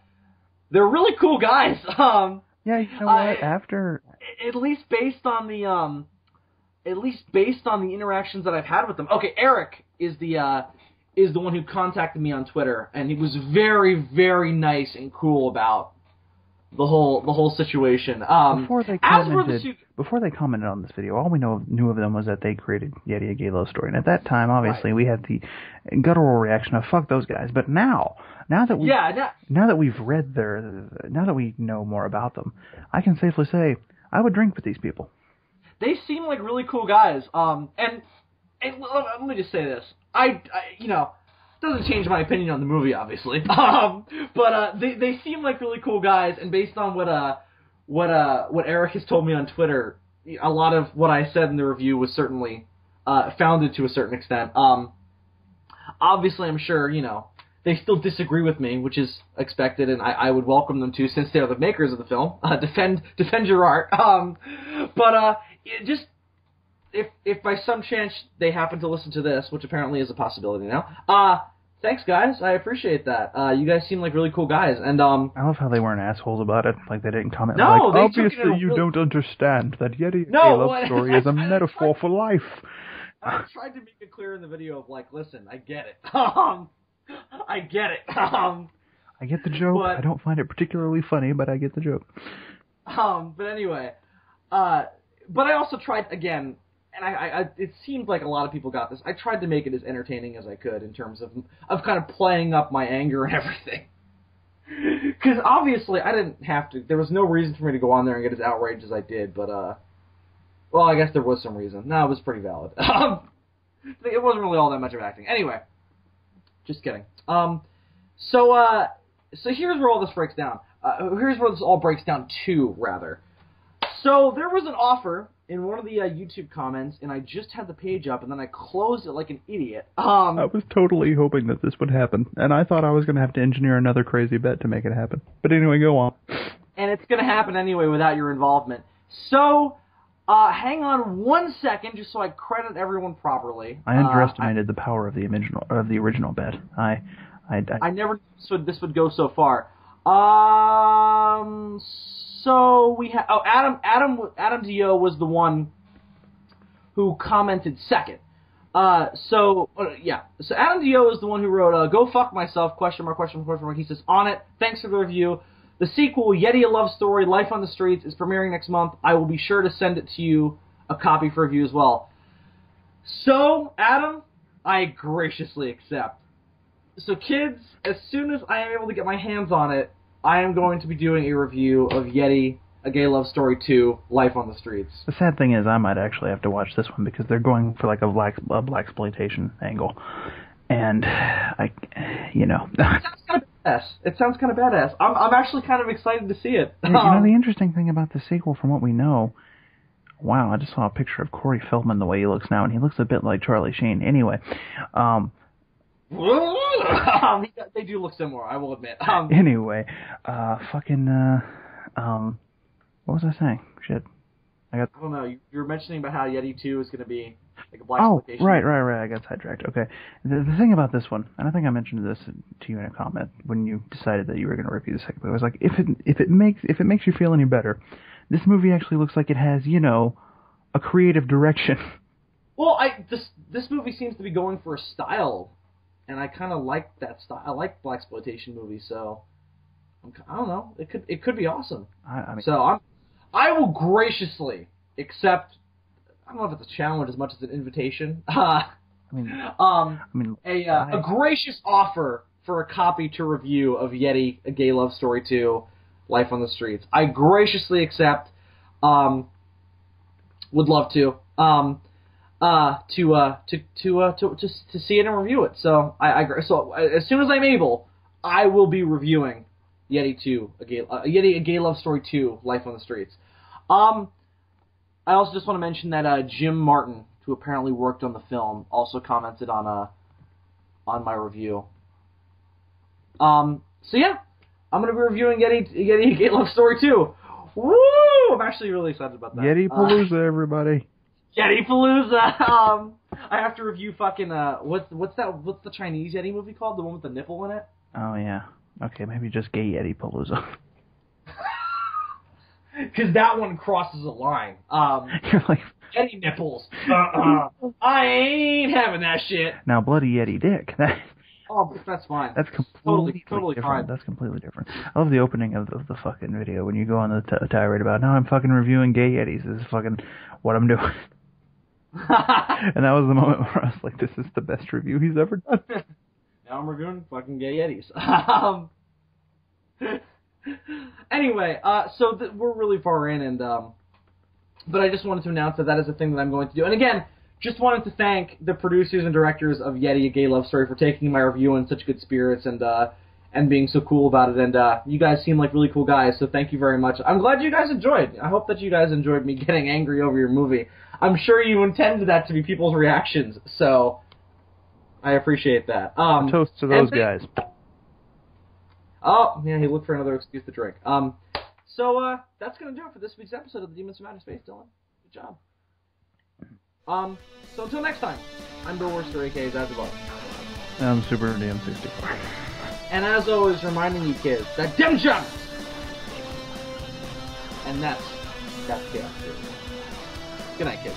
they're really cool guys. Yeah, you know what? After at least based on the interactions that I've had with them. Okay, Eric is the one who contacted me on Twitter, and he was very, very nice and cool about the whole situation. Before they commented on this video, all we knew of them was that they created Yeti: A Gay Love Story, and at that time, obviously, we had the guttural reaction of "fuck those guys." But now that we've read now that we know more about them, I can safely say I would drink with these people. They seem like really cool guys. And let me just say this: doesn't change my opinion on the movie, obviously. But they seem like really cool guys, and based on what Eric has told me on Twitter, a lot of what I said in the review was certainly founded to a certain extent. Obviously, I'm sure they still disagree with me, which is expected, and I would welcome them to, since they're the makers of the film. Defend your art. Just. If by some chance they happen to listen to this, which apparently is a possibility now, thanks guys, I appreciate that. You guys seem like really cool guys, and I love how they weren't assholes about it. Like they didn't comment. No, they obviously you don't understand that Yeti: A Gay Love Story is a metaphor for life. I tried to make it clear in the video of listen, I get it. I get it. I get the joke. I don't find it particularly funny, but I get the joke. But anyway, but I also tried again. And I it seemed like a lot of people got this. I tried to make it as entertaining as I could in terms of kind of playing up my anger and everything. Because obviously I didn't have to. There was no reason for me to go on there and get as outraged as I did. But well, I guess there was some reason. No, it was pretty valid. It wasn't really all that much of acting. Anyway, just kidding. So here's where all this breaks down. here's where this all breaks down to, rather. So there was an offer in one of the YouTube comments, and I just had the page up, and then I closed it like an idiot. I was totally hoping that this would happen, and I thought I was going to have to engineer another crazy bet to make it happen. But anyway, go on. And it's going to happen anyway without your involvement. So, hang on 1 second, just so I credit everyone properly. I underestimated the power of the original bet. I never knew this would go so far. So we have Adam Dio was the one who commented second. So Adam Dio is the one who wrote "Go fuck myself?" ? He says, "On it. Thanks for the review. The sequel, Yeti: A Love Story, Life on the Streets, is premiering next month. I will be sure to send it to you, a copy for review as well." So, Adam, I graciously accept. So, kids, as soon as I am able to get my hands on it, I am going to be doing a review of Yeti: A Gay Love Story 2, Life on the Streets. The sad thing is, I might actually have to watch this one because they're going for like a blaxploitation angle, and It sounds kind of badass. I'm actually kind of excited to see it. The interesting thing about the sequel, from what we know, wow, I just saw a picture of Corey Feldman the way he looks now, and he looks a bit like Charlie Sheen. Anyway, they do look similar, I will admit. Anyway, what was I saying? Shit. I don't know. You were mentioning about how Yeti 2 is going to be like a blaxploitation. Oh, right. I got sidetracked. Okay. The thing about this one, and I think I mentioned this to you in a comment when you decided that you were going to review the second, but it was like, if it makes you feel any better, this movie actually looks like it has, a creative direction. Well, this movie seems to be going for a style, and I kind of like that style. I like blaxploitation movies, so I don't know. It could be awesome. I will graciously accept. I don't know if it's a challenge as much as an invitation. A gracious offer for a copy to review of Yeti: A Gay Love Story 2, Life on the Streets. I graciously accept. Would love to. To see it and review it. So so as soon as I'm able, I will be reviewing Yeti 2, Yeti: A Gay Love Story 2, Life on the Streets. I also just want to mention that Jim Martin, who apparently worked on the film, also commented on my review. So yeah, I'm gonna be reviewing Yeti: A Gay Love Story 2. Woo! I'm actually really excited about that. Yeti Palooza, everybody. Yeti Palooza. I have to review fucking what's the Chinese Yeti movie called? The one with the nipple in it? Oh yeah. Okay, maybe just Gay Yeti Palooza. Because that one crosses a line. You're like, Yeti nipples. I ain't having that shit. Now, bloody Yeti dick. That's fine. That's completely totally different. fine. That's completely different. I love the opening of the fucking video when you go on the tirade about, now I'm fucking reviewing gay Yetis. This is fucking what I'm doing. And that was the moment where I was like, this is the best review he's ever done. Now I'm reviewing fucking gay Yetis. Anyway, so we're really far in, and but I just wanted to announce that is a thing that I'm going to do. And again, just wanted to thank the producers and directors of Yeti: A Gay Love Story for taking my review in such good spirits and being so cool about it. And you guys seem like really cool guys, so thank you very much. I'm glad you guys enjoyed. I hope that you guys enjoyed me getting angry over your movie. I'm sure you intended that to be people's reactions, so I appreciate that. A toast to those guys. Oh, yeah, he looked for another excuse to drink. So that's going to do it for this week's episode of the Demons from Outer Space, Dylan. Good job. So until next time, I'm Bill Worcester, a.k.a. Zazabot. I'm Super DM64. And as always, reminding you kids that dem jumps! And that's chaos. Good night, kids.